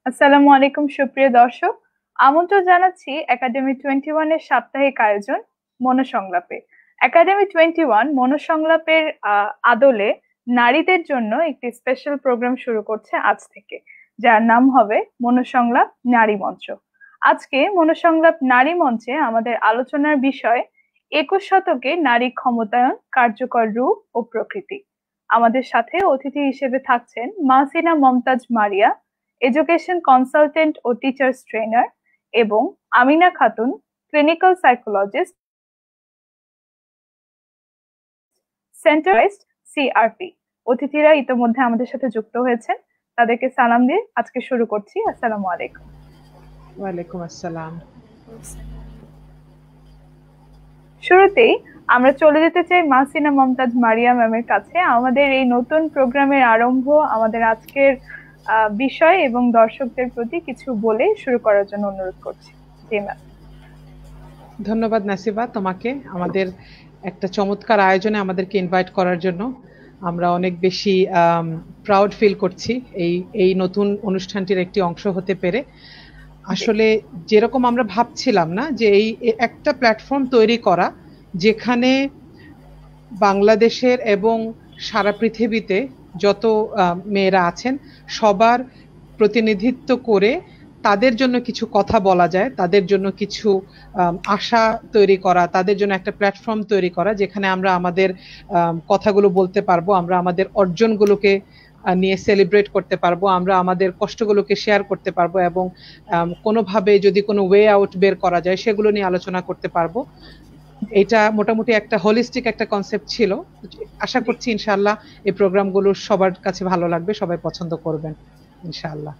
আসসালামু আলাইকুম সুপ্রিয় দর্শক। আমন্ত্রণ জানাচ্ছি একাডেমি 21 এর সাপ্তাহিক আয়োজন মনোসংলাপে। একাডেমি 21 মনোসংলাপের আদলে নারীদের জন্য একটি স্পেশাল প্রোগ্রাম শুরু করছে আজ থেকে, যার নাম হবে মনোসংলাপ নারী মঞ্চ। আজকে মনোসংলাপ নারী মঞ্চে আমাদের আলোচনার বিষয় 21 শতকে নারী ক্ষমতায়ন, কার্যকর রূপ ও প্রকৃতি। আমাদের সাথে অতিথি হিসেবে থাকছেন মাহসিনা মমতাজ মারিয়া, এডুকেশন কনসালটেন্ট ও টিচার্স ট্রেনার, এবং Amina Khatun, clinical psychologist, centralised CRP. অতিথিরা ইতোমধ্যে আমাদের সাথে যুক্ত হয়েছেন, তাদেরকে সালাম দিয়ে আজকে শুরু করছি। আসসালামু আলাইকুম। ওয়ালাইকুম আসসালাম। শুরুতেই আমরা চলে যেতে চাই মাহসিনা মমতাজ মারিয়া ম্যামের কাছে। আমাদের এই নতুন প্রোগ্রামের আরম্ভ, আমাদের আজকের বিষয় এবং দর্শকদের প্রতি কিছু বলে শুরু করার জন্য অনুরোধ করছি। জি ম্যাম। ধন্যবাদ নাসিবা তোমাকে আমাদের একটা চমৎকার আয়োজনে আমাদেরকে ইনভাইট করার জন্য। আমরা অনেক বেশি প্রাউড ফিল করছি এই নতুন অনুষ্ঠানটির একটি অংশ হতে পেরে। আসলে যেরকম আমরা ভাবছিলাম না যে এই একটা প্ল্যাটফর্ম তৈরি করা যেখানে বাংলাদেশের এবং সারা পৃথিবীতে যত মেয়েরা আছেন সবার প্রতিনিধিত্ব করে তাদের জন্য কিছু কথা বলা যায়, তাদের জন্য কিছু আশা তৈরি করা, তাদের জন্য একটা প্ল্যাটফর্ম তৈরি করা যেখানে আমরা আমাদের কথাগুলো বলতে পারবো, আমরা আমাদের অর্জনগুলোকে নিয়ে সেলিব্রেট করতে পারবো, আমরা আমাদের কষ্টগুলোকে শেয়ার করতে পারবো এবং কোনোভাবে যদি কোনো ওয়ে আউট বের করা যায় সেগুলো নিয়ে আলোচনা করতে পারবো। এটা মোটামুটি একটা হোলিস্টিক একটা কনসেপ্ট ছিল। আশা করছি ইনশাআল্লাহ এই প্রোগ্রামগুলো সবার কাছে ভালো লাগবে, সবাই পছন্দ করবেন ইনশাআল্লাহ।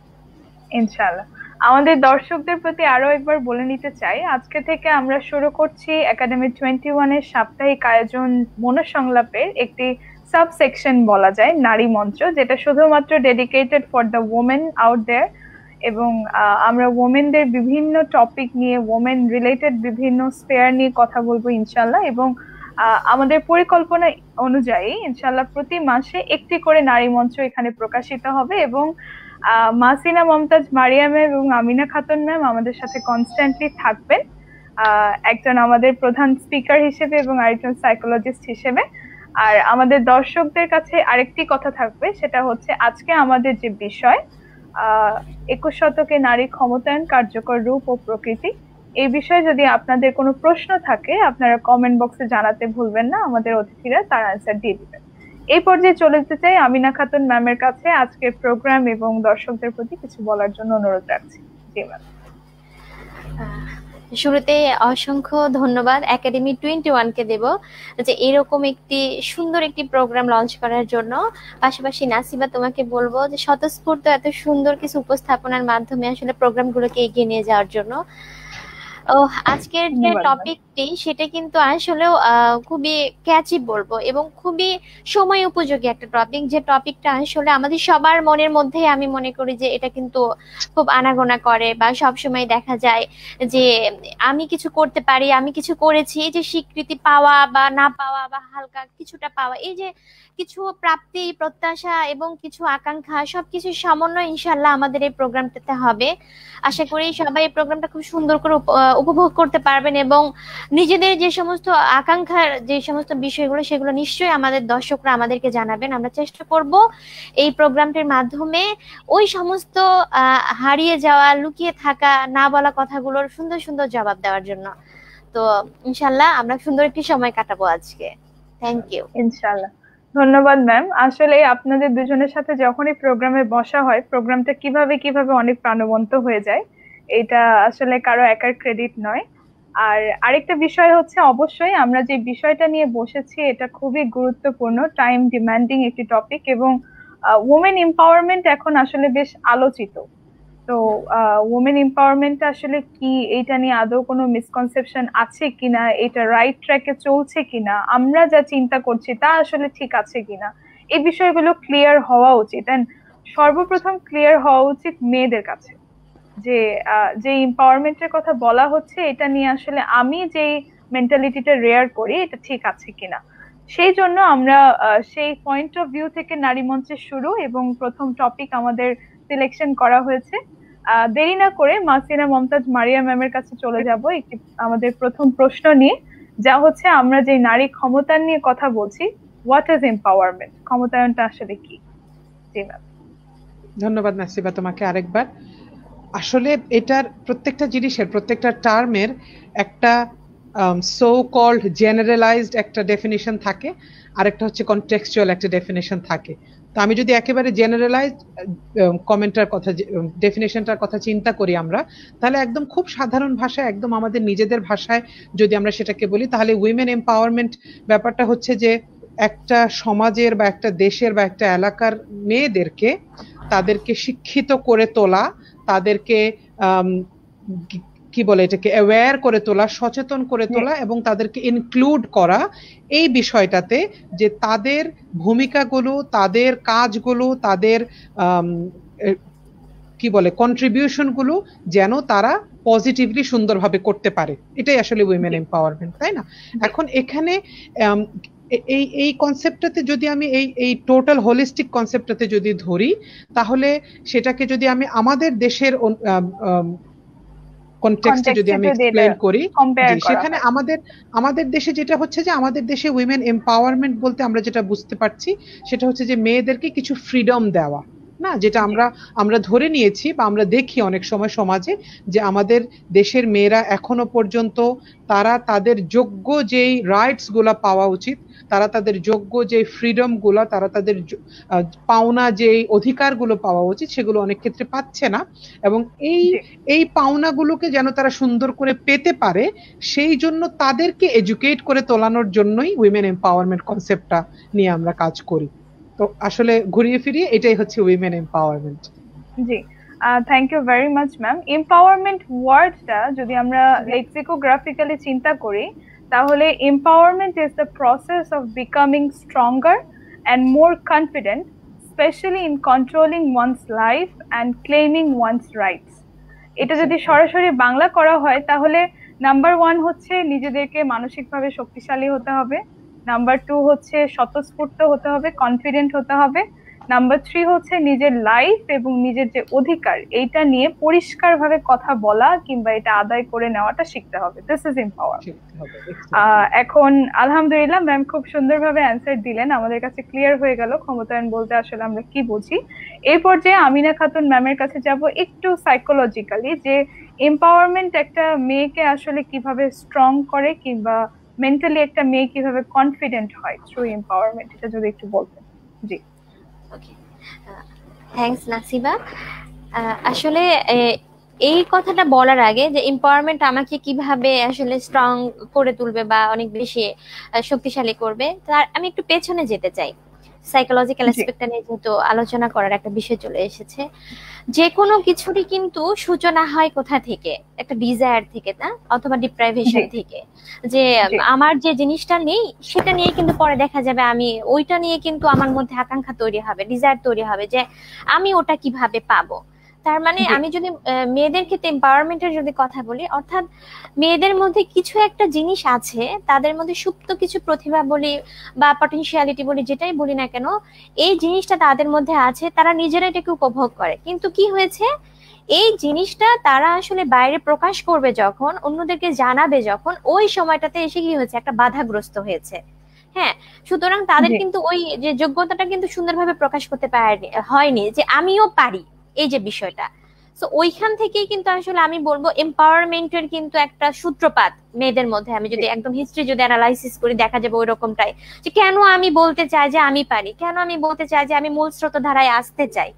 ইনশাআল্লাহ। আমাদের দর্শকদের প্রতি আরো একবার বলে নিতে চাই, আজকে থেকে আমরা শুরু করছি একাডেমি 21 এর সাপ্তাহিক আয়োজন মনোসংলাপের একটি সাবসেকশন বলা যায় নারী মঞ্চ, যেটা শুধুমাত্র dedicated for the women out there. এবং আমরা ওমেনদের বিভিন্ন টপিক নিয়ে, ওমেন রিলেটেড বিভিন্ন স্পেয়ার নিয়ে কথা বলবো ইনশাল্লাহ। এবং আমাদের পরিকল্পনা অনুযায়ী ইনশাল্লাহ প্রতি মাসে একটি করে নারী মঞ্চ এখানে প্রকাশিত হবে। এবং মাসিনা মমতাজ মারিয়াম এবং আমিনা খাতুন ম্যাম আমাদের সাথে কনস্ট্যান্টলি থাকবেন, একজন আমাদের প্রধান স্পিকার হিসেবে এবং আরেকজন সাইকোলজিস্ট হিসেবে। আর আমাদের দর্শকদের কাছে আরেকটি কথা থাকবে, সেটা হচ্ছে আজকে আমাদের যে বিষয় 21 শতকে নারী ক্ষমতায়ন, কার্যকর রূপ ও প্রকৃতি, এই বিষয়ে যদি আপনাদের কোনো প্রশ্ন থাকে আপনারা কমেন্ট বক্সে জানাতে ভুলবেন না, আমাদের অতিথিরা তার অ্যান্সার দিয়ে দিবেন। এই পর্যায়ে চলে যেতে চাই আমিনা খাতুন ম্যামের কাছে আজকের প্রোগ্রাম এবং দর্শকদের প্রতি কিছু বলার জন্য অনুরোধ রাখছি। জি ম্যাম। শুরুতে অসংখ্য ধন্যবাদ একাডেমি 21 কে দেব যে এরকম একটি সুন্দর একটি প্রোগ্রাম লঞ্চ করার জন্য। পাশাপাশি নাসিবা তোমাকে বলবো যে স্বতঃস্ফূর্ত এত সুন্দর কিছু উপস্থাপনার মাধ্যমে আসলে প্রোগ্রামগুলোকে এগিয়ে নিয়ে যাওয়ার জন্য। আজকের যে টপিকটি সেটা কিন্তু আসলেও খুবই ক্যাচি বলবো এবং খুবই সময় উপযোগী একটা টপিক, যে টপিকটা আসলে আমাদের সবার মনের মধ্যে আমি মনে করি যে এটা কিন্তু খুব আনাগোনা করে বা সবসময় দেখা যায় যে আমি কিছু করতে পারি, আমি কিছু করেছি, এই যে স্বীকৃতি পাওয়া বা না পাওয়া বা হালকা কিছুটা পাওয়া, এই যে কিছু প্রাপ্তি, প্রত্যাশা এবং কিছু আকাঙ্ক্ষা সবকিছু সমন্বয় ইনশাল্লাহ আমাদের এই প্রোগ্রামটাতে হবে। আশা করি সবাই এই প্রোগ্রামটা খুব সুন্দর করে উপভোগ করতে পারবেন এবং নিজেদের যে সমস্ত আকাঙ্ক্ষার যে সমস্ত বিষয়গুলো সেগুলো নিশ্চয়ই আমাদের দর্শকরা আমাদেরকে জানাবেন। আমরা চেষ্টা করব এই প্রোগ্রামটির মাধ্যমে ওই সমস্ত হারিয়ে যাওয়া, লুকিয়ে থাকা, না বলা কথাগুলোর সুন্দর সুন্দর জবাব দেওয়ার জন্য। তো ইনশাল্লাহ আমরা সুন্দর একটি সময় কাটাবো আজকে। Thank you. ইনশাল্লাহ। ধন্যবাদ ম্যাম। আসলে আপনাদের দুজনের সাথে যখনই প্রোগ্রামে বসা হয়, প্রোগ্রামটা কিভাবে কিভাবে অনেক প্রাণবন্ত হয়ে যায়, এটা আসলে কারো একার ক্রেডিট নয়। আর আরেকটা বিষয় হচ্ছে, অবশ্যই আমরা যে বিষয়টা নিয়ে বসেছি এটা খুবই গুরুত্বপূর্ণ, টাইম ডিমান্ডিং একটি টপিক, এবং ওমেন এম্পাওয়ারমেন্ট এখন আসলে বেশ আলোচিত। তো ওমেন এম্পাওয়ারমেন্ট আসলে কি, এইটা নিয়ে আদৌ কোনো মিসকনসেপশন আছে কিনা, এটা রাইট ট্র্যাকে চলছে কিনা, আমরা যা চিন্তা করছি তা আসলে ঠিক আছে কিনা, এই বিষয়গুলো ক্লিয়ার হওয়া উচিত। এন্ড সর্বপ্রথম ক্লিয়ার হওয়া উচিত মেয়েদের কাছে যে যে এম্পাওয়ারমেন্টের কথা বলা হচ্ছে এটা নিয়ে আসলে আমি যেই মেন্টালিটিটা রেয়ার করি এটা ঠিক আছে কিনা। সেই জন্য আমরা সেই পয়েন্ট অফ ভিউ থেকে নারী মঞ্চের শুরু এবং প্রথম টপিক আমাদের সিলেকশন করা হয়েছে দেরি না করে মাসিনা মমতাজ মারিয়া ম্যামের কাছে চলে যাব একটি আমাদের প্রথম প্রশ্ন নিয়ে, যা হচ্ছে আমরা যে নারী ক্ষমতা নিয়ে কথা বলছি, হোয়াট ইজ এম্পাওয়ারমেন্ট, ক্ষমতায়নটা আসলে কি? জি ম্যাম। ধন্যবাদ নাসিবা তোমাকে আরেকবার। আসলে এটার প্রত্যেকটা জিনিসের, প্রত্যেকটা টার্মের একটা সো কল্ড জেনারেলাইজড একটা ডেফিনিশন থাকে, আর একটা হচ্ছে কনটেক্সচুয়াল একটা ডেফিনিশন থাকে। তো আমি যদি একেবারে জেনারেলাইজড কমেন্টার কথা, ডেফিনেশনটার কথা চিন্তা করি আমরা, তাহলে একদম খুব সাধারণ ভাষায়, একদম আমাদের নিজেদের ভাষায় যদি আমরা সেটাকে বলি, তাহলে উইমেন এম্পাওয়ারমেন্ট ব্যাপারটা হচ্ছে যে একটা সমাজের বা একটা দেশের বা একটা এলাকার মেয়েদেরকে, তাদেরকে শিক্ষিত করে তোলা, তাদেরকে কি বলে এটাকে অ্যাওয়্যার করে তোলা, সচেতন করে তোলা, এবং তাদেরকে ইনক্লুড করা এই বিষয়টাতে, যে তাদের ভূমিকাগুলো, তাদের কাজগুলো, তাদের কি বলে কন্ট্রিবিউশন গুলো যেন তারা পজিটিভলি সুন্দরভাবে করতে পারে, এটাই আসলে উইমেন এম্পাওয়ারমেন্ট, তাই না? এখন এখানে এই কনসেপ্টটাতে যদি আমি এই টোটাল হোলিস্টিক কনসেপ্টটাতে যদি ধরি, তাহলে সেটাকে যদি আমি আমাদের দেশের কনটেক্সটে যদি আমি এক্সপ্লেইন করি, সেখানে আমাদের দেশে যেটা হচ্ছে যে আমাদের দেশে উইমেন এম্পাওয়ারমেন্ট বলতে আমরা যেটা বুঝতে পারছি সেটা হচ্ছে যে মেয়েদেরকে কিছু ফ্রিডম দেওয়া, না? যেটা আমরা ধরে নিয়েছি বা আমরা দেখি অনেক সময় সমাজে, যে আমাদের দেশের মেয়েরা এখনো পর্যন্ত তারা তাদের যোগ্য যেই রাইটস গুলা পাওয়া উচিত, তারা তাদের যোগ্য যে ফ্রিডম গুলা, তারা তাদের পাওনা যে অধিকারগুলো পাওয়া উচিত, সেগুলো অনেক ক্ষেত্রে পাচ্ছে না। এবং এই পাওনাগুলোকে যেন তারা সুন্দর করে পেতে পারে, সেই জন্য তাদেরকে এডুকেট করে তোলানোর জন্যই উইমেন এম্পাওয়ারমেন্ট কনসেপ্টটা নিয়ে আমরা কাজ করি। তো আসলে ঘুরিয়ে ফিরিয়ে এটাই হচ্ছে উইমেন এম্পাওয়ারমেন্ট। জি, thank you very much ma'am. Empowerment ওয়ার্ডটা যদি আমরা লেক্সিকোগ্রাফিক্যালি চিন্তা করি, তাহলে empowerment is the process of becoming stronger and more confident, specially in controlling one's life and claiming one's rights. এটা যদি সরাসরি বাংলা করা হয়, তাহলে নাম্বার 1 হচ্ছে নিজেদেরকে মানসিকভাবে শক্তিশালী হতে হবে, নাম্বার 2 হচ্ছে স্বতঃস্ফূর্ত হতে হবে, কনফিডেন্ট হতে হবে, নাম্বার 3 হচ্ছে নিজের লাইফ এবং নিজের যে অধিকার এইটা নিয়ে পরিষ্কারভাবে কথা বলা কিংবা এটা আদায় করে নেওয়াটা শিখতে হবে। This is empowerment. এখন আলহামদুলিল্লাহ ম্যাম খুব সুন্দরভাবে অ্যান্সার দিলেন, আমাদের কাছে ক্লিয়ার হয়ে গেল ক্ষমতায়ন বলতে আসলে আমরা কি বুঝি। এই পর্যায়ে আমিনা খাতুন ম্যামের কাছে যাব একটু সাইকোলজিক্যালি, যে এম্পাওয়ারমেন্ট একটা মেয়েকে আসলে কিভাবে স্ট্রং করে কিংবা মেন্টালি একটা মেয়ে কিভাবে কনফিডেন্ট হয় থ্রু এম্পাওয়ারমেন্ট, এটা যদি একটু বলতেন। জি। ওকে, থ্যাঙ্কস নাসিবা। আসলে এই কথাটা বলার আগে যে এম্পাওয়ারমেন্ট আমাকে কিভাবে আসলে স্ট্রং করে তুলবে বা অনেক বেশি শক্তিশালী করবে, তার আমি একটু পেছনে যেতে চাই। সাইকোলজিক্যাল অ্যাসপেক্টটা নিয়ে যেহেতু আলোচনা করার একটা বিষয় চলে এসেছে, যে কোনো কিছুরই কিন্তু সূচনা হয় কোথা থেকে? একটা ডিজায়ার থেকে, না? অথবা ডিপ্রাইভেশন থেকে, যে আমার যে জিনিসটা নেই সেটা নিয়ে কিন্তু পরে দেখা যাবে আমি ওইটা নিয়ে কিন্তু আমার মধ্যে আকাঙ্ক্ষা তৈরি হবে, ডিজায়ার তৈরি হবে যে আমি ওটা কিভাবে পাবো। তার মানে আমি যদি মেয়েদের ক্ষেত্রে এম্পাওয়ারমেন্টের যদি কথা বলি, অর্থাৎ মেয়েদের মধ্যে কিছু একটা জিনিস আছে, তাদের মধ্যে সুপ্ত কিছু প্রতিভা বলি বা পটেনশিয়ালিটি বলি, যেটাই বলি না কেন, এই জিনিসটা তাদের মধ্যে আছে, তারা নিজেরা এটাকে উপভোগ করে। কিন্তু কি হয়েছে, এই জিনিসটা তারা আসলে বাইরে প্রকাশ করবে যখন, অন্যদেরকে জানাবে যখন, ওই সময়টাতে এসে কি হয়েছে, একটা বাধাগ্রস্ত হয়েছে। হ্যাঁ, সুতরাং তাদের কিন্তু ওই যে যোগ্যতাটা কিন্তু সুন্দরভাবে প্রকাশ করতে হয়নি যে আমিও পারি, এই যে বিষয়টা। সো ওইখান থেকেই কিন্তু আসলে আমি বলবো এম্পাওয়ারমেন্টের কিন্তু একটা সূত্রপাত মেয়েদের মধ্যে। আমি যদি একদম হিস্ট্রি যদি অ্যানালাইসিস করি, দেখা যাবে ওই রকমটাই, যে কেন আমি বলতে চাই যে আমি পারি, কেন আমি বলতে চাই যে আমি মূল স্রোত ধারায় আসতে চাই।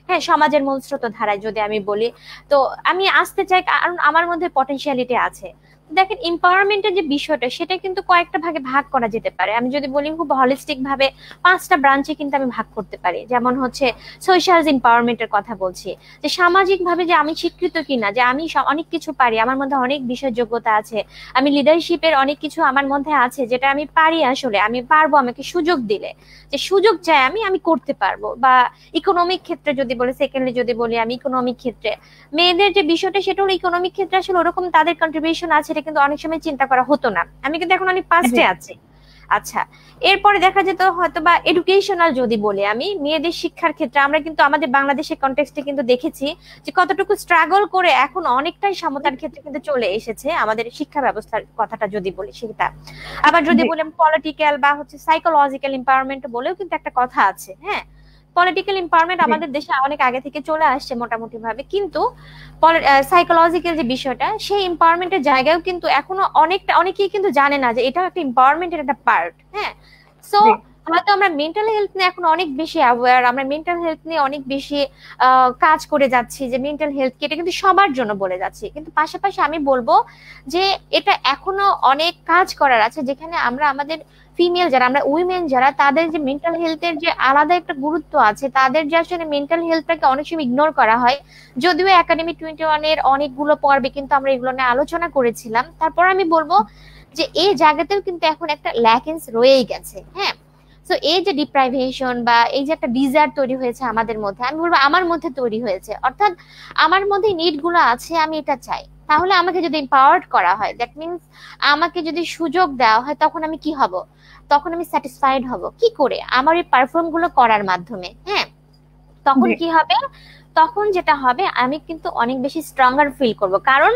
হ্যাঁ, সমাজের মূল স্রোত ধারায় যদি আমি বলি, তো আমি আসতে চাই কারণ আমার মধ্যে পটেনশিয়ালিটি আছে। দেখেন, এম্পাওয়ারমেন্টের যে বিষয়টা সেটা কিন্তু কয়েকটা ভাগে ভাগ করা যেতে পারে। আমি যদি বলি খুব হলিস্টিক ভাবে 5টা ব্রাঞ্চে কিন্তু আমি ভাগ করতে পারি। যেমন হচ্ছে সোশ্যাল এম্পাওয়ারমেন্টের কথা বলছি, যে সামাজিক ভাবে যে আমি স্বীকৃত কিনা, যে আমি অনেক কিছু পারি, আমার মধ্যে অনেক বিষয় যোগ্যতা আছে, আমি লিডারশিপের অনেক কিছু আমার মধ্যে আছে যেটা আমি পারি, আসলে আমি পারবো, আমাকে সুযোগ দিলে, যে সুযোগ চাই আমি করতে পারবো। বা ইকোনমিক ক্ষেত্রে যদি বলি, সেকেন্ডলি যদি বলি আমি ইকোনমিক ক্ষেত্রে মেয়েদের যে বিষয়টা, সেটা হলো ইকোনমিক ক্ষেত্রে আসলে ওরকম তাদের কন্ট্রিবিউশন আছে, কিন্তু অনেক সময় চিন্তা করা হতো না। আমি কিন্তু এখন অনেক পাস্টে আছি, আচ্ছা, এরপরে দেখা যেত হয়তো বা এডুকেশনাল যদি বলি, আমি মেয়েদের শিক্ষার ক্ষেত্রে আমরা কিন্তু আমাদের বাংলাদেশের কনটেক্সটে কিন্তু দেখেছি যে কতটুকু স্ট্রাগল করে এখন অনেকটাই সমতার ক্ষেত্রে কিন্তু চলে এসেছে আমাদের শিক্ষা ব্যবস্থার কথাটা যদি বলি সেটা। আবার যদি বলি পলিটিক্যাল বা হচ্ছে সাইকোলজিক্যাল এম্পাওয়ারমেন্ট বলেও কিন্তু একটা কথা আছে। হ্যাঁ, পলিটিক্যাল এম্পাওয়ারমেন্ট আমাদের দেশে অনেক আগে থেকে চলে আসছে মোটামুটি ভাবে, কিন্তু সাইকোলজিক্যাল যে বিষয়টা সেই এম্পাওয়ারমেন্টের জায়গায়ও কিন্তু এখনো অনেকেই কিন্তু জানে না যে এটা একটা এম্পাওয়ারমেন্টের একটা পার্ট। হ্যাঁ, সো হয়তো আমরা মেন্টাল হেলথ নিয়ে এখন অনেক বেশি অ্যাওয়্যার, আমরা মেন্টাল হেলথ নিয়ে অনেক বেশি কাজ করে যাচ্ছি যে মেন্টাল হেলথ কি এটা কিন্তু সবার জন্য বলে যাচ্ছি, কিন্তু পাশাপাশি আমি বলবো যে এটা এখনো অনেক কাজ করার আছে যেখানে আমরা আমাদের ফিমেল যারা, আমরা উইমেন যারা, তাদের যে মেন্টাল হেলথের যে আলাদা একটা গুরুত্ব আছে, তাদের যে আসলে মেন্টাল হেলথটাকে অনেক সময় ইগনোর করা হয়। যদিও একাডেমি 21 এর অনেকগুলো পর্বে কিন্তু আমরা এগুলো নিয়ে আলোচনা করেছিলাম, তারপর আমি বলবো যে এই জায়গাতেও কিন্তু এখন একটা ল্যাকিংস রয়েই গেছে। হ্যাঁ, তো এই যে ডিপ্রাইভেশন বা এই যে একটা ডিজায়ার তৈরি হয়েছে আমাদের মধ্যে, আমি বলবো আমার মধ্যে তৈরি হয়েছে, অর্থাৎ আমার মধ্যে নিড গুলো আছে, আমি এটা চাই, তাহলে আমাকে যদি এম্পাওয়ার্ড করা হয়, দ্যাট মিনস আমাকে যদি সুযোগ দেওয়া হয়, তখন আমি কি হব, তখন আমি স্যাটিসফাইড হব কি করে, আমার এই পারফর্ম গুলো করার মাধ্যমে। হ্যাঁ, তখন কি হবে, তখন যেটা হবে আমি কিন্তু অনেক বেশি স্ট্রঙ্গার ফিল করব, কারণ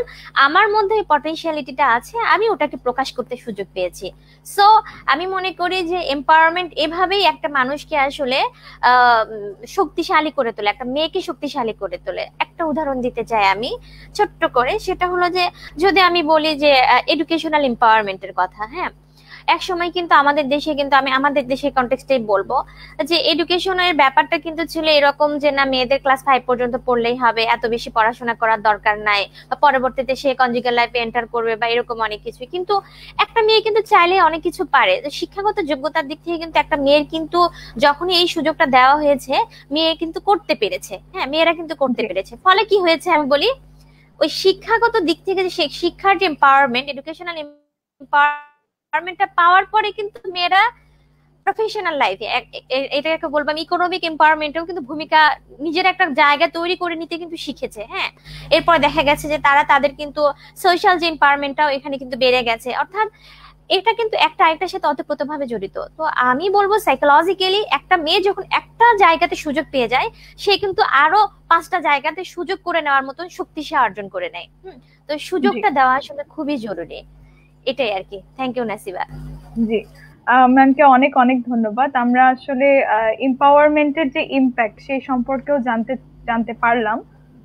আমার মধ্যে এই পটেনশিয়ালিটিটা আছে, আমি ওটাকে প্রকাশ করতে সুযোগ পেয়েছি। সো আমি মনে করি যে এম্পাওয়ারমেন্ট এভাবেই একটা মানুষকে আসলে শক্তিশালী করে তোলে, একটা মেয়েকে শক্তিশালী করে তোলে। একটা উদাহরণ দিতে চাই আমি ছোট্ট করে, সেটা হলো যে যদি আমি বলি যে এডুকেশনাল এম্পাওয়ারমেন্টের কথা। হ্যাঁ, এক সময় কিন্তু আমাদের দেশে, কিন্তু আমি আমাদের দেশের কনটেক্সটে বলবো যে এডুকেশনের ব্যাপারটা কিন্তু ছিল এরকম যে না, মেয়েদের ক্লাস 5 পর্যন্ত পড়লেই হবে, এত বেশি পড়াশোনা করার দরকার নাই, বা পরবর্তীতে সে কনজুগাল লাইফে এন্টার করবে বা এরকম অনেক কিছু। কিন্তু একটা মেয়ে কিন্তু চাইলে অনেক কিছু পারে, শিক্ষাগত যোগ্যতার দিক থেকে কিন্তু একটা মেয়ের কিন্তু যখনই এই সুযোগটা দেওয়া হয়েছে, মেয়ে কিন্তু করতে পেরেছে। হ্যাঁ, মেয়েরা কিন্তু করতে পেরেছে, ফলে কি হয়েছে আমি বলি, ওই শিক্ষাগত দিক থেকে যে শিক্ষার যে এম্পাওয়ারমেন্ট, এডুকেশনাল এম্পাওয়ারমেন্টটা পাওয়ার পরে কিন্তু মেয়েরা প্রফেশনাল লাইফে, এটাকে বলবো আমি ইকোনমিক এম্পাওয়ারমেন্টেও কিন্তু ভূমিকা, নিজের একটা জায়গা তৈরি করে নিতে কিন্তু শিখেছে। হ্যাঁ, এরপর দেখা গেছে যে তারা তাদের কিন্তু সোশ্যাল যে এম্পাওয়ারমেন্টটাও এখানে কিন্তু বেড়ে গেছে, অর্থাৎ এটা কিন্তু একটা আরেকটার সাথে অতপ্রতভাবে জড়িত। তো আমি বলবো সাইকোলজিক্যালি একটা মেয়ে যখন একটা জায়গাতে সুযোগ পেয়ে যায়, সে কিন্তু আরো 5টা জায়গাতে সুযোগ করে নেওয়ার মতন শক্তি সে অর্জন করে নেয়। তো সুযোগটা দেওয়া আসলে খুবই জরুরি, এটাই আর কি। Thank you নাসিবা। জি, ম্যামকে অনেক অনেক ধন্যবাদ। আমরা আসলে এম্পাওয়ারমেন্টের যে ইম্প্যাক্ট সেই সম্পর্কেও জানতে পারলাম।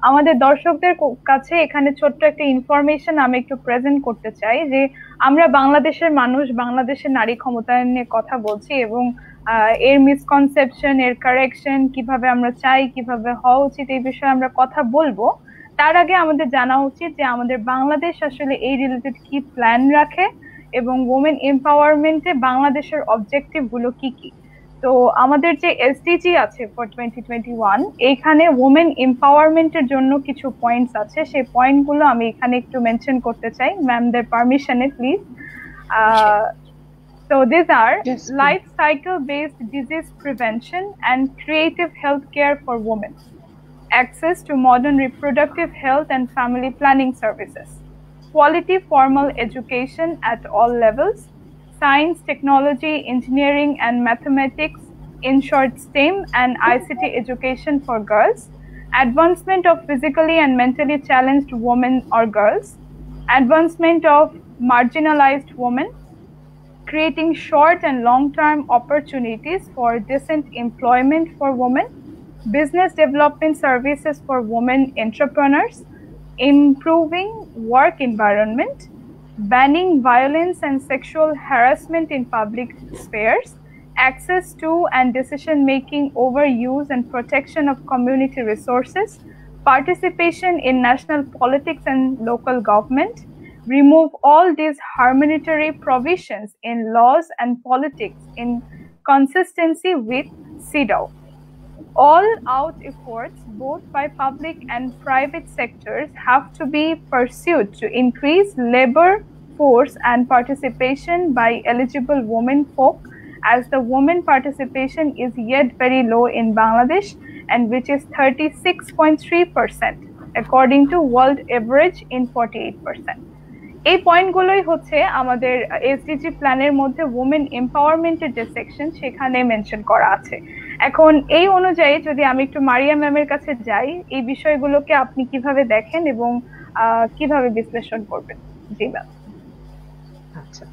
আমাদের দর্শকদের কাছে এখানে ছোট্ট একটা ইনফরমেশন আমি একটু প্রেজেন্ট করতে চাই যে আমরা বাংলাদেশের মানুষ, বাংলাদেশের নারী ক্ষমতায়ন নিয়ে কথা বলছি, এবং এর মিসকনসেপশন, এর কারেকশন, কিভাবে আমরা চাই, কিভাবে হওয়া উচিত, এই বিষয়ে আমরা কথা বলবো। তার আগে আমাদের জানা উচিত যে আমাদের বাংলাদেশ আসলে এই রিলেটেড কি প্ল্যান রাখে এবং ওমেন এম্পাওয়ারমেন্টে বাংলাদেশের অবজেক্টিভ গুলো কি কি। তো আমাদের যে এসডিজি আছে ফর 2021, এইখানে ওমেন এম্পাওয়ারমেন্টের জন্য কিছু পয়েন্টস আছে, সেই পয়েন্টগুলো আমি এখানে একটু মেনশন করতে চাই ম্যামদের পারমিশনে, please. So these are life cycle based disease prevention and creative health care for women, access to modern reproductive health and family planning services, quality formal education at all levels, science, technology, engineering and mathematics, in short STEM and ICT education for girls, advancement of physically and mentally challenged women or girls, advancement of marginalized women, creating short and long-term opportunities for decent employment for women, business development services for women entrepreneurs, improving work environment, banning violence and sexual harassment in public spheres, access to and decision-making over use and protection of community resources, participation in national politics and local government, remove all these harmonitory provisions in laws and politics in consistency with CEDAW. All out efforts, both by public and private sectors, have to be pursued to increase labor force and participation by eligible women folk, as the women participation is yet very low in Bangladesh, and which is 36.3% according to world average in 48%. এই পয়েন্টগুলোই হচ্ছে আমাদের SDG প্ল্যানের মধ্যে women এম্পাওয়ারমেন্টের যে section সেখানে mention করা আছে। এখন এই অনুযায়ী যদি আমি একটু মারিয়া ম্যামের কাছে যাই, এই বিষয়গুলোকে আপনি কিভাবে দেখেন এবং কিভাবে বিশ্লেষণ করবেন? জি ম্যাম। আচ্ছা,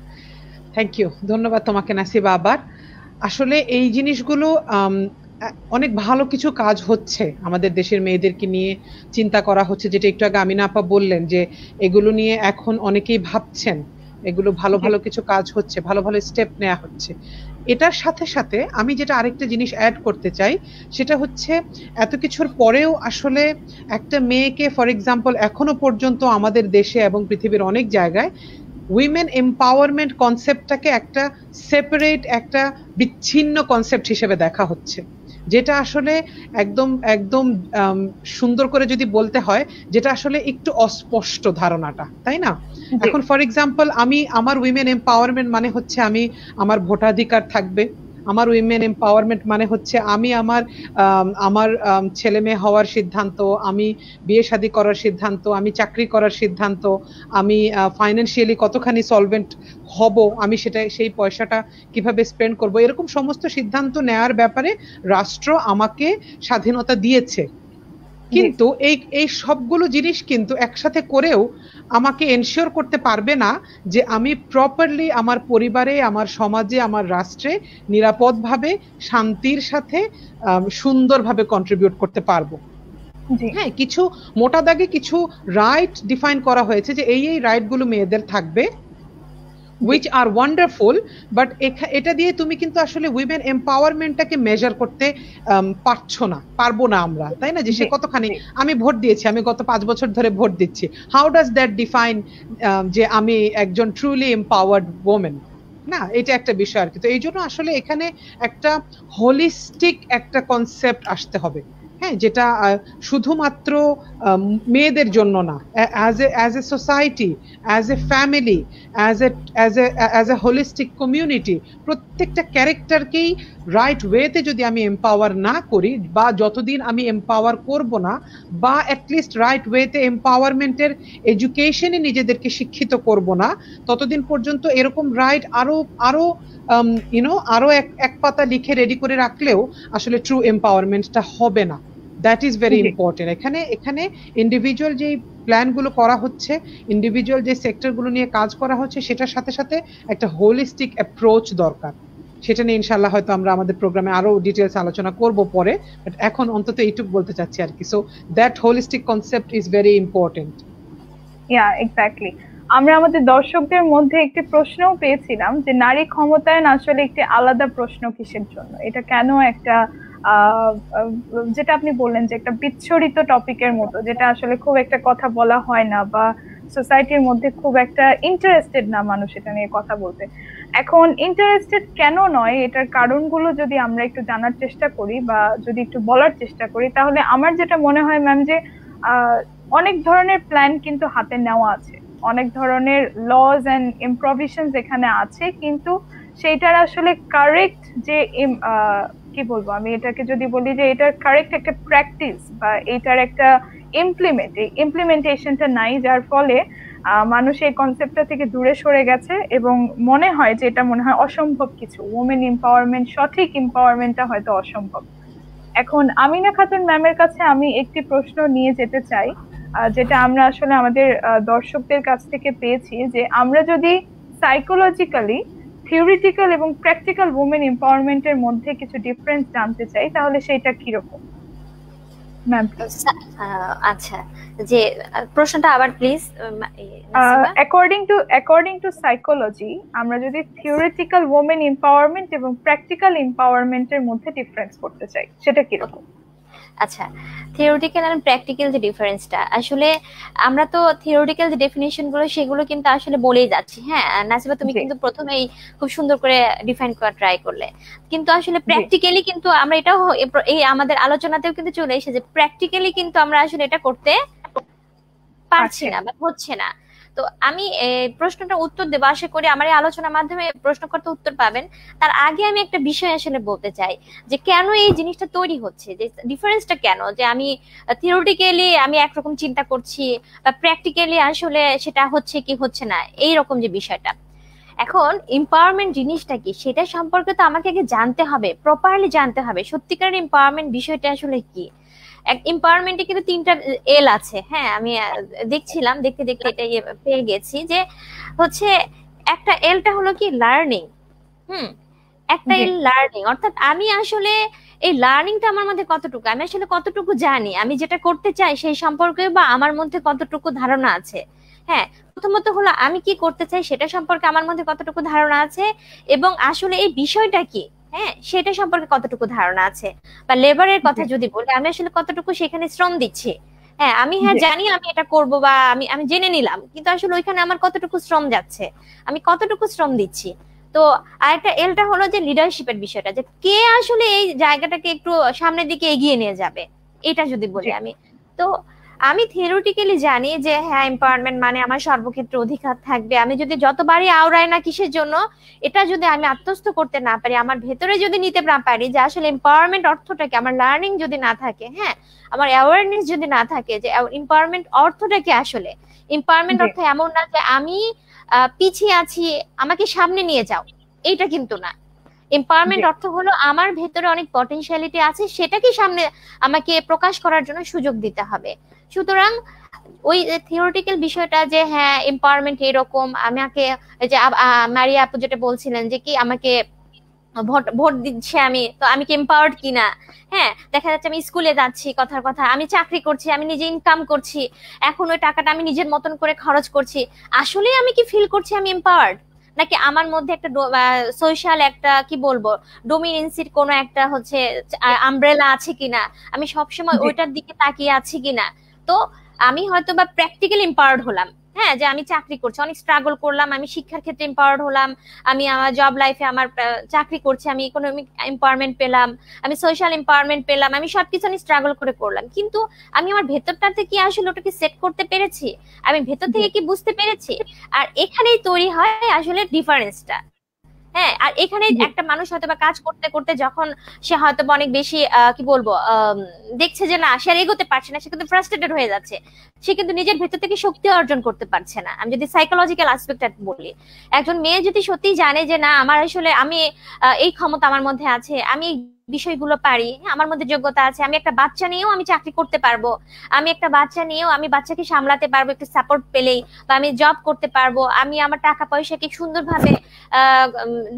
থ্যাংক ইউ, ধন্যবাদ তোমাকে নাসিবা। আবার আসলে এই জিনিসগুলো অনেক ভালো কিছু কাজ হচ্ছে আমাদের দেশের মেয়েদেরকে নিয়ে চিন্তা করা হচ্ছে, যেটা একটু আগে আমিনা আপা বললেন যে এগুলো নিয়ে এখন অনেকেই ভাবছেন, এগুলো ভালো ভালো কিছু কাজ হচ্ছে, ভালো ভালো স্টেপ নেওয়া হচ্ছে। এটার সাথে সাথে আমি যেটা আরেকটা জিনিস অ্যাড করতে চাই, সেটা হচ্ছে এত কিছুর পরেও আসলে একটা মেয়েকে, ফর এক্সাম্পল, এখনো পর্যন্ত আমাদের দেশে এবং পৃথিবীর অনেক জায়গায় উইমেন এম্পাওয়ারমেন্ট কনসেপ্টটাকে একটা সেপারেট, একটা বিচ্ছিন্ন কনসেপ্ট হিসেবে দেখা হচ্ছে, যেটা আসলে একদম একদম সুন্দর করে যদি বলতে হয়, যেটা আসলে একটু অস্পষ্ট ধারণাটা, তাই না? এখন ফর এক্সাম্পল আমি আমার উইমেন এম্পাওয়ারমেন্ট মানে হচ্ছে আমি আমার ভোটাধিকার থাকবে, আমার উইমেন এম্পাওয়ারমেন্ট মানে হচ্ছে আমি আমার আমার ছেলে মেয়ে হওয়ার সিদ্ধান্ত, আমি বিয়ে শাদী করার সিদ্ধান্ত, আমি চাকরি করার সিদ্ধান্ত, আমি ফাইন্যান্সিয়ালি কতখানি সলভেন্ট হব, আমি সেটা সেই পয়সাটা কিভাবে স্পেন্ড করব, এরকম সমস্ত সিদ্ধান্ত নেওয়ার ব্যাপারে রাষ্ট্র আমাকে স্বাধীনতা দিয়েছে। কিন্তু এই সবগুলো জিনিস কিন্তু একসাথে করেও আমাকে এনশিওর করতে পারবে না যে আমি প্রপারলি আমার পরিবারে, আমার সমাজে, আমার রাষ্ট্রে নিরাপদভাবে, শান্তির সাথে সুন্দরভাবে কন্ট্রিবিউট করতে পারবো। হ্যাঁ, কিছু মোটা দাগে কিছু রাইট ডিফাইন করা হয়েছে যে এই রাইট গুলো মেয়েদের থাকবে, which are wonderful, but এটা দিয়ে তুমি কিন্তু আসলে উইমেন এম্পাওয়ারমেন্টটাকে মেজার করতে পারবো না আমরা, তাই না? যে সে কতখানি, আমি ভোট দিয়েছি, আমি গত 5 বছর ধরে ভোট দিচ্ছি, হাউ ডাজ দ্যাট ডিফাইন যে আমি একজন ট্রুলি এম্পাওয়ার্ড ওমেন? না, এটা একটা বিষয় আর কি। তো এই জন্য আসলে এখানে একটা হোলিস্টিক একটা কনসেপ্ট আসতে হবে, হ্যাঁ, যেটা শুধুমাত্র মেয়েদের জন্য না, as a society, as a family, as a holistic community, প্রত্যেকটা ক্যারেক্টারকেই রাইট ওয়েতে যদি আমি এম্পাওয়ার না করি, বা যতদিন আমি এম্পাওয়ার করব না, বা অ্যাটলিস্ট রাইট ওয়েতে এম্পাওয়ারমেন্টের এডুকেশনে নিজেদেরকে শিক্ষিত করব না, ততদিন পর্যন্ত এরকম রাইট আরো এক পাতা লিখে রেডি করে রাখলেও আসলে ট্রু এম্পাওয়ারমেন্টটা হবে না। That is very important. এখানে ইন্ডিভিজুয়াল যে প্ল্যানগুলো করা হচ্ছে, ইন্ডিভিজুয়াল যে সেক্টরগুলো নিয়ে কাজ করা হচ্ছে, সেটার সাথে সাথে একটা হোলিস্টিক অ্যাপ্রোচ দরকার। সেটা নিয়ে ইনশাআল্লাহ হয়তো আমরা আমাদের প্রোগ্রামে আরো ডিটেইলস আলোচনা করব পরে, বাট এখন অন্তত এইটুকু বলতে চাচ্ছি আর কি। So that holistic concept is very important. Yeah, exactly. আমরা আমাদের দর্শকদের মধ্যে একটি প্রশ্নও পেয়েছিলাম যে নারী ক্ষমতায়ন আসলে একটি আলাদা প্রশ্ন কিসের জন্য, এটা কেন একটা যেটা আপনি বললেন যে একটা বিচ্ছরিত টপিকের মতো, যেটা আসলে খুব একটা কথা বলা হয় না, বা সোসাইটির মধ্যে খুব একটা ইন্টারেস্টেড না মানুষ এটা নিয়ে কথা বলতে। এখন ইন্টারেস্টেড কেন নয়, এটার কারণগুলো যদি আমরা একটু জানার চেষ্টা করি বা যদি একটু বলার চেষ্টা করি, তাহলে আমার যেটা মনে হয় ম্যাম যে অনেক ধরনের প্ল্যান কিন্তু হাতে নেওয়া আছে, অনেক ধরনের লজ এন্ড ইম্প্রোভিশনস এখানে আছে, কিন্তু সেইটার আসলে কারেক্ট যে কি বলবো আমি এটাকে যদি বলি যে এটার কারেক্ট একটা প্র্যাকটিস বা এটার একটা ইমপ্লিমেন্টেশনটা নাই, যার ফলে মানুষ এই কনসেপ্টটা থেকে দূরে সরে গেছে এবং মনে হয় যে এটা মনে হয় অসম্ভব কিছু, ওমেন এম্পাওয়ারমেন্ট, সঠিক এম্পাওয়ারমেন্টটা হয়তো অসম্ভব। এখন আমিনা খাতুন ম্যামের কাছে আমি একটি প্রশ্ন নিয়ে যেতে চাই, যেটা আমরা আসলে আমাদের দর্শকদের কাছ থেকে পেয়েছি, যে আমরা যদি সাইকোলজিক্যালি, থিওরিটিক্যাল এবং প্র্যাকটিক্যাল ওমেন এম্পাওয়ারমেন্টের মধ্যে কিছু ডিফারেন্স জানতে চাই, তাহলে সেটা কিরকম ম্যাম? আচ্ছা, যে প্রশ্নটা আবার প্লিজ। অ্যাকর্ডিং টু সাইকোলজি, আমরা যদি থিওরিটিক্যাল ওমেন এম্পাওয়ারমেন্ট এবং প্র্যাকটিক্যাল এম্পাওয়ারমেন্টের মধ্যে ডিফারেন্স করতে চাই, সেটা কিরকম? আচ্ছা, থিওরিটিক্যাল আর প্র্যাকটিক্যাল যে ডিফারেন্সটা, আসলে আমরা তো থিওরিটিক্যাল যে ডেফিনিশন গুলো সেগুলো কিন্তু আসলে বলেই যাচ্ছি। হ্যাঁ নাসিবা, তুমি কিন্তু প্রথমেই খুব সুন্দর করে ডিফাইন করা ট্রাই করলে, কিন্তু আসলে প্র্যাকটিক্যালি কিন্তু আমরা এটাও এই আমাদের আলোচনাতেও কিন্তু চলে এসেছে যে প্র্যাকটিক্যালি কিন্তু আমরা আসলে এটা করতে পারছি না বা হচ্ছে না। তো আমি প্রশ্নটা উত্তর দেবো, আশা করি আমার এই আলোচনার মাধ্যমে প্রশ্নকর্তা উত্তর পাবেন। তার আগে আমি একটা বিষয় আসলে বলতে চাই যে কেন এই জিনিসটা তৈরি হচ্ছে, যে ডিফারেন্সটা কেন, যে আমি থিওরিটিক্যালি আমি একরকম চিন্তা করছি বা প্র্যাকটিক্যালি আসলে সেটা হচ্ছে কি হচ্ছে না, এই রকম যে বিষয়টা। এখন এম্পাওয়ারমেন্ট জিনিসটা কি সেটা সম্পর্কে তো আমাকে আগে জানতে হবে, প্রপারলি জানতে হবে সত্যিকারের এম্পাওয়ারমেন্ট বিষয়টা আসলে কি। এম্পাওয়ারমেন্টে কিন্তু 3টা এল আছে। হ্যাঁ, আমি দেখছিলাম, দেখতে দেখতে এটা পেয়ে গেছি যে হচ্ছে একটা এলটা হলো কি লার্নিং। হুম, একটা জি এল লার্নিং, অর্থাৎ আমি আসলে এই লার্নিংটা আমার মধ্যে কতটুকু, আমি আসলে কতটুকু জানি, আমি যেটা করতে চাই সেই সম্পর্কে বা আমার মধ্যে কতটুকু ধারণা আছে। হ্যাঁ, প্রথমত হলো আমি কি করতে চাই সেটা সম্পর্কে আমার মধ্যে কতটুকু ধারণা আছে, এবং আসলে এই বিষয়টা কি, হ্যাঁ সেটা সম্পর্কে কতটুকু ধারণা আছে। বা লেবারের কথা জি যদি বলি, আমি আসলে কতটুকু সেখানে শ্রম দিচ্ছি। হ্যাঁ, আমি জি জানি আমি এটা করব বা আমি আমি জেনে নিলাম, কিন্তু আসলে ওইখানে আমার কতটুকু শ্রম যাচ্ছে, আমি কতটুকু শ্রম দিচ্ছি। তো আরেকটা এলটা হলো যে লিডারশিপের বিষয়টা, যে কে আসলে এই জায়গাটাকে একটু সামনের দিকে এগিয়ে নিয়ে যাবে, এটা যদি বলি জি আমি। তো আমি থিওরিটিক্যালি জানি যে হ্যাঁ এম্পাওয়ারমেন্ট মানে আমার সর্বক্ষেত্রে অধিকার থাকবে, আমি যদি যতবারই আওড়াই না কিসের জন্য, এটা যদি আমি আত্মস্থ করতে না পারি, আমার ভেতরে যদি নিতে না পারি যে আসলে এম্পাওয়ারমেন্ট অর্থটা কি, আমার লার্নিং যদি না থাকে, হ্যাঁ আমার অ্যাওয়ারনেস যদি না থাকে যে এম্পাওয়ারমেন্ট অর্থটা কি আসলে। এম্পাওয়ারমেন্ট জি অর্থ এমন না যে আমি পিছিয়ে আছি আমাকে সামনে নিয়ে যাও, এইটা কিন্তু না। জি এম্পাওয়ারমেন্ট অর্থ হলো আমার ভেতরে অনেক পটেনশিয়ালিটি আছে, সেটাকে সামনে আমাকে প্রকাশ করার জন্য সুযোগ দিতে হবে। সুতরাং ওই থিওরিটিক্যাল বিষয়টা যে হ্যাঁ এম্পাওয়ারমেন্ট এরকম, আমাকে এই যে মারিয়া আপু যেটা বলছিলেন যে কি আমাকে ভোট ভোট দিচ্ছে, আমি তো আমি কি এম্পাওয়ার্ড কিনা। হ্যাঁ, দেখা যাচ্ছে আমি স্কুলে যাচ্ছি, কথার কথা আমি চাকরি করছি, আমি নিজে ইনকাম করছি, এখন ওই টাকাটা আমি নিজের মতন করে খরচ করছি, আসলে আমি কি ফিল করছি আমি এম্পাওয়ার্ড, নাকি আমার মধ্যে একটা সোশ্যাল একটা কি বলবো ডোমিনেন্সির কোনো একটা হচ্ছে আমব্রেলা আছে কিনা, আমি সবসময় জি ওইটার দিকে তাকিয়ে আছি কিনা। তো আমি হয়তো বা প্র্যাকটিক্যালি এম্পাওয়ার্ড হলাম, হ্যাঁ যে আমি চাকরি করছি, অনেক স্ট্রাগল করলাম, আমি শিক্ষার ক্ষেত্রে এম্পাওয়ার্ড হলাম, আমি আমার জব লাইফে আমার চাকরি করছি, আমি ইকোনমিক এম্পাওয়ারমেন্ট পেলাম, আমি সোশ্যাল এম্পাওয়ারমেন্ট পেলাম, আমি সবকিছু আমি স্ট্রাগল করে করলাম, কিন্তু আমি আমার ভেতরটাতে কি আসলে ওটাকে সেট করতে পেরেছি, আমি ভেতর জি থেকে কি বুঝতে পেরেছি। আর এখানেই তৈরি হয় আসলে ডিফারেন্সটা। হ্যাঁ, আর এখানে জি একটা মানুষ হয়তো বা কাজ করতে করতে যখন সে হয়তো বা অনেক বেশি কি বলবো দেখছে যে না সে আর এগোতে পারছে না, সে কিন্তু ফ্রাস্ট্রেটেড হয়ে যাচ্ছে, সে কিন্তু নিজের ভেতর থেকে শক্তি অর্জন করতে পারছে না। আমি যদি সাইকোলজিক্যাল আসপেক্টটা বলি, একজন মেয়ে যদি সত্যিই জানে যে না আমার আসলে আমি এই ক্ষমতা আমার মধ্যে আছে, আমি এই বিষয়গুলো পারি, হ্যাঁ, আমার মধ্যে যোগ্যতা আছে, আমি একটা বাচ্চা নিয়েও আমি চাকরি করতে পারবো, আমি একটা বাচ্চা নিয়েও আমি বাচ্চাকে সামলাতে পারবো একটু সাপোর্ট পেলেই, বা আমি জব করতে পারবো, আমি আমার টাকা পয়সাকে সুন্দরভাবে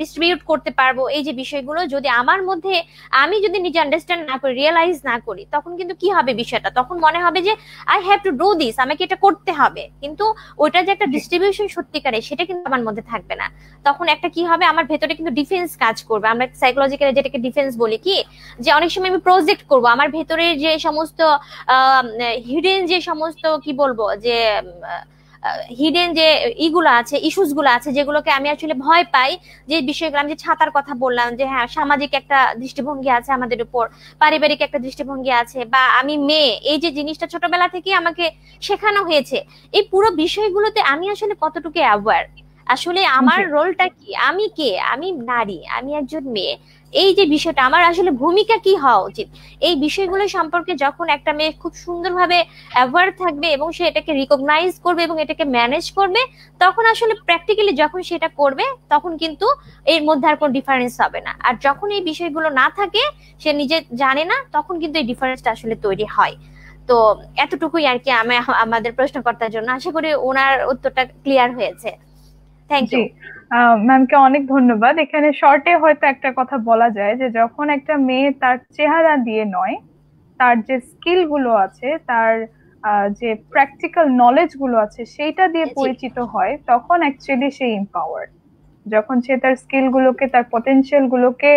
ডিস্ট্রিবিউট করতে পারবো, এই যে বিষয়গুলো যদি আমার মধ্যে আমি যদি নিজে আন্ডারস্ট্যান্ড না করি, রিয়েলাইজ না করি, তখন কিন্তু কি হবে বিষয়টা, তখন মনে হবে যে I have to do this, আমাকে এটা করতে হবে, কিন্তু ওইটা যে একটা জি ডিস্ট্রিবিউশন সত্যিকারে সেটা কিন্তু আমার মধ্যে থাকবে না। তখন একটা কি হবে, আমার ভেতরে কিন্তু ডিফেন্স কাজ করবে, আমরা সাইকোলজিক্যালি যেটাকে ডিফেন্স বলি, কি যে অনেক সময় আমি প্রজেক্ট করব আমার ভেতরে যে সমস্ত হিডেন যে সমস্ত কি বলবো যে হিডেন যে ইগুলো আছে, ইস্যুস গুলো আছে, যেগুলোকে আমি আসলে ভয় পাই, যে বিষয়গুলো আমি যে ছাতার কথা বললাম, যে হ্যাঁ সামাজিক একটা দৃষ্টিভঙ্গি আছে আমাদের উপর, পারিবারিক একটা দৃষ্টিভঙ্গি আছে, বা আমি মেয়ে, এই যে জিনিসটা ছোটবেলা থেকে আমাকে শেখানো হয়েছে, এই পুরো বিষয়গুলোতে আমি আসলে কতটুকু অ্যাওয়্যার, আসলে আমার জি রোলটা কি, আমি কে, আমি নারী, আমি একজন মেয়ে, এই যে বিষয়টা আমার আসলে ভূমিকা কি হওয়া উচিত, এই বিষয়গুলো সম্পর্কে যখন একটা মেয়ে খুব সুন্দরভাবে অ্যাওয়ার থাকবে এবং সে এটাকে রিকগনাইজ করবে এবং এটাকে ম্যানেজ করবে, তখন আসলে প্র্যাকটিক্যালি যখন সেটা করবে তখন কিন্তু এর মধ্যে আর কোনো ডিফারেন্স হবে না। আর যখন এই বিষয়গুলো না থাকে, সে নিজে জানে না, তখন কিন্তু এই ডিফারেন্সটা আসলে তৈরি হয়। তো এতটুকুই আর কি আমি আমাদের প্রশ্নকর্তার জন্য, আশা করি ওনার উত্তরটা ক্লিয়ার হয়েছে। থ্যাংক জি ইউ। ম্যামকে অনেক ধন্যবাদ। এখানে শর্টে হয়তো একটা কথা বলা যায় যে যখন একটা মেয়ে তার চেহারা দিয়ে নয়, তার যে স্কিল গুলো আছে, তার যে প্র্যাকটিক্যাল নলেজ গুলো আছে সেইটা দিয়ে জি পরিচিত হয়, তখন অ্যাকচুয়ালি সে এম্পাওয়ার্ড। যখন সে তার স্কিল গুলোকে, তার পটেনশিয়াল গুলোকে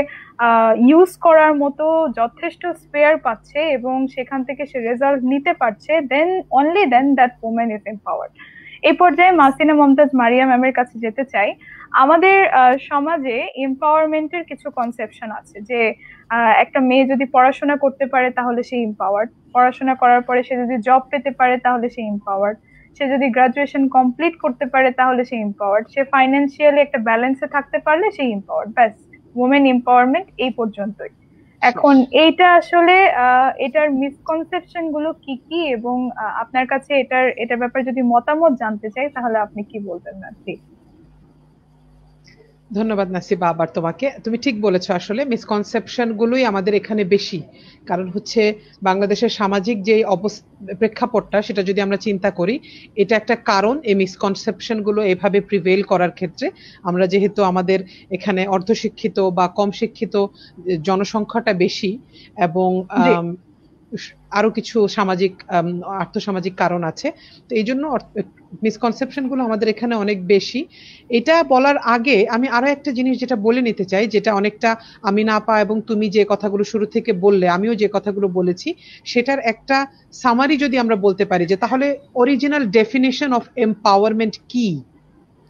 ইউজ করার মতো যথেষ্ট স্পেয়ার পাচ্ছে এবং সেখান থেকে সে রেজাল্ট নিতে পারছে, then only then that woman is empowered. এই পর্যায়ে মাসিনা মমতাজ মারিয়া ম্যামের কাছে যেতে চাই। আমাদের সমাজে এম্পাওয়ারমেন্টের কিছু কনসেপশন আছে যে একটা মেয়ে যদি পড়াশোনা করতে পারে তাহলে সে এম্পাওয়ার্ড, পড়াশোনা করার পরে সে যদি জব পেতে পারে তাহলে সে এম্পাওয়ার্ড, সে যদি গ্রাজুয়েশন কমপ্লিট করতে পারে তাহলে সে এম্পাওয়ার্ড, সে ফাইন্যান্সিয়ালি একটা ব্যালেন্সে থাকতে পারলে সে এম্পাওয়ার্ড, ব্যাস। ওমেন এম্পাওয়ারমেন্ট এই পর্যন্তই। এখন এইটা আসলে এটার মিসকনসেপশন গুলো কি কি, এবং আপনার কাছে এটার ব্যাপারে যদি মতামত জানতে চাই তাহলে আপনি কি বলবেন না প্লিজ? ধন্যবাদ নাসিবা, আবার তোমাকে। তুমি ঠিক বলেছো, আসলে মিসকনসেপশন গুলোই আমাদের এখানে বেশি। কারণ হচ্ছে বাংলাদেশের সামাজিক যে প্রেক্ষাপটটা, সেটা যদি আমরা চিন্তা করি, এটা একটা কারণ এই মিসকনসেপশন গুলো এভাবে প্রিভেল করার ক্ষেত্রে। আমরা যেহেতু আমাদের এখানে অর্ধশিক্ষিত বা কম শিক্ষিত জনসংখ্যাটা বেশি, এবং আরো কিছু সামাজিক আর্থসামাজিক কারণ আছে, তো এই জন্য মিসকনসেপশন গুলো আমাদের এখানে অনেক বেশি। এটা বলার আগে আমি আরো একটা জিনিস যেটা বলে নিতে চাই, যেটা অনেকটা আমি না পা এবং তুমি যে কথাগুলো শুরু থেকে বললে, আমিও যে কথাগুলো বলেছি, সেটার একটা সামারি যদি আমরা বলতে পারি, যে তাহলে অরিজিনাল ডেফিনিশন অফ এম্পাওয়ারমেন্ট কি।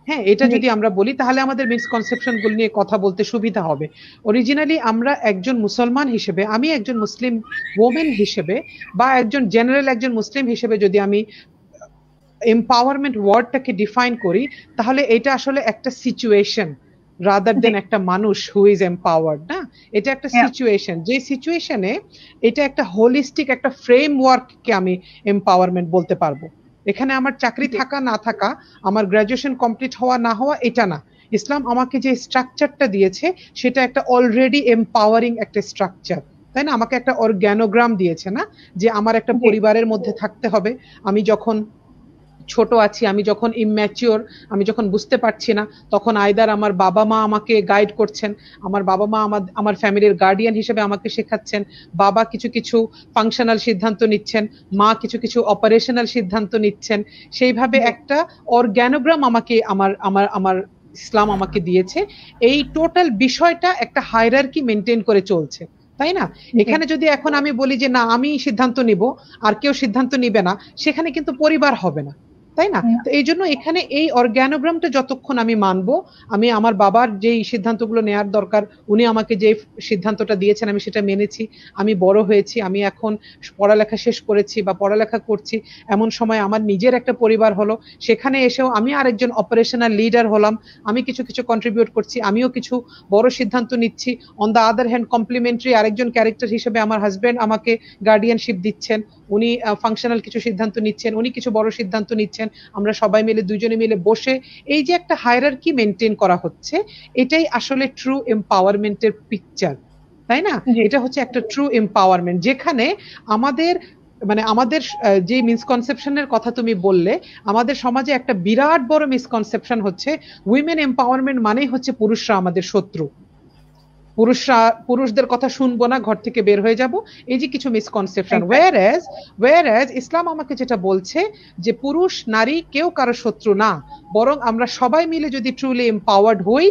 হ্যাঁ, এটা যদি আমরা বলি তাহলে আমাদের মিসকনসেপশন গুলো নিয়ে কথা বলতে সুবিধা হবে। অরিজিনালি আমরা একজন মুসলমান হিসেবে, আমি একজন মুসলিম ওমেন হিসেবে, বা একজন জেনারেল একজন মুসলিম হিসেবে যদি আমি এম্পাওয়ারমেন্ট ওয়ার্ডটাকে ডিফাইন করি, তাহলে এটা আসলে একটা সিচুয়েশন রাদার দেন একটা মানুষ হু ইজ এম্পাওয়ার্ড, না? এটা একটা সিচুয়েশন, যে সিচুয়েশনে এটা একটা হোলিস্টিক একটা ফ্রেমওয়ার্ককে আমি এম্পাওয়ারমেন্ট বলতে পারবো। এখানে আমার চাকরি থাকা না থাকা, আমার গ্রাজুয়েশন কমপ্লিট হওয়া না হওয়া, এটা না। ইসলাম আমাকে যে স্ট্রাকচারটা দিয়েছে সেটা একটা অলরেডি এম্পাওয়ারিং একটা স্ট্রাকচার, তাই না? আমাকে একটা অর্গানোগ্রাম দিয়েছে, না? যে আমার একটা পরিবারের মধ্যে থাকতে হবে। আমি যখন ছোট আছি, আমি যখন ইম্যাচিওর, আমি যখন বুঝতে পারছি না, তখন আইদার আমার বাবা মা আমাকে গাইড করছেন, আমার বাবা মা আমার ফ্যামিলির গার্ডিয়ান হিসেবে আমাকে শেখাচ্ছেন, বাবা কিছু কিছু ফাংশনাল সিদ্ধান্ত নিচ্ছেন, মা কিছু কিছু অপারেশনাল সিদ্ধান্ত নিচ্ছেন। সেইভাবে একটা অর্গানোগ্রাম আমাকে আমার আমার আমার ইসলাম আমাকে দিয়েছে। এই টোটাল বিষয়টা একটা হায়ারার্কি মেনটেন করে চলছে, তাই না? এখানে যদি এখন আমি বলি যে না, আমি সিদ্ধান্ত নিব আর কেউ সিদ্ধান্ত নিবে না, সেখানে কিন্তু পরিবার হবে না, তাই না? তো এই জন্য এখানে এই অর্গানোগ্রামটা যতক্ষণ আমি মানবো, আমি আমার বাবার যেই সিদ্ধান্তগুলো নেওয়ার দরকার, উনি আমাকে যে সিদ্ধান্তটা দিয়েছেন আমি সেটা মেনেছি, আমি বড় হয়েছি, আমি এখন পড়ালেখা শেষ করেছি বা পড়ালেখা করছি, এমন সময় আমার নিজের একটা পরিবার হলো, সেখানে এসেও আমি আরেকজন অপারেশনাল লিডার হলাম, আমি কিছু কিছু কন্ট্রিবিউট করছি, আমিও কিছু বড় সিদ্ধান্ত নিচ্ছি। On the other hand complementary আরেকজন ক্যারেক্টার হিসেবে আমার হাজবেন্ড আমাকে গার্ডিয়ানশিপ দিচ্ছেন, উনি ফাংশনাল কিছু সিদ্ধান্ত নিচ্ছেন, উনি কিছু বড় সিদ্ধান্ত নিচ্ছেন, আমরা সবাই মিলে দুজনে মিলে বসে এই যে একটা হায়ারার্কি মেনটেন করা হচ্ছে, এটাই আসলে ট্রু এম্পাওয়ারমেন্টের পিকচার, তাই না? এটা হচ্ছে একটা ট্রু এম্পাওয়ারমেন্ট, যেখানে আমাদের আমাদের যে মিসকনসেপশনের কথা তুমি বললে, আমাদের সমাজে একটা বিরাট বড় মিসকনসেপশন হচ্ছে উইমেন এম্পাওয়ারমেন্ট মানেই হচ্ছে পুরুষরা আমাদের শত্রু, পুরুষদের কথা শুনবো না, ঘর থেকে বের হয়ে যাব, এই যে কিছু মিসকনসেপশন। ওয়ারএজ ইসলাম আমাকে যেটা বলছে যে পুরুষ নারী কেউ কারো শত্রু না, বরং আমরা সবাই মিলে যদি ট্রুলি এম্পাওয়ার্ড হই,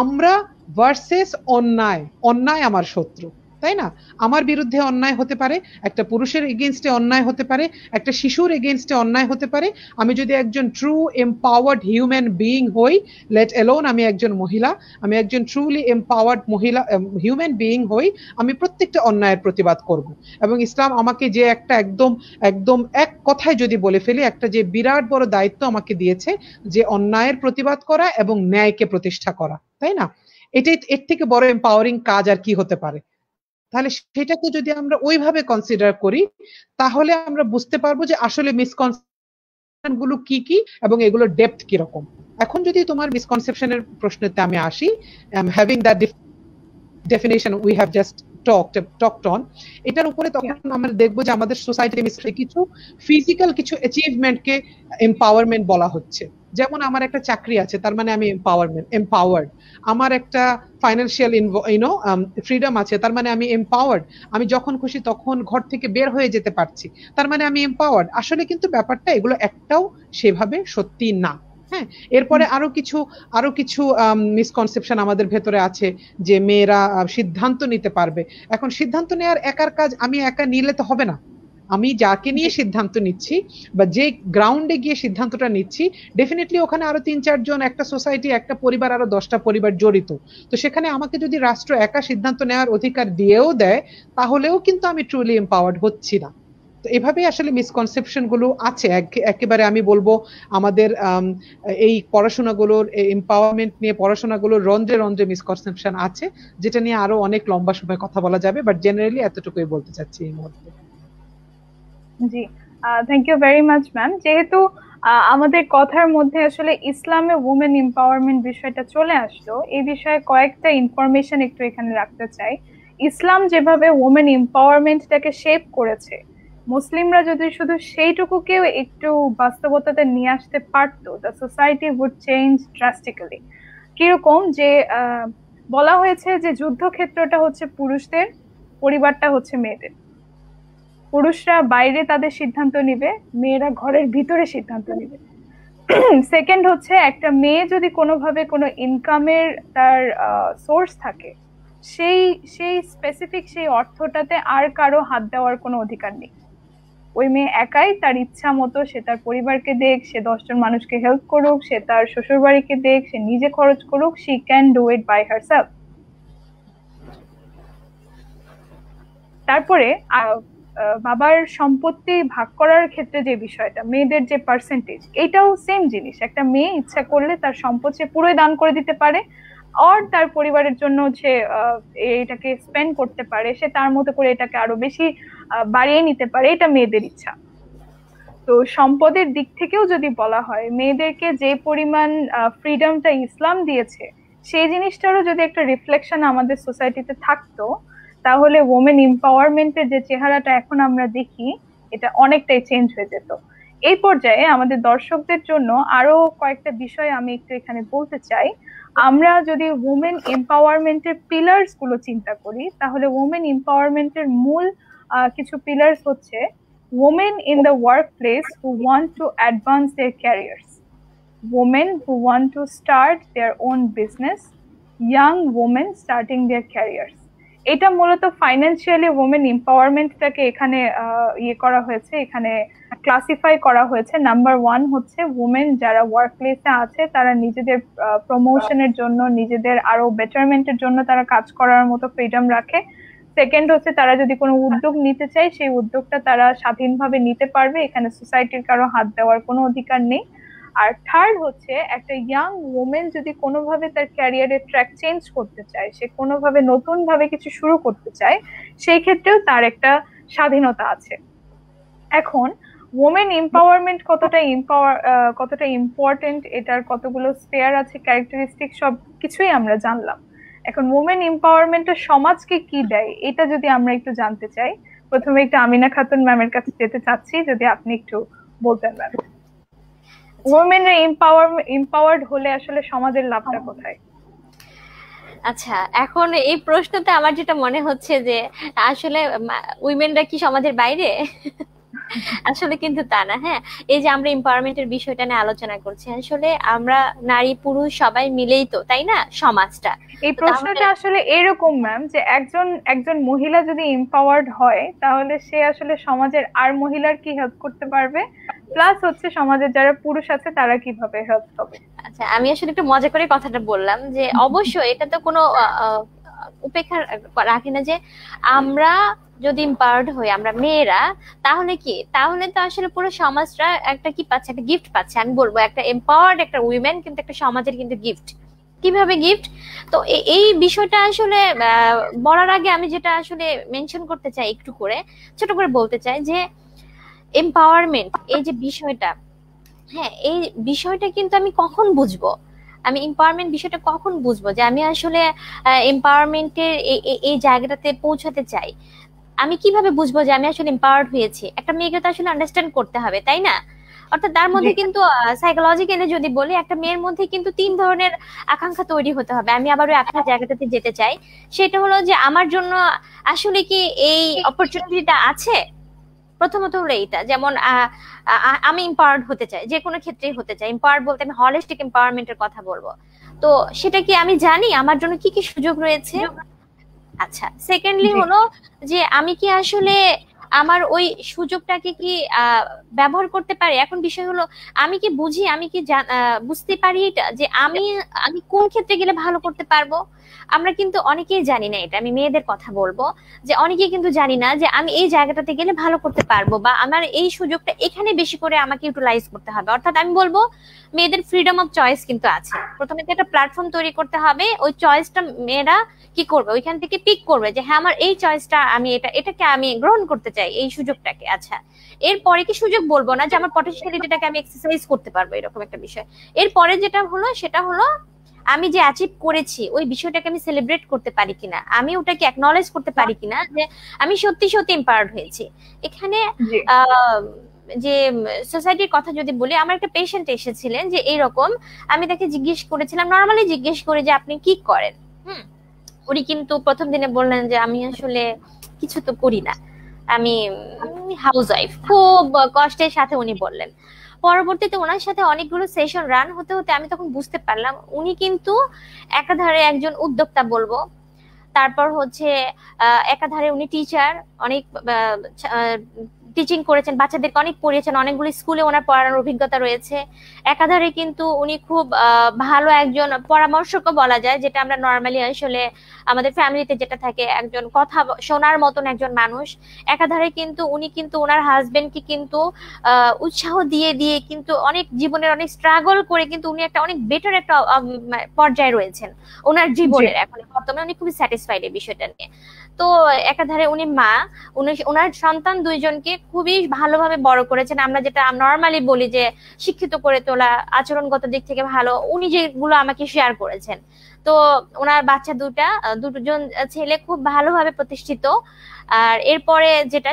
আমরা ভার্সেস অন্যায় আমার শত্রু, তাই না? আমার বিরুদ্ধে অন্যায় হতে পারে, একটা পুরুষের এগেইনস্টে অন্যায় হতে পারে, একটা শিশুর এগেইনস্টে অন্যায় হতে পারে। আমি যদি একজন ট্রু এম্পাওয়ার্ড হিউম্যান বিইং হই, লেট এলোন আমি একজন মহিলা, আমি একজন ট্রুলি এম্পাওয়ার্ড মহিলা হিউম্যান বিইং হই, আমি প্রত্যেকটা অন্যায়ের প্রতিবাদ করব। এবং ইসলাম আমাকে যে একটা একদম এক কথায় যদি বলে ফেলি, একটা যে বিরাট বড় দায়িত্ব আমাকে দিয়েছে, যে অন্যায়ের প্রতিবাদ করা এবং ন্যায়কে প্রতিষ্ঠা করা, তাই না? এটাই, এর থেকে বড় এম্পাওয়ারিং কাজ আর কি হতে পারে? তাহলে সেটাকে যদি আমরা ওইভাবে কনসিডার করি, তাহলে আমরা বুঝতে পারবো যে আসলে মিসকনসেপশন গুলো কি কি এবং এগুলোর ডেপথ কিরকম। এখন যদি তোমার মিসকনসেপশনের প্রশ্নতে আমি আসি, having that definition we have just talked on, এটার উপরে তখন আমরা দেখবো যে আমাদের সোসাইটিতে কিছু ফিজিক্যাল কিছু অ্যাচিভমেন্টকে এম্পাওয়ারমেন্ট বলা হচ্ছে। যেমন আমার একটা চাকরি আছে, তার মানে আমি এম্পাওয়ার্ড। আমার একটা ফাইন্যান্সিয়াল ফ্রিডম আছে, তার মানে আমি এম্পাওয়ার্ড। আমি যখন খুশি তখন ঘর থেকে বের হয়ে যেতে পারছি, তার মানে আমি এম্পাওয়ার্ড। আসলে কিন্তু ব্যাপারটা এগুলো একটাও সেভাবে সত্যি না। হ্যাঁ, এরপরে আরো কিছু মিসকনসেপশন আমাদের ভেতরে আছে, যে মেয়েরা সিদ্ধান্ত নিতে পারবে। এখন সিদ্ধান্ত নেওয়ার একার কাজ আমি একা নিলে তো হবে না। আমি যাকে নিয়ে সিদ্ধান্ত নিচ্ছি বা যে গ্রাউন্ডে গিয়ে সিদ্ধান্তটা নিচ্ছি, ডেফিনেটলি ওখানে আরো ৩-৪ জন, একটা সোসাইটি, একটা পরিবার, আরো 10টা পরিবার জড়িত। তো সেখানে আমাকে যদি রাষ্ট্র একা সিদ্ধান্ত নেওয়ার অধিকার দিয়েও দেয়, তাহলেও কিন্তু আমি ট্রুলি এম্পাওয়ার্ড হচ্ছি না। তো এভাবেই আসলে মিসকনসেপশন গুলো আছে। একেবারে আমি বলবো আমাদের এই পড়াশোনাগুলোর এম্পাওয়ারমেন্ট নিয়ে পড়াশোনাগুলোর রন্ধ্রে রন্ধ্রে মিসকনসেপশন আছে, যেটা নিয়ে আরো অনেক লম্বা সময় কথা বলা যাবে, বাট জেনারেলি এতটুকুই বলতে চাচ্ছি এই মুহূর্তে। জি, thank you very much ma'am. যেহেতু আমাদের কথার মধ্যে আসলে ইসলামে ওমেন এম্পাওয়ারমেন্ট বিষয়টা চলে আসলো, এই বিষয়ে কয়েকটা ইনফরমেশন একটু এখানে রাখতে চাই। ইসলাম যেভাবে ওমেন এম্পাওয়ারমেন্টটাকে শেপ করেছে, মুসলিমরা যদি শুধু সেইটুকুকেও একটু বাস্তবতাতে নিয়ে আসতে পারতো, the society would change drastically. কিরকম যে বলা হয়েছে যে যুদ্ধক্ষেত্রটা হচ্ছে পুরুষদের, পরিবারটা হচ্ছে মেয়েদের। পুরুষরা বাইরে তাদের সিদ্ধান্ত নিবে, মেয়েরা ঘরের ভিতরে সিদ্ধান্ত নিবে। সেকেন্ড হচ্ছে, একটা মেয়ে যদি কোনোভাবে কোনো ইনকামের তার সোর্স থাকে, সেই সেই স্পেসিফিক সেই অর্থটাতে আর কারো হাত দেওয়ার কোনো অধিকার নেই। ওই মেয়ে একাই তার ইচ্ছা মতো সে তার পরিবারকে দেখ, সে 10 জন মানুষকে হেল্প করুক, সে তার শ্বশুর বাড়িকে দেখ, সে নিজে খরচ করুক, she can do it by herself. তারপরে বাবার সম্পত্তি ভাগ করার ক্ষেত্রে যে বিষয়টা, মেয়েদের যে পার্সেন্টেজ, এটাও সেম জিনিস। একটা মেয়ে ইচ্ছা করলে তার সম্পদ সে পুরোই দান করে দিতে পারে, আর তার পরিবারের জন্য সে এটাকে স্পেন্ড করতে পারে, সে তার মতো করে এটাকে আরো বেশি বাড়িয়ে নিতে পারে, এটা মেয়েদের ইচ্ছা। তো সম্পদের দিক থেকেও যদি বলা হয়, মেয়েদেরকে যে পরিমাণ ফ্রিডমটা ইসলাম দিয়েছে, সেই জিনিসটারও যদি একটা রিফ্লেকশন আমাদের সোসাইটিতে থাকতো, তাহলে ওমেন এম্পাওয়ারমেন্টের যে চেহারাটা এখন আমরা দেখি, এটা অনেকটাই চেঞ্জ হয়ে যেত। এই পর্যায়ে আমাদের দর্শকদের জন্য আরো কয়েকটা বিষয় আমি একটু এখানে বলতে চাই। আমরা যদি ওমেন এম্পাওয়ারমেন্টের পিলার্স গুলো চিন্তা করি, তাহলে ওমেন এম্পাওয়ারমেন্টের মূল কিছু পিলার্স হচ্ছে: women in the workplace who want to advance their careers, women who want to start their own business, young women starting their careers. এটা মূলত ফাইন্যান্সিয়ালি ওমেন এম্পাওয়ারমেন্টটাকে এখানে ইয়ে করা হয়েছে, এখানে ক্লাসিফাই করা হয়েছে। নাম্বার 1 হচ্ছে ওমেন যারা ওয়ার্ক প্লেসে আছে, তারা নিজেদের প্রমোশনের জন্য, নিজেদের আরো বেটারমেন্টের জন্য তারা কাজ করার মতো ফ্রিডম রাখে। সেকেন্ড হচ্ছে, তারা যদি কোনো উদ্যোগ নিতে চায়, সেই উদ্যোগটা তারা স্বাধীনভাবে নিতে পারবে, এখানে সোসাইটির কারো হাত দেওয়ার কোনো অধিকার নেই। আর থার্ড হচ্ছে, একটা ইয়াং ওমেন যদি কোনোভাবে তার ক্যারিয়ারের ট্র্যাক চেঞ্জ করতে চায়, সে কোনোভাবে নতুন ভাবে কিছু শুরু করতে চায়, সেই ক্ষেত্রেও তার একটা স্বাধীনতা আছে। এখন ওমেন এম্পাওয়ারমেন্ট কতটা ইম্পর্টেন্ট, এটার কতগুলো স্পেয়ার আছে, ক্যারেক্টারিস্টিক, সব কিছুই আমরা জানলাম। এখন ওমেন এম্পাওয়ারমেন্টের সমাজকে কি দেয়, এটা যদি আমরা একটু জানতে চাই, প্রথমে একটু আমিনা খাতুন ম্যামের কাছে যেতে চাচ্ছি, যদি আপনি একটু বলতেন ম্যাম, ওমেন এম্পাওয়ার্ড হলে আসলে সমাজের লাভটা কোথায়? আচ্ছা, এখন এই প্রশ্নতে আমার যেটা মনে হচ্ছে যে আসলে উইমেনরা কি সমাজের বাইরে? আসলে কিন্তু তা না। হ্যাঁ, এই যে আমরা এম্পাওয়ারমেন্টের বিষয়টা নিয়ে আলোচনা করছি, আসলে আমরা নারী পুরুষ সবাই মিলেই তো, তাই না, সমাজটা। এই প্রশ্নটা আসলে এরকম ম্যাম, যে একজন মহিলা যদি এম্পাওয়ার্ড হয়, তাহলে সে আসলে সমাজের আর মহিলার কি হেল্প করতে পারবে, প্লাস হচ্ছে সমাজের যারা পুরুষ আছে তারা কিভাবে হেল্প হবে। আচ্ছা, আমি আসলে একটু মজা করে কথাটা বললাম যে অবশ্যই এটা তো কোনো উপেক্ষা রাখি না যে আমরা যদি এম্পাওয়ার্ড হই, আমরা মেয়েরা, তাহলে কি, তাহলে তো আসলে পুরো সমাজটা একটা কি পাচ্ছে, একটা গিফট পাচ্ছে। আমি বলবো একটা এম্পাওয়ার্ড একটা উইমেন কিন্তু একটা সমাজের কিন্তু গিফট। কিভাবে গিফট? তো এই বিষয়টা আসলে বলার আগে আমি যেটা আসলে মেনশন করতে চাই, একটু করে ছোট করে বলতে চাই যে এম্পাওয়ারমেন্ট এই যে বিষয়টা, হ্যাঁ, এই বিষয়টা কিন্তু আমি কখন বুঝবো, আমি এম্পাওয়ারমেন্ট বিষয়টা কখন বুঝবো যে আমি আসলে এম্পাওয়ারমেন্টের এই জায়গাটাতে পৌঁছাতে চাই? আমি কিভাবে বুঝবো যে আমি আসলে এম্পাওয়ার্ড হয়েছি? একটা মেয়েকে তো আসলে আন্ডারস্ট্যান্ড করতে হবে, তাই না? অর্থাৎ তার মধ্যে কিন্তু সাইকোলজিক্যালি যদি বলি, একটা মেয়ের মধ্যে কিন্তু 3 ধরনের আকাঙ্ক্ষা তৈরি হতে হবে। আমি আবার ওই আকাঙ্ক্ষার জায়গাটাতে যেতে চাই। সেটা হলো যে আমার জন্য আসলে কি এই অপরচুনিটিটা আছে। প্রথমত হলো এইটা, যেমন আমি এম্পাওয়ার্ড হতে চাই, যে কোনো ক্ষেত্রেই হতে চাই। এম্পাওয়ার্ড বলতে আমি হলিস্টিক এম্পাওয়ারমেন্টের কথা বলবো। তো সেটা কি আমি জানি আমার জন্য কি কি সুযোগ রয়েছে? আচ্ছা, সেকেন্ডলি হলো যে আমি কি আসলে আমার ওই সুযোগটাকে কি ব্যবহার করতে পারি? এখন বিষয় হলো আমি কি বুঝি, আমি কি বুঝতে পারি এটা যে আমি আমি কোন ক্ষেত্রে গেলে ভালো করতে পারবো। আমরা কিন্তু অনেকেই জানি না এটা, আমি মেয়েদের কথা বলবো, যে অনেকেই কিন্তু জানি না যে আমি এই জায়গাটাতে গেলে ভালো করতে পারবো, বা আমার এই সুযোগটা এখানে বেশি করে আমাকে ইউটিলাইজ করতে হবে। অর্থাৎ আমি বলবো মেয়েদের ফ্রিডম অফ চয়েস কিন্তু আছে। প্রথমে তো একটা প্ল্যাটফর্ম তৈরি করতে হবে, ওই চয়েসটা মেয়েরা কি করবে, ওইখান থেকে পিক করবে যে হ্যাঁ আমার এই চয়েসটা, আমি এটাকে আমি গ্রহণ করতে চাই, এই সুযোগটাকে। আচ্ছা, এরপরে কি সুযোগ বলবো না যে আমার পটেনশিয়ালিটিটাকে আমি এক্সারসাইজ করতে পারবো, এরকম একটা বিষয়। এরপরে যেটা হলো সেটা হলো আমি যে অ্যাচিভ করেছি ওই বিষয়টাকে আমি সেলিব্রেট করতে পারি কিনা, আমি ওটাকে অ্যাকনলেজ করতে পারি কিনা যে আমি সত্যি সত্যি এম্পাওয়ার্ড হয়েছি। এখানে যে সোসাইটির কথা যদি বলি, আমার একটা পেশেন্ট এসেছিলেন যে এইরকম, আমি তাকে জিজ্ঞেস করেছিলাম, নর্মালি জিজ্ঞেস করি যে আপনি কি করেন। উনি কিন্তু প্রথম দিনে বললেন যে আমি আসলে কিছু তো করি না, আমি হাউস ওয়াইফ। খুব কষ্টের সাথে উনি বললেন। পরবর্তীতে ওনার সাথে অনেকগুলো সেশন রান হতে হতে আমি তখন বুঝতে পারলাম উনি কিন্তু একাধারে একজন উদ্যোক্তা বলবো, তারপর হচ্ছে একাধারে উনি টিচার, অনেক টিচিং করেছেন, বাচ্চাদেরকে অনেক পড়িয়েছেন, অনেকগুলো স্কুলে ওনার পড়ানোর অভিজ্ঞতা রয়েছে। একাধারে কিন্তু উনি খুব ভালো একজন পরামর্শকও বলা যায়, যেটা আমরা নর্মালি আসলে আমাদের ফ্যামিলিতে যেটা থাকে, একজন কথা শোনার মতন একজন মানুষ। একাধারে কিন্তু উনি কিন্তু ওনার হাজবেন্ডকে কিন্তু উৎসাহ দিয়ে দিয়ে কিন্তু অনেক জীবনের অনেক স্ট্রাগল করে কিন্তু উনি একটা অনেক বেটার একটা পর্যায়ে রয়েছেন ওনার জীবনের। এখন বর্তমানে উনি খুবই স্যাটিসফাইড এই বিষয়টা নিয়ে। তো একাধারে উনি মা, ওনার সন্তান দুইজনকে খুবই ভালোভাবে বড় করেছেন। আমরা যেটা নর্মালি বলি যে শিক্ষিত করে তোলা, আচরণগত দিক থেকে ভালো, উনি যেগুলো আমাকে শেয়ার করেছেন। তো ওনার বাচ্চা দুজন ছেলে খুব ভালোভাবে প্রতিষ্ঠিত। আর এরপরে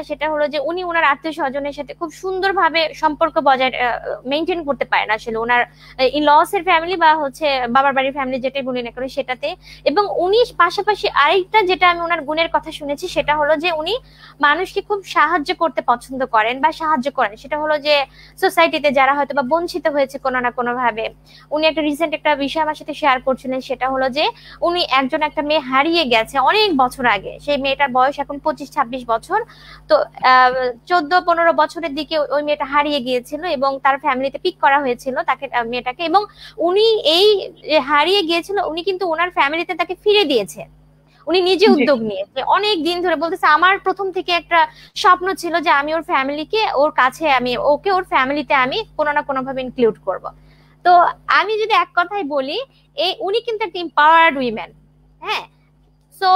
সেটা হলো যে উনি ওনার আত্মীয় স্বজনের সাথে খুব সুন্দরভাবে সম্পর্ক বজায় মেনটেন করতে পারেন আসলে, ওনার ইনলস এর ফ্যামিলি বা হচ্ছে বাবার বাড়ির ফ্যামিলি যেটাই বলি না কেন সেটাতে। এবং উনি পাশাপাশি আরেকটা যেটা আমি ওনার গুণের কথা শুনেছি সেটা হলো যে উনি মানুষকে খুব সাহায্য করতে পছন্দ করেন বা সাহায্য করেন। সেটা হলো যে সোসাইটিতে যারা হয়তো বা বঞ্চিত হয়েছে কোনো না কোনো ভাবে। উনি একটা রিসেন্ট একটা বিষয় আমার সাথে শেয়ার করছিলেন, সেটা হলো যে উনি একটা মেয়ে হারিয়ে গেছে অনেক বছর আগে। সেই মেয়েটার বয়স এখন 25-26 বছর। তো 14-15 বছরের দিকে ওই মেয়েটা হারিয়ে গিয়েছিল এবং তার ফ্যামিলিতে পিক করা হয়েছিল তাকে, মেয়েটাকে। এবং উনি এই হারিয়ে গিয়েছিল, উনি কিন্তু ওনার ফ্যামিলিতে তাকে ফিরে দিয়েছে। উনি নিজে উদ্যোগ নিয়েছে, অনেক দিন ধরে বলতেছে আমার প্রথম থেকে একটা স্বপ্ন ছিল যে আমি ওর ফ্যামিলিকে ওর কাছে, আমি ওকে ওর ফ্যামিলিতে আমি কোনো না কোনো ভাবে ইনক্লুড করব। তো আমি যদি এক কথায় বলি, উনি কিন্তু একটা এম্পাওয়ার্ড উইমেন। হ্যাঁ, সো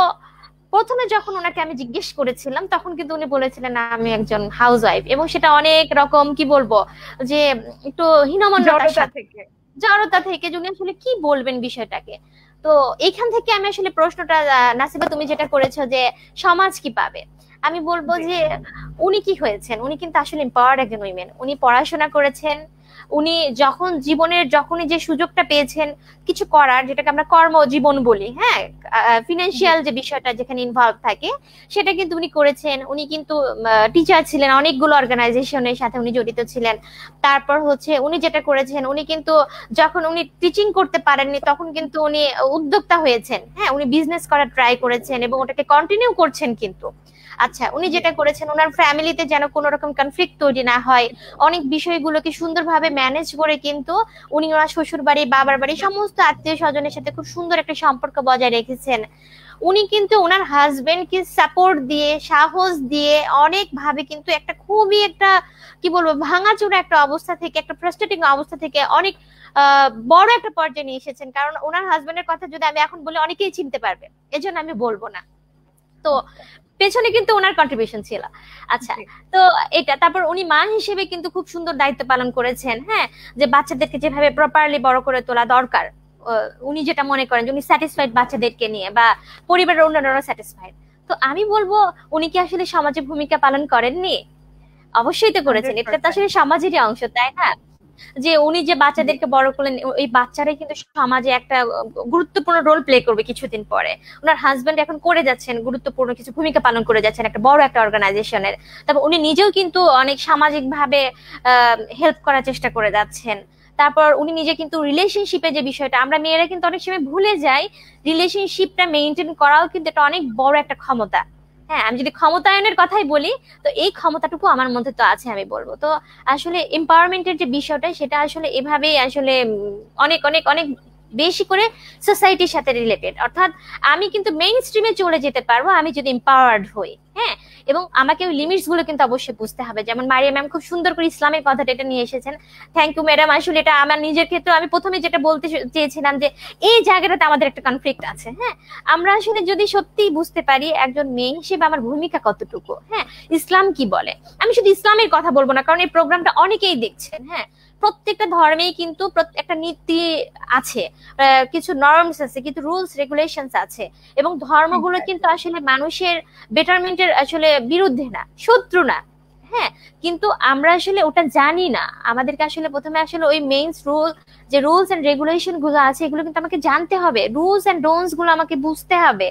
প্রথমে যখন ওনাকে আমি জিজ্ঞেস করেছিলাম তখন কিন্তু উনি বলেছিলেন আমি একজন হাউস ওয়াইফ, এবং সেটা অনেক রকম কি বলবো যে একটু হীনমন্যতার সাথে, জড়তা থেকে উনি আসলে কি বলবেন বিষয়টাকে। তো এইখান থেকে আমি আসলে প্রশ্নটা, নাসিবা তুমি যেটা করেছো যে সমাজ কি পাবে, আমি বলবো যে উনি কি হয়েছেন, উনি কিন্তু আসলে এম্পাওয়ার্ড একজন উইমেন। উনি পড়াশোনা করেছেন, উনি যখনই যে সুযোগটা পেয়েছেন কিছু করার, যেটাকে আমরা কর্মজীবন বলি, হ্যাঁ, ফিনান্সিয়াল যে বিষয়টা যেখানে ইনভলভ থাকে সেটা কিন্তু উনি করেছেন। উনি কিন্তু টিচার ছিলেন, অনেকগুলো অর্গানাইজেশনের সাথে উনি জড়িত ছিলেন। তারপর হচ্ছে উনি যেটা করেছেন, উনি কিন্তু যখন উনি টিচিং করতে পারেননি তখন কিন্তু উনি উদ্যোক্তা হয়েছেন। হ্যাঁ, উনি বিজনেস করার ট্রাই করেছেন এবং ওটাকে কন্টিনিউ করছেন কিন্তু। আচ্ছা, উনি যেটা করেছেন ওনার ফ্যামিলিতে যেন কোনো রকম কনফ্লিক্ট তৈরি না হয়, অনেক বিষয়গুলোকে সুন্দরভাবে ম্যানেজ করে কিন্তু উনি ওনার শ্বশুর বাড়ি, বাবার বাড়ি, সমস্ত আত্মীয় স্বজনের সাথে খুব সুন্দর একটা সম্পর্ক বজায় রেখেছেন। উনি কিন্তু ওনার হাজবেন্ডকে সাপোর্ট দিয়ে, সাহস দিয়ে অনেক ভাবে কিন্তু একটা খুবই একটা কি বলবো ভাঙাচোরা একটা অবস্থা থেকে, একটা ফ্রাস্ট্রেটিং অবস্থা থেকে অনেক বড় একটা পর্যায়ে নিয়ে এসেছেন। কারণ ওনার হাজবেন্ডের কথা যদি আমি এখন বলি অনেকেই চিনতে পারবে, এজন্য আমি বলবো না। তো পেছনে কিন্তু ওনার কন্ট্রিবিউশন ছিল। আচ্ছা, তো এটা তারপর উনি মা হিসেবে কিন্তু খুব সুন্দর দায়িত্ব পালন করেছেন। হ্যাঁ, যে বাচ্চাদেরকে যেভাবে প্রপারলি বড় করে তোলা দরকার, উনি যেটা মনে করেন যে উনি স্যাটিসফাইড বাচ্চাদেরকে নিয়ে, বা পরিবারের অন্যান্যরা স্যাটিসফাইড। তো আমি বলবো উনি কি আসলে সমাজে ভূমিকা পালন করেননি? অবশ্যই তো করেছেন, এটা তো আসলে সমাজেরই অংশ, তাই না? যে উনি যে বাচ্চাদেরকে বড় করলেন, ওই বাচ্চারাই কিন্তু সমাজে একটা গুরুত্বপূর্ণ রোল প্লে করবে কিছুদিন পরে। ওনার হাজবেন্ড এখন করে যাচ্ছেন গুরুত্বপূর্ণ কিছু ভূমিকা পালন করে যাচ্ছেন একটা বড় একটা অর্গানাইজেশনের। তারপর উনি নিজেও কিন্তু অনেক সামাজিক ভাবে হেল্প করার চেষ্টা করে যাচ্ছেন। তারপর উনি নিজে কিন্তু রিলেশনশিপে যে বিষয়টা, আমরা মেয়েরা কিন্তু অনেক সময় ভুলে যাই, রিলেশনশিপটা মেনটেন করাও কিন্তু এটা অনেক বড় একটা ক্ষমতা। হ্যাঁ, আমি যদি ক্ষমতায়নের কথাই বলি, তো এই ক্ষমতাটুকু আমার মধ্যে তো আছে আমি বলবো। তো আসলে এম্পাওয়ারমেন্টের যে বিষয়টা, সেটা আসলে এভাবেই আসলে অনেক অনেক অনেক বেশি করে সোসাইটির সাথে রিলেটেড। অর্থাৎ আমি কিন্তু মেইন স্ট্রিমে চলে যেতে পারবো আমি যদি এম্পাওয়ার্ড হই। হ্যাঁ, এবং আমাকে ওই লিমিটস গুলো কিন্তু অবশ্যই বুঝতে হবে। যেমন মারিয়া ম্যাম খুব সুন্দর করে ইসলামের কথাটা এটা নিয়ে এসেছেন। Thank you madam. আসলে এটা আমার নিজের ক্ষেত্রে আমি প্রথমে যেটা বলতে চেয়েছিলাম যে এই জায়গাটাতে আমাদের একটা কনফ্লিক্ট আছে। হ্যাঁ, আমরা আসলে যদি সত্যি বুঝতে পারি একজন মেয়ে হিসেবে আমার ভূমিকা কতটুকু, হ্যাঁ, ইসলাম কি বলে। আমি শুধু ইসলামের কথা বলবো না, কারণ এই প্রোগ্রামটা অনেকেই দেখছেন। হ্যাঁ, প্রত্যেকটা ধর্মেই কিন্তু একটা নীতি আছে, কিছু নর্মস আছে, কিছু রুলস রেগুলেশনস আছে, এবং ধর্মগুলো কিন্তু আসলে মানুষের বেটারমেন্টের আসলে বিরুদ্ধে না, শত্রু না। হ্যাঁ, কিন্তু আমরা আসলে ওটা জানি না। আমাদেরকে আসলে প্রথমে আসলে ওই মেইনস যে রুলস এন্ড রেগুলেশন গুলো আছে এগুলো কিন্তু আমাকে জানতে হবে, রুলস এন্ড ডোন্টস গুলো আমাকে বুঝতে হবে।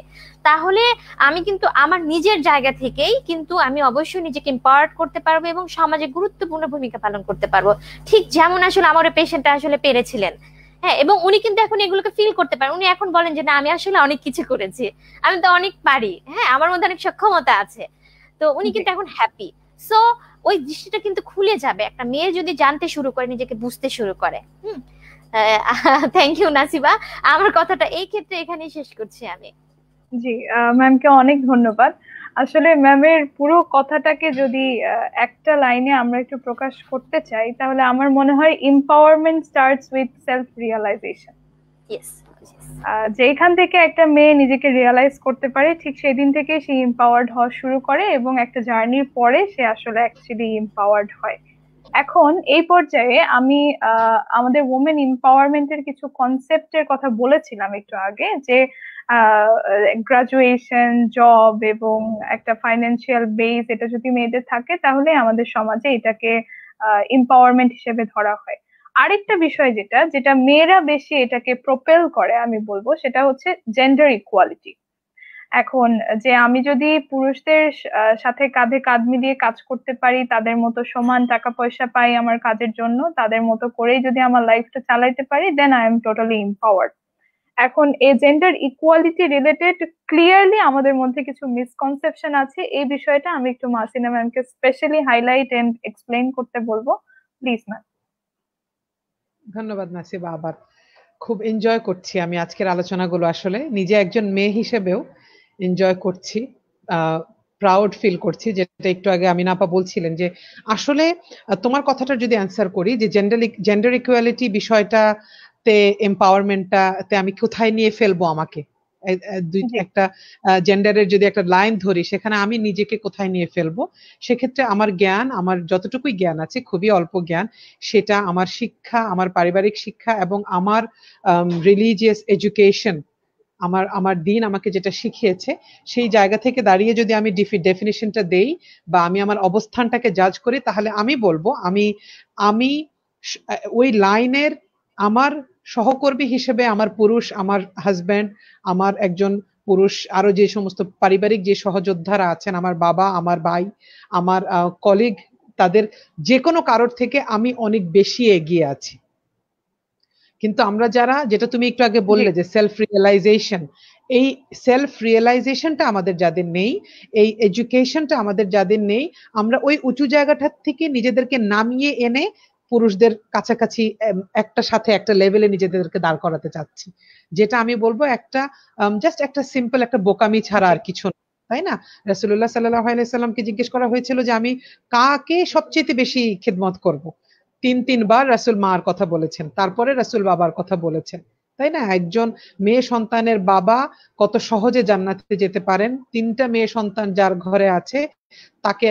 তাহলে আমি কিন্তু আমার নিজের জায়গা থেকেই কিন্তু আমি অবশ্যই নিজেকে এম্পাওয়ার করতে পারবো এবং সমাজে গুরুত্বপূর্ণ ভূমিকা পালন করতে পারবো, ঠিক যেমন আসলে আমার পেশেন্টটা আসলে পেরেছিলেন। হ্যাঁ, এবং উনি কিন্তু এখন এগুলোকে ফিল করতে পারেন। উনি এখন বলেন যে না, আমি আসলে অনেক কিছু করেছি, আমি তো অনেক পারি, হ্যাঁ, আমার মধ্যে অনেক সক্ষমতা আছে। তো উনি কিন্তু এখন হ্যাপি। সো ওই দৃষ্টিটা কিন্তু খুলে যাবে একটা মেয়ে যদি জানতে শুরু করে, নিজেকে বুঝতে শুরু করে। থ্যাংক ইউ নাসিবা, আমার কথাটা এই ক্ষেত্রে এখানেই শেষ করছি আমি। জি, ম্যামকে অনেক ধন্যবাদ। আসলে ম্যামের পুরো কথাটাকে যদি একটা লাইনে আমরা একটু প্রকাশ করতে চাই, তাহলে আমার মনে হয় empowerment starts with self realisation. যেখান থেকে একটা মেয়ে নিজেকে রিয়ালাইজ করতে পারে, ঠিক সেই দিন থেকে সে এম্পাওয়ার্ড হওয়া শুরু করে, এবং একটা জার্নির পরে সে আসলে অ্যাকচুয়ালি এম্পাওয়ার্ড হয়। এখন এই পর্যায়ে আমি আমাদের ওমেন এম্পাওয়ারমেন্টের কিছু কনসেপ্টের কথা বলেছিলাম একটু আগে, যে গ্রাজুয়েশন, জব এবং একটা ফাইন্যান্সিয়াল বেস এটা যদি মেয়েদের থাকে, তাহলে আমাদের সমাজে এটাকে এম্পাওয়ারমেন্ট হিসেবে ধরা হয়। আরেকটা বিষয় যেটা যেটা মেয়েরা বেশি এটাকে প্রোপেল করে আমি বলবো, সেটা হচ্ছে জেন্ডার ইকুয়ালিটি। এখন যে আমি যদি পুরুষদের সাথে কাঁধে কাঁধ মিলিয়ে কাজ করতে পারি, তাদের মতো সমান টাকা পয়সা পাই আমার কাজের জন্য, তাদের মতো করেই যদি আমার লাইফটা চালাইতে পারি, then I am totally empowered. এখন এই জেন্ডার ইকুয়ালিটি রিলেটেড ক্লিয়ারলি আমাদের মধ্যে কিছু মিসকনসেপশন আছে। এই বিষয়টা আমি একটু মাসিনা ম্যামকে স্পেশালি হাইলাইট এন্ড এক্সপ্লেইন করতে বলবো, প্লিজ ম্যাম। ধন্যবাদ নাসিবা। আবার খুব এনজয় করছি আমি আজকের আলোচনাগুলো, আসলে নিজে একজন মেয়ে হিসেবেও এনজয় করছি, প্রাউড ফিল করছি। যেটা একটু আগে আমিনা আপা বলছিলেন যে আসলে তোমার কথাটা যদি অ্যান্সার করি, যে জেন্ডার ইকুয়ালিটি বিষয়টাতে এম্পাওয়ারমেন্টটাতে আমি কোথায় নিয়ে ফেলবো আমাকে, একটা জেন্ডারের যদি একটা লাইন ধরি, সেখানে আমি নিজেকে কোথায় নিয়ে ফেলবো, সেক্ষেত্রে আমার জ্ঞান, আমার যতটুকুই জ্ঞান আছে, খুবই অল্প জ্ঞান, সেটা আমার শিক্ষা, আমার পারিবারিক শিক্ষা এবং আমার রিলিজিয়াস এডুকেশন, আমার দিন আমাকে যেটা শিখিয়েছে, সেই জায়গা থেকে দাঁড়িয়ে যদি আমি ডেফিনিশনটা দেই বা আমি আমার অবস্থানটাকে জাজ করি, তাহলে আমি বলবো আমি ওই লাইনের আমার সহকর্মী হিসেবে আমার পুরুষ, আমার হাজব্যান্ড, আমার একজন পুরুষ, আরো যে সমস্ত পারিবারিক যে সহযোদ্ধারা আছেন, আমার বাবা, আমার ভাই, আমার কলিগ, তাদের যে কোনো কারোর থেকে আমি অনেক বেশি এগিয়ে আছি। কিন্তু আমরা যারা, যেটা তুমি একটু আগে বললে যে সেলফ রিয়েলাইজেশন, এই সেলফ রিয়েলাইজেশনটা আমাদের যাদের নেই, এই এডুকেশনটা আমাদের যাদের নেই, আমরা ওই উঁচু জায়গাটার থেকে নিজেদেরকে নামিয়ে এনে পুরুষদের কাছাকাছি একটা সাথে একটা লেভেলে নিজেদেরকে দাঁড় করাতে চাচ্ছি, যেটা আমি বলবো একটা জাস্ট একটা সিম্পল একটা বোকামি ছাড়া আর কিছু না, তাই না? রাসূলুল্লাহ সাল্লাল্লাহু আলাইহি সাল্লামকে জিজ্ঞেস করা হয়েছিল যে আমি কাকে সবচেয়ে বেশি খিদমত করব, তিনবার রাসূল মার কথা বলেছেন, তারপরে রাসূল বাবার কথা বলেছেন, তাই না? একজন মেয়ে সন্তানের বাবা কত সহজে জান্নাতে যেতে পারেন, তিনটা মেয়ে সন্তান যার ঘরে আছে তাকে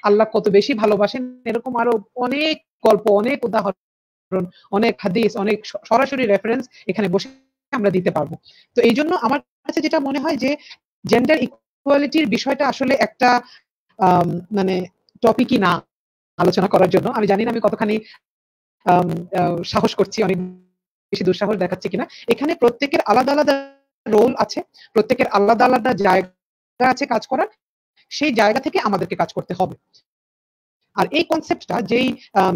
আল্লাহ কত বেশি ভালোবাসেন, এরকম আরো অনেক গল্প, অনেক উদাহরণ, অনেক হাদিস, অনেক সরাসরি রেফারেন্স এখানে বসে আমরা দিতে পারবো। তো এই জন্য আমার কাছে যেটা মনে হয় যে জেন্ডার ইকুয়ালিটির বিষয়টা আসলে একটা মানে টপিকই না আলোচনা করার জন্য। আমি জানি না আমি কতখানি সাহস করছি, অনেক বেশি দুঃসাহস দেখাচ্ছি কিনা। এখানে প্রত্যেকের আলাদা আলাদা রোল আছে, প্রত্যেকের আলাদা আলাদা জায়গা আছে কাজ করার, সেই জায়গা থেকে আমাদেরকে কাজ করতে হবে। আর এই কনসেপ্টটা যেই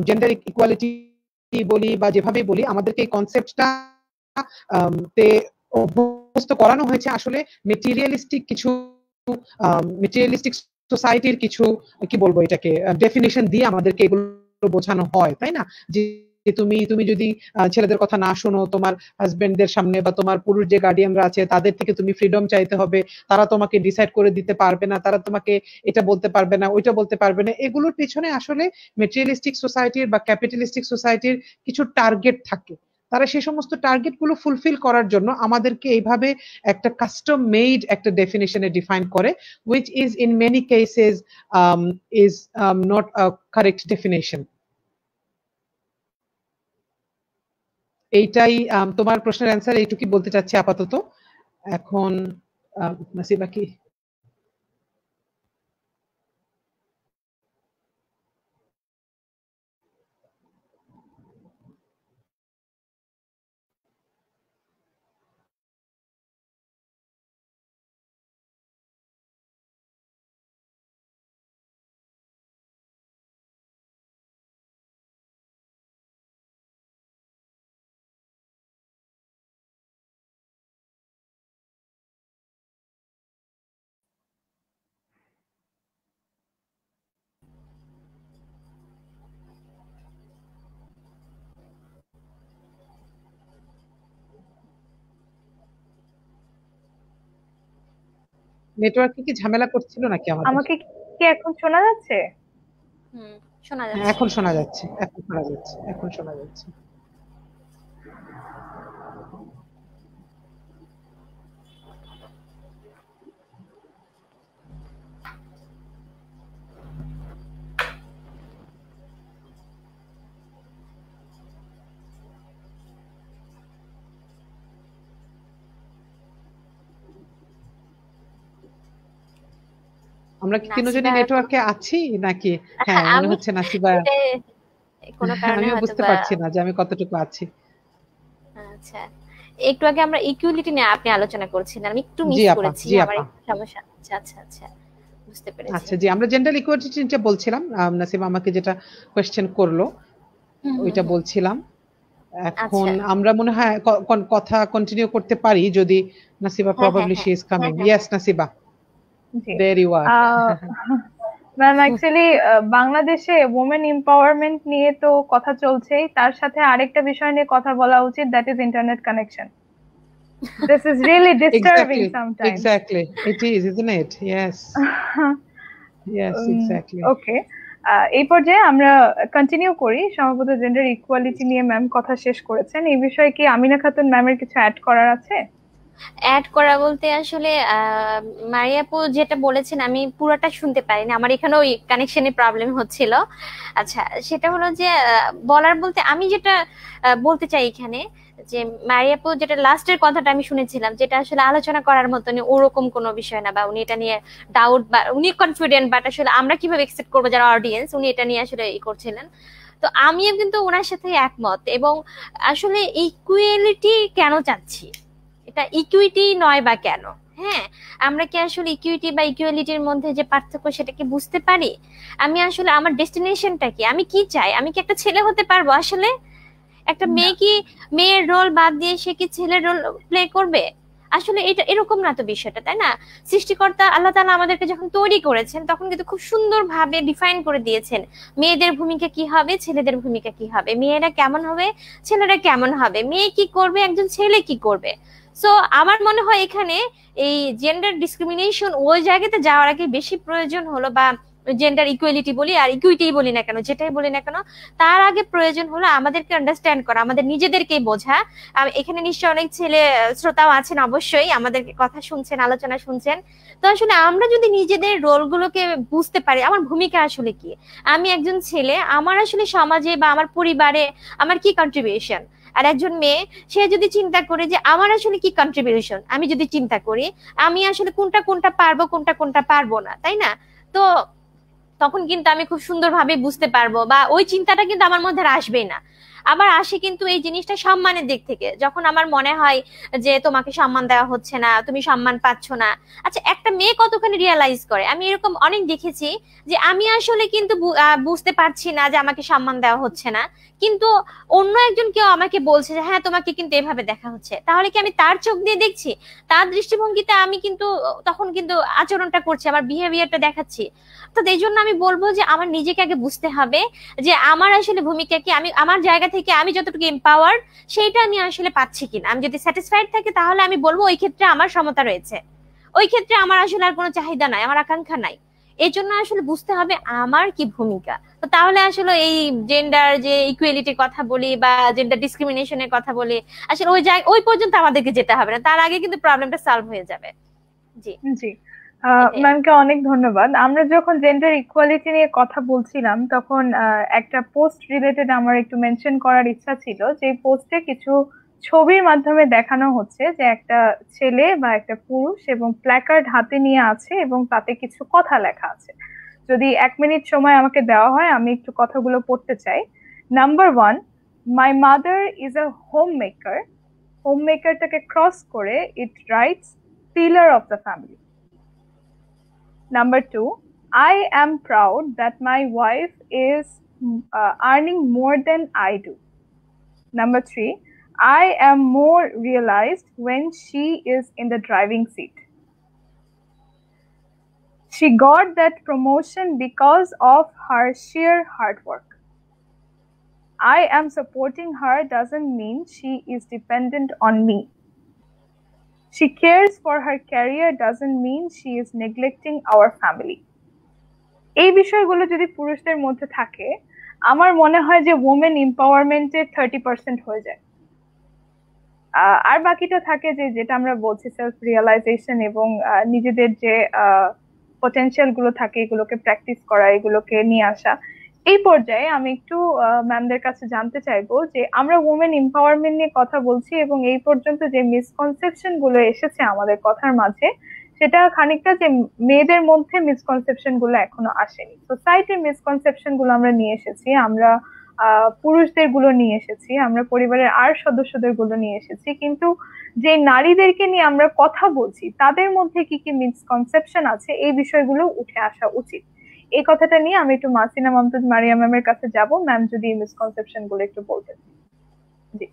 জেন্ডার ইকুয়ালিটি বলি বা যেভাবে বলি, আমাদেরকে এই কনসেপ্টটা তে অভ্যস্ত করানো হয়েছে আসলে মেটেরিয়ালিস্টিক কিছু মেটেরিয়ালিস্টিক সোসাইটির কিছু কি বলবো এটাকে ডেফিনেশন দিয়ে আমাদেরকে এগুলো বোঝানো হয়, তাই না? যে তুমি যদি ছেলেদের কথা না শোনো তোমার হাজবেন্ডদের সামনে, বা তোমার পুরুষ যে গার্ডিয়ানরা আছে তাদের থেকে তুমি ফ্রিডম চাইতে হবে, তারা তোমাকে ডিসাইড করে দিতে পারবে না, তারা তোমাকে এটা বলতে পারবে না, ওইটা বলতে পারবে না। এগুলোর পিছনে আসলে মেটেরিয়ালিস্টিক সোসাইটির বা ক্যাপিটালিস্টিক সোসাইটির কিছু টার্গেট থাকে। তারা সেই সমস্ত টার্গেট গুলো ফুলফিল করার জন্য আমাদেরকে এইভাবে একটা কাস্টম মেড একটা ডেফিনেশনে ডিফাইন করে, which is in many cases is not a correct definition. এইটাই তোমার প্রশ্নের অ্যান্সার এইটুকুই বলতে চাচ্ছি আপাতত। এখন নাসিবা কি? নেটওয়ার্কে কি ঝামেলা করছিল নাকি আমাদের? আমাকে কি এখন শোনা যাচ্ছে? শোনা হ্যাঁ, যাচ্ছে। এখন শোনা যাচ্ছে, এখন শোনা যাচ্ছে, এখন শোনা যাচ্ছে। আমরা কি তিনজনই নাসিবা নেটওয়ার্কে আছি নাকি? হ্যাঁ, মনে আমি হচ্ছে নাসিবা। কোনো কারণে আমিও বুঝতে হয়তোবা। পারছি না যে আমি কতটুকু আছি। আচ্ছা, একটু আগে আমরা ইকুয়ালিটি নিয়ে আপনি আলোচনা করছিলেন, আমি একটু জি মিস আপা, করেছি, জি আমার আপা। একটু সমস্যা। আচ্ছা আচ্ছা আচ্ছা, বুঝতে পেরেছি। আচ্ছা জি, আমরা জেন্ডার ইকুয়ালিটি নিয়ে বলছিলাম। নাসিবা আমাকে যেটা কোয়েশ্চেন করলো ওইটা বলছিলাম। এখন আচ্ছা। আমরা মনে হয় কথা কন্টিনিউ করতে পারি যদি নাসিবা হ্যাঁ হ্যাঁ প্রবাবলি হ্যাঁ শি ইজ কামিং। হ্যাঁ ইয়েস নাসিবা, জি। There you are. Ma'am actually বাংলাদেশে ওমেন এম্পাওয়ারমেন্ট নিয়ে তো কথা চলছেই, তার সাথে আরেকটা বিষয় নিয়ে কথা বলা উচিত, that is internet connection. This is really disturbing sometimes. Exactly. It is, isn't it? Yes. Yes, exactly. ওকে, এই পর্যায়ে আমরা কন্টিনিউ করি। সম্ভবত জেন্ডার ইকুয়ালিটি নিয়ে ম্যাম কথা শেষ করেছেন। এই বিষয়ে কি আমিনা খাতুন ম্যামের কিছু অ্যাড করার আছে? অ্যাড করা বলতে আসলে মারিয়াপু যেটা বলেছেন আমি পুরোটা শুনতে পারিনি, আমার এখানে ওই কানেকশনের প্রবলেম হচ্ছিল। আচ্ছা, সেটা হলো যে বলার বলতে আমি যেটা বলতে চাই এখানে, যে মারিয়াপু যেটা লাস্টের কথাটা আমি শুনেছিলাম, যেটা আসলে আলোচনা করার মতো ওরকম কোনো বিষয় না, বা উনি এটা নিয়ে ডাউট, বা উনি কনফিডেন্ট, বাট আসলে আমরা কিভাবে এক্সেপ্ট করবো যারা অডিয়েন্স, উনি এটা নিয়ে আসলে ই করছিলেন। তো আমিও কিন্তু ওনার সাথে একমত। এবং আসলে ইকুয়ালিটি কেন চাচ্ছি, এটা ইকুইটি নয় বা কেন? হ্যাঁ, আমরা কি আসলে ইকুইটি বা ইকুয়ালিটির মধ্যে যে পার্থক্য সেটা কি বুঝতে পারি? আমি আসলে আমার ডেস্টিনেশনটা কি, আমি কি চাই? আমি কি একটা ছেলে হতে পারবো আসলে? একটা মেয়ে কি মেয়ের রোল বাদ দিয়ে সে কি ছেলের রোল প্লে করবে? আসলে এটা এরকম না তো বিষয়টা, তাই না? সৃষ্টিকর্তা আল্লাহ তাআলা আমাদেরকে যখন তৈরি করেছেন তখন কিন্তু খুব সুন্দর ভাবে ডিফাইন করে দিয়েছেন মেয়েদের ভূমিকা কি হবে, ছেলেদের ভূমিকা কি হবে, মেয়েরা কেমন হবে, ছেলেরা কেমন হবে, মেয়ে কি করবে, একজন ছেলে কি করবে। সো আমার মনে হয় এখানে এই জেন্ডার ডিসক্রিমিনেশন ওই জায়গাতে যাওয়ার আগে বেশি প্রয়োজন হলো, বা জেন্ডার ইকুয়ালিটি বলি আর ইকুইটি বলি না কেন, যেটাই বলি না কেন, তার আগে প্রয়োজন হলো আমাদেরকে আন্ডারস্ট্যান্ড করা, আমাদের নিজেদেরকেই বোঝা। এখানে নিশ্চয়ই অনেক ছেলে শ্রোতাও আছেন, অবশ্যই আমাদের কথা শুনছেন, আলোচনা শুনছেন। তো আসলে আমরা যদি নিজেদের রোলগুলোকে বুঝতে পারি, আমার ভূমিকা আসলে কি, আমি একজন ছেলে, আমার আসলে সমাজে বা আমার পরিবারে আমার কি কন্ট্রিবিউশন, আর একজন মেয়ে সে যদি চিন্তা করে যে আমার আসলে কি কন্ট্রিবিউশন, আমি যদি চিন্তা করি আমি আসলে কোনটা কোনটা পারবো কোনটা কোনটা পারবো না, তাই না? তো তখন কিন্তু আমি খুব সুন্দরভাবে বুঝতে পারবো, বা ওই চিন্তাটা কিন্তু আমার মধ্যে আসবেই না। আবার আসে কিন্তু এই জিনিসটা সম্মানের দিক থেকে, যখন আমার মনে হয় যে তোমাকে সম্মান দেওয়া হচ্ছে না, তুমি সম্মান পাচ্ছ না। আচ্ছা, একটা মেয়ে কতখানি রিয়েলাইজ করে? আমি এরকম অনেক দেখেছি যে আমি আসলে কিন্তু বুঝতে পারছি না যে আমাকে সম্মান দেওয়া হচ্ছে না, কিন্তু অন্য একজন কেউ আমাকে বলছে যে হ্যাঁ তোমাকে কিন্তু এভাবে দেখা হচ্ছে, তাহলে কি আমি তার চোখ দিয়ে দেখছি, তার দৃষ্টিভঙ্গিতে আমি কিন্তু তখন কিন্তু আচরণটা করছি, আমার বিহেভিয়ারটা দেখাচ্ছি। তো এই জন্য আমি বলবো যে আমার নিজেকে আগে বুঝতে হবে যে আমার আসলে ভূমিকা কি, আমি আমার জায়গা থেকে আমি যতটুকু এম্পাওয়ার্ড সেইটা আমি আসলে পাচ্ছি কিনা। আমি যদি স্যাটিসফাইড থাকি তাহলে আমি বলবো ওই ক্ষেত্রে আমার সমতা রয়েছে, ওই ক্ষেত্রে আমার আসলে আর কোনো চাহিদা নাই, আমার আকাঙ্ক্ষা নাই। এই জন্য আসলে বুঝতে হবে আমার কি ভূমিকা। তো তাহলে আসলে এই জেন্ডার যে ইকুয়ালিটির কথা বলি বা জেন্ডার ডিসক্রিমিনেশনের কথা বলি, আসলে ওই জায়গায় ওই পর্যন্ত আমাদেরকে যেতে হবে না, তার আগে কিন্তু প্রবলেমটা সলভ হয়ে যাবে। জি জি, এটাই। ম্যামকে অনেক ধন্যবাদ। আমরা যখন জেন্ডার ইকুয়ালিটি নিয়ে কথা বলছিলাম তখন একটা পোস্ট রিলেটেড আমার একটু মেনশন করার ইচ্ছা ছিল, যে পোস্টে কিছু ছবির মাধ্যমে দেখানো হচ্ছে যে একটা ছেলে বা একটা পুরুষ এবং প্ল্যাকার্ড হাতে নিয়ে আছে এবং তাতে কিছু কথা লেখা আছে। যদি 1 মিনিট সময় আমাকে দেওয়া হয় আমি একটু কথাগুলো পড়তে চাই। Number 1, my mother is a home maker. Home মেকারটাকে ক্রস করে it writes pillar of the family. Number 2, I am proud that my wife is earning more than I do. Number 3, I am more realized when she is in the driving seat. She got that promotion because of her sheer hard work. I am supporting her doesn't mean she is dependent on me. She cares for her career doesn't mean she is neglecting our family. এই বিষয়গুলো যদি পুরুষদের মধ্যে থাকে আমার মনে হয় যে ওমেন এম্পাওয়ারমেন্টের 30% হয়ে যায়। আর বাকিটা থাকে যে যেটা আমরা বলছি সেলফ রিয়েলাইজেশন এবং নিজেদের যে পটেনশিয়াল গুলো থাকে এগুলোকে প্র্যাকটিস করা, এগুলোকে নিয়ে আসা। এই পর্যায়ে আমি একটু ম্যামদের কাছে জানতে চাইবো যে আমরা ওমেন এম্পাওয়ারমেন্ট নিয়ে কথা বলছি এবং এই পর্যন্ত যে মিসকনসেপশন গুলো এসেছে আমাদের কথার মাঝে সেটা খানিকটা যে মেয়েদের মধ্যে মিসকনসেপশন গুলো এখনো আসেনি, সোসাইটির মিসকনসেপশন গুলো আমরা নিয়ে এসেছি, আমরা পুরুষদের গুলো নিয়ে এসেছি, আমরা পরিবারের আর সদস্যদের গুলো নিয়ে এসেছি, কিন্তু যে নারীদেরকে নিয়ে আমরা কথা বলছি তাদের মধ্যে কি কি মিসকনসেপশন আছে এই বিষয়গুলো উঠে আসা উচিত। এই কথাটা নিয়ে আমি একটু মাসিনা মমতাজ মারিয়া ম্যামের কাছে যাব। ম্যাম যদি এই মিসকনসেপশন গুলো একটু বলতেন। জি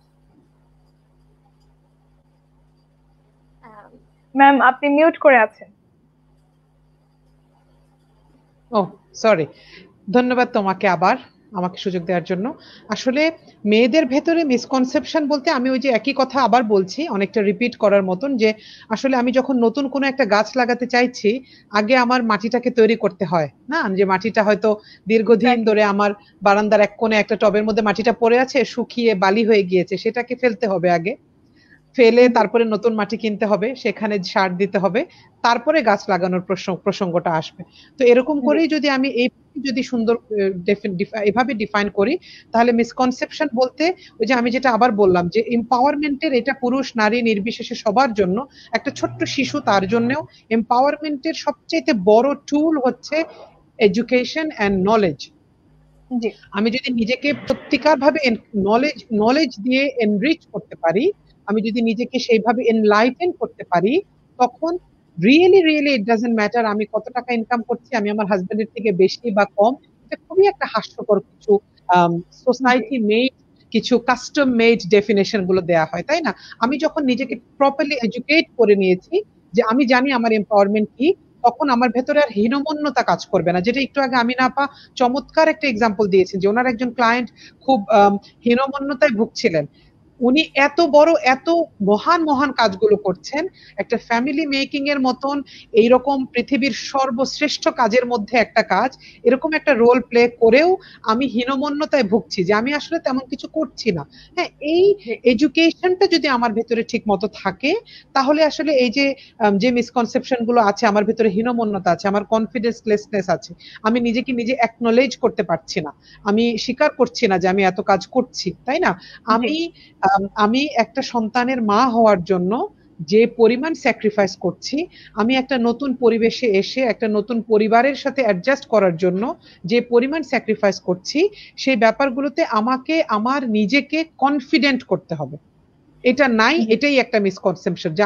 ম্যাম, আপনি মিউট করে আছেন। ও সরি, ধন্যবাদ তোমাকে আবার আমাকে সুযোগ দেওয়ার জন্য। আসলে মেয়েদের ভেতরে মিসকনসেপশন বলতে আমি ওই যে একই কথা আবার বলছি, অনেকটা রিপিট করার মতন, যে আসলে আমি যখন নতুন কোনো একটা গাছ লাগাতে চাইছি আগে আমার মাটিটাকে তৈরি করতে হয় না, যে মাটিটা হয়তো দীর্ঘদিন ধরে আমার বারান্দার এক কোণে একটা টবের মধ্যে মাটিটা পড়ে আছে, শুকিয়ে বালি হয়ে গিয়েছে, সেটাকে ফেলতে হবে আগে, ফেলে তারপরে নতুন মাটি কিনতে হবে, সেখানে সার দিতে হবে, তারপরে গাছ লাগানোর প্রসঙ্গটা আসবে। তো এরকম করেই যদি আমি এই যদি সুন্দর এভাবে ডিফাইন করি তাহলে মিসকনসেপশন বলতে ওই যে আমি যেটা আবার বললাম যে এম্পাওয়ারমেন্টের এটা পুরুষ নারী নির্বিশেষে সবার জন্য, একটা ছোট্ট শিশু তার জন্যও এম্পাওয়ারমেন্টের সবচেয়ে বড় টুল হচ্ছে এডুকেশন এন্ড নলেজ। আমি যদি নিজেকে সত্যিকার ভাবে নলেজ দিয়ে এনরিচ করতে পারি, আমি যদি নিজেকে সেইভাবে এনলাইটেন করতে পারি, তখন রিয়েলি ইট ডাজন্ট ম্যাটার আমি কত টাকা ইনকাম করছি, আমি আমার হাজবেন্ডের থেকে বেশি বা কম, এটা খুবই একটা হাস্যকর কিছু সোসাইটি মেড কিছু কাস্টম মেড ডেফিনেশন গুলো দেয়া হয়, তাই না? আমি যখন নিজেকে প্রপারলি এডুকেট করে নিয়েছি যে আমি জানি আমার এম্পাওয়ারমেন্ট কি, তখন আমার ভেতরে আর হীনমন্যতা কাজ করবে না। যেটা একটু আগে আমিনা আপা চমৎকার একটা এক্সাম্পল দিয়েছেন যে ওনার একজন ক্লায়েন্ট খুব হীনমন্যতায় ভুগছিলেন, উনি এত বড় এত মহান কাজগুলো করছেন, একটা ফ্যামিলি মেকিং এর মতন এইরকম পৃথিবীর সর্বশ্রেষ্ঠ কাজের মধ্যে একটা কাজ, এরকম একটা রোল প্লে করেও আমি হীনমন্যতায় ভুগছি যে আমি আসলে তেমন কিছু করছি না। হ্যাঁ, এই এডুকেশনটা যদি আমার ভেতরে ঠিক মতো থাকে তাহলে আসলে এই যে মিসকনসেপশন গুলো আছে, আমার ভেতরে হীনমন্যতা আছে, আমার কনফিডেন্স লেসনেস আছে, আমি নিজেকে নিজে অ্যাকনলেজ করতে পারছি না, আমি স্বীকার করছি না যে আমি এত কাজ করছি, তাই না? আমি একটা সন্তানের মা হওয়ার জন্য যে পরিমাণ স্যাক্রিফাইস করছি, আমি একটা নতুন পরিবেশে এসে একটা নতুন পরিবারের সাথে অ্যাডজাস্ট করার জন্য যে পরিমাণ স্যাক্রিফাইস করছি, সেই ব্যাপারগুলোতে আমাকে আমার নিজেকে কনফিডেন্ট করতে হবে। এটা নাই, এটাই একটা মিসকনসেপশন, যে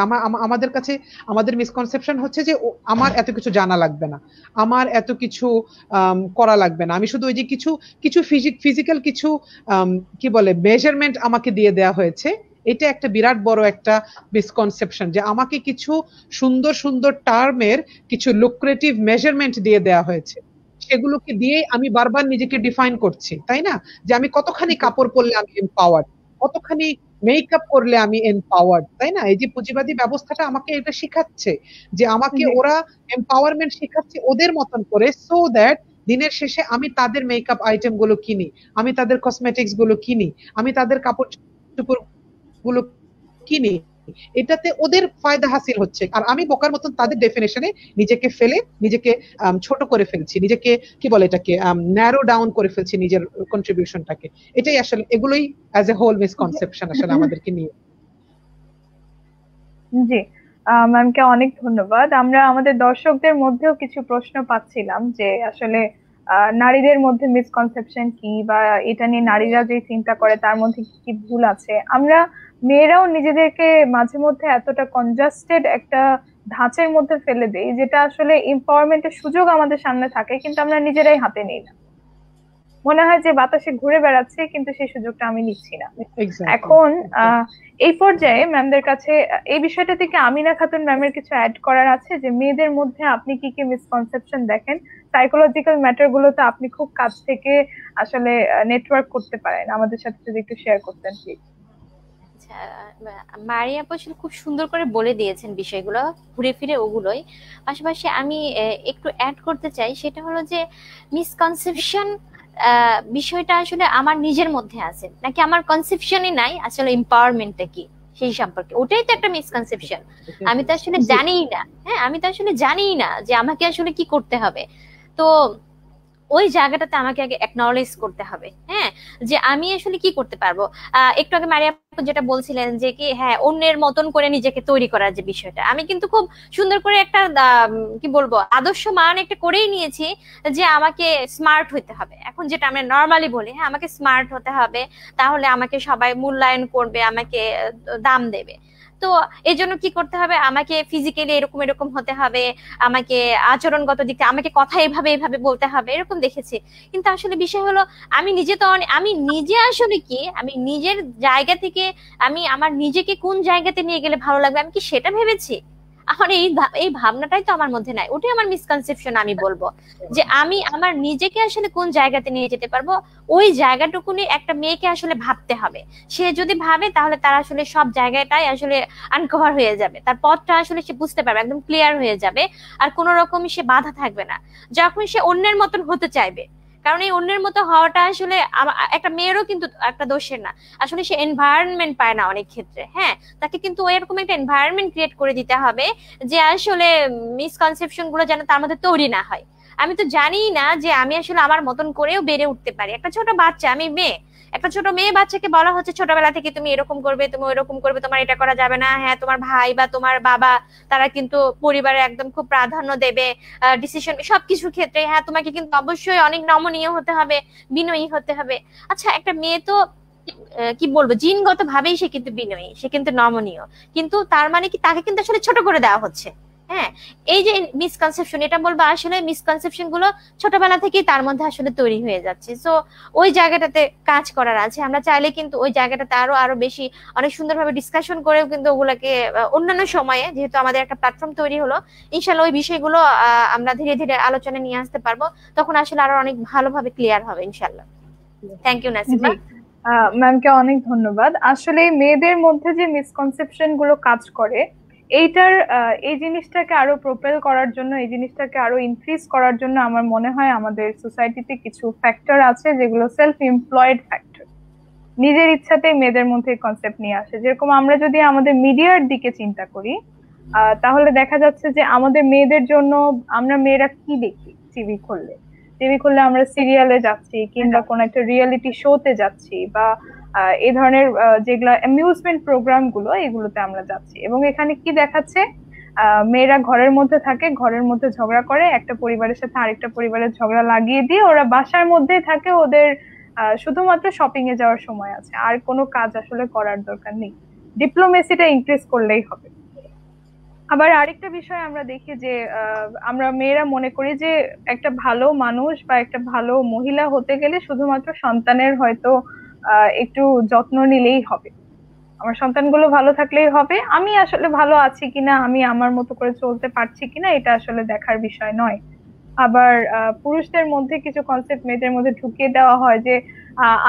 আমাদের কাছে আমাদের মিসকনসেপশন হচ্ছে যে আমার এত কিছু জানা লাগবে না, আমার এত কিছু করা লাগবে না, আমি শুধু ওই যে কিছু কিছু ফিজিক্যাল কিছু কি বলে মেজারমেন্ট আমাকে দিয়ে দেওয়া হয়েছে। এটা একটা বিরাট বড় একটা মিসকনসেপশন, যে আমাকে কিছু সুন্দর সুন্দর টার্মের কিছু লুক্রেটিভ মেজারমেন্ট দিয়ে দেওয়া হয়েছে, সেগুলোকে দিয়ে আমি বারবার নিজেকে ডিফাইন করছি, তাই না? যে আমি কতখানি কাপড় পরলে আমি এম্পাওয়ার্ড, কতখানি মেকআপ করলে আমি এম্পাওয়ার্ড, তাই না? এই যে পুঁজিবাদী ব্যবস্থাটা আমাকে এটা শিখাচ্ছে, যে আমাকে ওরা এম্পাওয়ারমেন্ট শিখাচ্ছে ওদের মতন করে, সো দ্যাট দিনের শেষে আমি তাদের মেকআপ আইটেম গুলো কিনি, আমি তাদের কসমেটিক্স গুলো কিনি, আমি তাদের কাপড় চোপড় গুলো কিনি, এটাতে ওদের ফায়দা হাসিল হচ্ছে, আর আমি বোকার মতন তাদের ডেফিনেশনে নিজেকে ফেলে নিজেকে ছোট করে ফেলছি, নিজেকে কি বলে এটাকে ন্যারো ডাউন করে ফেলছি নিজের কন্ট্রিবিউশনটাকে। এটাই আসলে, এগুলোই অ্যাজ এ হোল মিসকনসেপশন আসলে আমাদেরকে নিয়ে। জি, ম্যামকে অনেক ধন্যবাদ। আমরা আমাদের দর্শকদের মধ্যেও কিছু প্রশ্ন পাচ্ছিলাম যে আসলে নারীদের মধ্যে মিসকনসেপশন কি, বা এটা নিয়ে নারীরা যে চিন্তা করে তার মধ্যে কি কি ভুল আছে। আমরা মেয়েরাও নিজেদেরকে মাঝে মধ্যে এতটা কনজাস্টেড একটা ধাঁচের মধ্যে ফেলে দেই, যেটা আসলে এম্পাওয়ারমেন্টের সুযোগ আমাদের সামনে থাকে কিন্তু আমরা নিজেরাই হাতে নিই না। মনে হয় যে বাতাসে ঘুরে বেড়াচ্ছে কিন্তু সেই সুযোগটা আমি নিচ্ছি না। এখন এই পর্যায়ে ম্যামদের কাছে এই বিষয়টা থেকে আমিনা খাতুন ম্যামের কিছু অ্যাড করার আছে, যে মেয়েদের মধ্যে আপনি কি কি মিসকনসেপশন দেখেন, সাইকোলজিক্যাল ম্যাটার গুলোতে আপনি খুব কাছ থেকে আসলে নেটওয়ার্ক করতে পারেন, আমাদের সাথে যদি একটু শেয়ার করতেন প্লিজ। মারিয়া আপু খুব সুন্দর করে বলে দিয়েছেন বিষয়গুলো, ঘুরে ফিরে ওগুলোই। পাশাপাশি আমি একটু অ্যাড করতে চাই, সেটা হলো যে মিসকনসেপশন বিষয়টা আসলে আমার নিজের মধ্যে আছে নাকি আমার কনসেপশনই নাই আসলে এম্পাওয়ারমেন্টটা কি সেই সম্পর্কে, ওটাই তো একটা মিসকনসেপশন। আমি তো আসলে জানিই না, হ্যাঁ আমি তো আসলে জানিই না যে আমাকে আসলে কি করতে হবে। তো ওই জায়গাটাতে আমাকে আগে অ্যাকনলেজ করতে হবে, হ্যাঁ, যে আমি আসলে কি করতে পারবো। একটু আগে মারিয়া যেটা বলছিলেন যে কি, হ্যাঁ অন্যের মতন করে নিজেকে তৈরি করার যে বিষয়টা, আমি কিন্তু খুব সুন্দর করে একটা কি বলবো আদর্শ মান একটা করেই নিয়েছি, যে আমাকে স্মার্ট হইতে হবে। এখন যেটা আমরা নর্মালি বলি, হ্যাঁ আমাকে স্মার্ট হতে হবে, তাহলে আমাকে সবাই মূল্যায়ন করবে, আমাকে দাম দেবে। তো এই জন্য কি করতে হবে, আমাকে ফিজিক্যালি এরকম এরকম হতে হবে, আমাকে আচরণগত দিকে আমাকে কথা এভাবে এভাবে বলতে হবে, এরকম দেখেছি। কিন্তু আসলে বিষয় হলো আমি নিজে তো আমি নিজে আসলে কি, আমি নিজের জায়গা থেকে আমি আমার নিজেকে কোন জায়গাতে নিয়ে গেলে ভালো লাগবে আমি কি সেটা ভেবেছি? আমার এই ভাবনাটাই তো আমার মধ্যে নাই, ওটাই আমার মিসকনসেপশন। আমি বলবো যে আমি আমার নিজেকে আসলে কোন জায়গাতে নিয়ে যেতে পারবো, ওই জায়গাটুকুনি একটা মেয়েকে আসলে ভাবতে হবে। সে যদি ভাবে তাহলে তার আসলে সব জায়গাটাই আসলে আনকভার হয়ে যাবে, তার পথটা আসলে সে বুঝতে পারবে, একদম ক্লিয়ার হয়ে যাবে, আর কোন রকমই সে বাধা থাকবে না যখন সে অন্যের মতন হতে চাইবে। কারণ এই অন্যের মতো হওয়াটা আসলে একটা মেয়েরও কিন্তু একটা দোষের না, আসলে সে এনভায়রনমেন্ট পায় না অনেক ক্ষেত্রে, হ্যাঁ তাকে কিন্তু এরকম একটা এনভায়রনমেন্ট ক্রিয়েট করে দিতে হবে যে আসলে মিসকনসেপশন গুলো যেন তার মধ্যে তৈরি না হয়। আমি তো জানি না যে আমি আসলে আমার মতন করেও বেড়ে উঠতে পারি। একটা ছোট বাচ্চা, আমি মেয়ে, একটা ছোট মেয়ে বাচ্চাকে বলা হচ্ছে ছোটবেলা থেকে তুমি এরকম করবে, তুমি ওইরকম করবে, তোমার এটা করা যাবে না, হ্যাঁ তোমার ভাই বা তোমার বাবা তারা কিন্তু পরিবারে একদম খুব প্রাধান্য দেবে ডিসিশন সবকিছুর ক্ষেত্রে, হ্যাঁ তোমাকে কিন্তু অবশ্যই অনেক নমনীয় হতে হবে, বিনয়ী হতে হবে। আচ্ছা একটা মেয়ে তো কি বলবো জিনগত ভাবেই সে কিন্তু বিনয়ী, সে কিন্তু নমনীয়, কিন্তু তার মানে কি তাকে কিন্তু আসলে ছোট করে দেওয়া হচ্ছে। হ্যাঁ এই যে মিসকনসেপশন, এটা বলবো আসলে মিসকনসেপশন গুলো ছোটবেলা থেকেই তার মধ্যে আসলে তৈরি হয়ে যাচ্ছে। সো ওই জায়গাটাতে কাজ করার আছে, আমরা চাইলে কিন্তু ওই জায়গাটাতে আরো আরো বেশি অনেক সুন্দরভাবে ডিসকাশন করেও কিন্তু ওগুলাকে অন্যান্য সময়ে, যেহেতু আমাদের একটা প্ল্যাটফর্ম তৈরি হলো, ইনশাল্লাহ ওই বিষয়গুলো আমরা ধীরে ধীরে আলোচনা নিয়ে আসতে পারবো, তখন আসলে আরো অনেক ভালোভাবে ক্লিয়ার হবে ইনশাল্লাহ। Thank you Nasima. ম্যামকে অনেক ধন্যবাদ। আসলে মেয়েদের মধ্যে যে মিসকনসেপশন গুলো কাজ করে, এইটার এই জিনিসটাকে আরো প্রোপেল করার জন্য, এই জিনিসটাকে আরো ইনক্রিজ করার জন্য আমার মনে হয় আমাদের সোসাইটিতে কিছু ফ্যাক্টর আছে যেগুলো সেলফ এমপ্লয়েড ফ্যাক্টর, নিজের ইচ্ছাতেই মেয়েদের মধ্যে কনসেপ্ট নিয়ে আসে। যেরকম আমরা যদি আমাদের মিডিয়ার দিকে চিন্তা করি, তাহলে দেখা যাচ্ছে যে আমাদের মেয়েদের জন্য আমরা মেয়েরা কি দেখি, টিভি খুললে আমরা সিরিয়ালে যাচ্ছি, কিংবা কোন একটা রিয়েলিটি শোতে যাচ্ছি, বা এই ধরনের যেগুলো অ্যামিউজমেন্ট প্রোগ্রাম গুলো, এগুলোতে আমরা যাচ্ছি। এবং এখানে কি দেখাচ্ছে, মেয়েরা ঘরের মধ্যে থাকে, ঘরের মধ্যে ঝগড়া করে, একটা পরিবারের সাথে আরেকটা পরিবারের ঝগড়া লাগিয়ে দিয়ে ওরা বাসার মধ্যেই থাকে, ওদের শুধুমাত্র শপিং এ যাওয়ার সময় আছে, আর কোনো কাজ আসলে করার দরকার নেই, ডিপ্লোমেসিটা ইনক্রিজ করলেই হবে। আবার আরেকটা বিষয় আমরা দেখি যে আমরা মেয়েরা মনে করি যে একটা ভালো মানুষ বা একটা ভালো মহিলা হতে গেলে শুধুমাত্র সন্তানের হয়তো একটু যত্ন নিলেই হবে, আমার সন্তানগুলো ভালো থাকলেই হবে, আমি আসলে ভালো আছি কিনা, আমি আমার মতো করে চলতে পারছি কিনা, এটা আসলে দেখার বিষয় নয়। আবার পুরুষদের মধ্যে কিছু কনসেপ্ট মেয়েদের মধ্যে ঢুকিয়ে দেওয়া হয় যে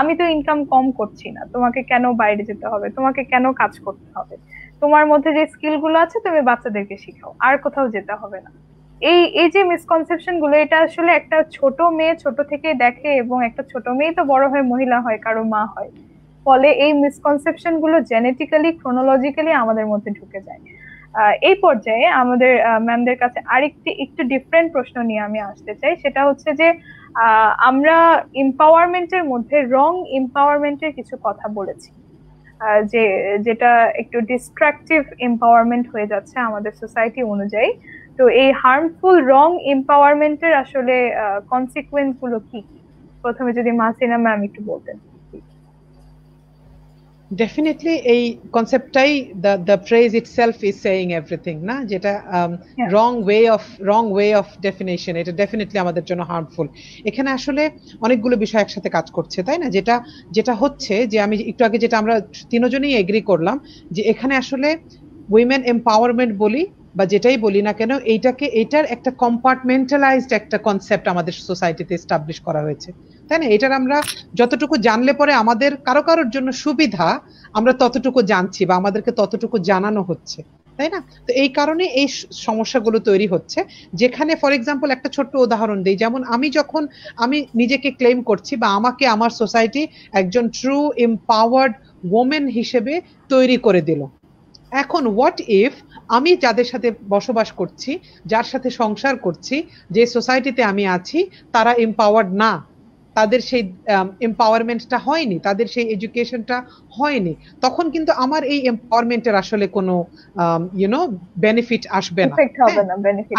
আমি তো ইনকাম কম করছি না, তোমাকে কেন বাইরে যেতে হবে, তোমাকে কেন কাজ করতে হবে, তোমার মধ্যে যে স্কিল গুলো আছে তুমি বাচ্চাদেরকে শিখাও, আর কোথাও যেতে হবে না। এই এই যে মিসকনসেপশন গুলো, এটা আসলে একটা ছোট মেয়ে ছোট থেকে দেখে, এবং একটা ছোট মেয়ে তো বড় হয়ে মহিলা হয়, কারো মা হয়, ফলে এই মিসকনসেপশন গুলো জেনেটিক্যালি ক্রোনোলজিক্যালি আমাদের মধ্যে ঢুকে যায়। এই পর্যায়ে আমাদের ম্যামদের কাছে আরেকটি একটু ডিফারেন্ট প্রশ্ন নিয়ে আমি আসতে চাই, সেটা হচ্ছে যে আমরা এম্পাওয়ারমেন্টের মধ্যে রং এম্পাওয়ারমেন্টের কিছু কথা বলেছি, যে যেটা একটু ডিস্ট্রাকটিভ এম্পাওয়ারমেন্ট হয়ে যাচ্ছে আমাদের সোসাইটি অনুযায়ী। তো এই হার্মফুল রং এম্পাওয়ারমেন্টের আসলে কনসিকুয়েন্স গুলো কি, প্রথমে যদি মাসিনা ম্যাম একটু বলতেন। ডেফিনেটলি এই কনসেপ্টটাই, the phrase itself is saying everything না, যেটা রং ওয়ে অফ ডেফিনেশন, এটা ডেফিনেটলি আমাদের জন্য হার্মফুল। এখানে আসলে অনেকগুলো বিষয় একসাথে কাজ করছে, তাই না? যেটা যেটা হচ্ছে যে আমি একটু আগে যেটা আমরা তিনজনেই এগ্রি করলাম, যে এখানে আসলে উইমেন এম্পাওয়ারমেন্ট বলি বা যেটাই বলি না কেন, এটার একটা কম্পার্টমেন্টালাইজড একটা কনসেপ্ট আমাদের সোসাইটিতে এস্টাবলিশ করা হয়েছে, তাই না? এটার আমরা যতটুকু জানলে পরে আমাদের কারোর জন্য সুবিধা, আমরা ততটুকু জানছি বা আমাদেরকে ততটুকু জানানো হচ্ছে, তাই না? তো এই কারণে এই সমস্যাগুলো তৈরি হচ্ছে। যেখানে ফর এক্সাম্পল একটা ছোট্ট উদাহরণ দিই, যেমন আমি নিজেকে ক্লেম করছি বা আমাকে আমার সোসাইটি একজন ট্রু এম্পাওয়ার্ড ওমেন হিসেবে তৈরি করে দিল। এখন হোয়াট ইফ আমি যাদের সাথে বসবাস করছি, যার সাথে সংসার করছি, যে সোসাইটিতে আমি আছি, তারা এম্পাওয়ার্ড না, তাদের সেই এম্পাওয়ারমেন্টটা হয়নি, তাদের সেই এডুকেশনটা হয়নি, তখন কিন্তু আমার এই এম্পাওয়ারমেন্টের আসলে কোনো বেনিফিট আসবে না,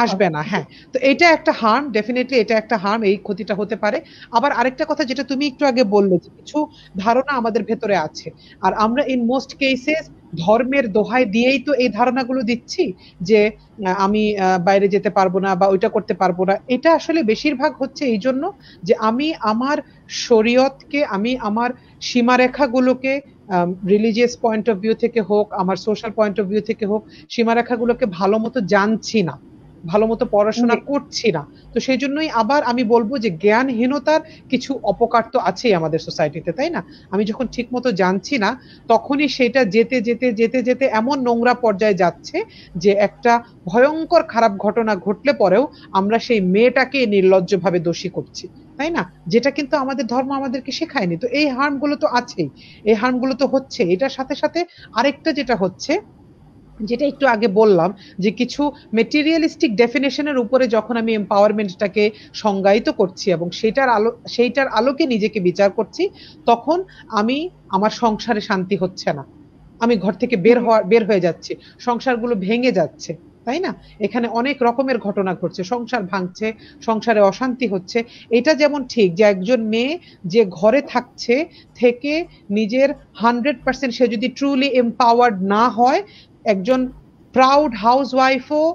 আসবে না। হ্যাঁ, তো এটা একটা হার্ম, ডেফিনেটলি এটা একটা হার্ম, এই ক্ষতিটা হতে পারে। আবার আরেকটা কথা যেটা তুমি একটু আগে বললে, যে কিছু ধারণা আমাদের ভেতরে আছে, আর আমরা ইন মোস্ট কেসেস ধর্মের দোহাই দিয়েই তো এই ধারণাগুলো দিচ্ছি, যে আমি বাইরে যেতে পারবো না বা ওইটা করতে পারবো না। এটা আসলে বেশিরভাগ হচ্ছে এই জন্য যে আমি আমার শরীয়তকে, আমি আমার সীমারেখাগুলোকে, রিলিজিয়াস পয়েন্ট অফ ভিউ থেকে হোক, আমার সোশ্যাল পয়েন্ট অফ ভিউ থেকে হোক, সীমারেখাগুলোকে ভালো মতো জানছি না, ভালো মতো পড়াশোনা করছি না। তো সেই জন্যই আবার আমি বলবো যে জ্ঞানহীনতার কিছু অপকার তো আছেই আমাদের সোসাইটিতে, তাই না? আমি যখন ঠিক মতো জানছি না, তখনই সেটা যেতে যেতে যেতে যেতে এমন নোংরা পর্যায়ে যাচ্ছে যে একটা ভয়ঙ্কর খারাপ ঘটনা ঘটলে পরেও আমরা সেই মেয়েটাকে নির্লজ্জভাবে দোষী করছি, তাই না? যেটা কিন্তু আমাদের ধর্ম আমাদেরকে শেখায়নি। তো এই হার্মগুলো তো আছেই, এই হার্মগুলো তো হচ্ছে। এটার সাথে সাথে আরেকটা যেটা হচ্ছে, যেটা একটু আগে বললাম, যে কিছু মেটেরিয়ালিস্টিক ডেফিনেশনের উপরে যখন আমি এম্পাওয়ারমেন্টটাকে সংজ্ঞায়িত করছি এবং সেইটার আলোকে নিজেকে বিচার করছি, তখন আমার সংসারে শান্তি হচ্ছে না, আমি ঘর থেকে বের হয়ে যাচ্ছি, সংসারগুলো ভেঙে যাচ্ছে, তাই না? এখানে অনেক রকমের ঘটনা ঘটছে, সংসার ভাঙছে, সংসারে অশান্তি হচ্ছে। এটা যেমন ঠিক যে একজন মেয়ে যে ঘরে থাকছে থেকে নিজের 100% সে যদি ট্রুলি এম্পাওয়ার্ড না হয়, একজন প্রাউড হাউসওয়াইফও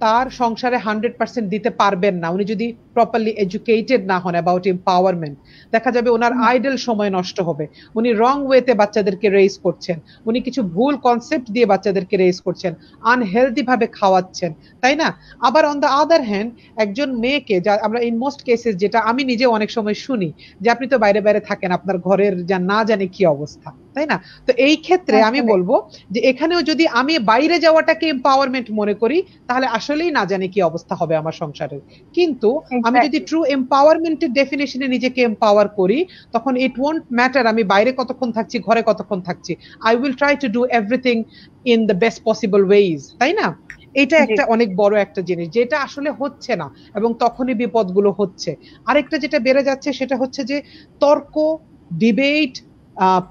তার সংসারে 100% দিতে পারবেন না, উনি যদি প্রপারলি এডুকেটেড না হন অ্যাবাউট এম্পাওয়ারমেন্ট। দেখা যাবে ওনার আইডল সময় নষ্ট হবে, উনি রং ওয়েতে বাচ্চাদেরকে রেইজ করছেন, উনি কিছু ভুল কনসেপ্ট দিয়ে বাচ্চাদেরকে রেইজ করছেন, আনহেলদি ভাবে খাওয়াচ্ছেন, তাই না? আবার অন দ্য আদার হ্যান্ড একজন মেয়েকে, যা আমরা ইন মোস্ট কেসেস, যেটা আমি নিজে অনেক সময় শুনি, যে আপনি তো বাইরে বাইরে থাকেন, আপনার ঘরের যা না জানে কি অবস্থা, তাই না? তো এই ক্ষেত্রে আমি বলবো যে এখানেও যদি আমি বাইরে যাওয়াটাকে এম্পাওয়ারমেন্ট মনে করি, তাহলে আসলেই না জানি কি অবস্থা হবে আমার সংসারের। কিন্তু আমি যদি ট্রু এম্পাওয়ারমেন্টের ডেফিনেশনে নিজেকে এম্পাওয়ার করি, তখন ইট ওয়ন্ট ম্যাটার আমি বাইরে কতক্ষণ থাকছি, ঘরে কতক্ষণ থাকছি, I will try to do everything in the best possible ways, তাই না? এটা একটা অনেক বড় একটা জিনিস, যেটা আসলে হচ্ছে না, এবং তখনই বিপদগুলো হচ্ছে। আরেকটা যেটা বেড়ে যাচ্ছে সেটা হচ্ছে যে তর্ক, ডিবেট,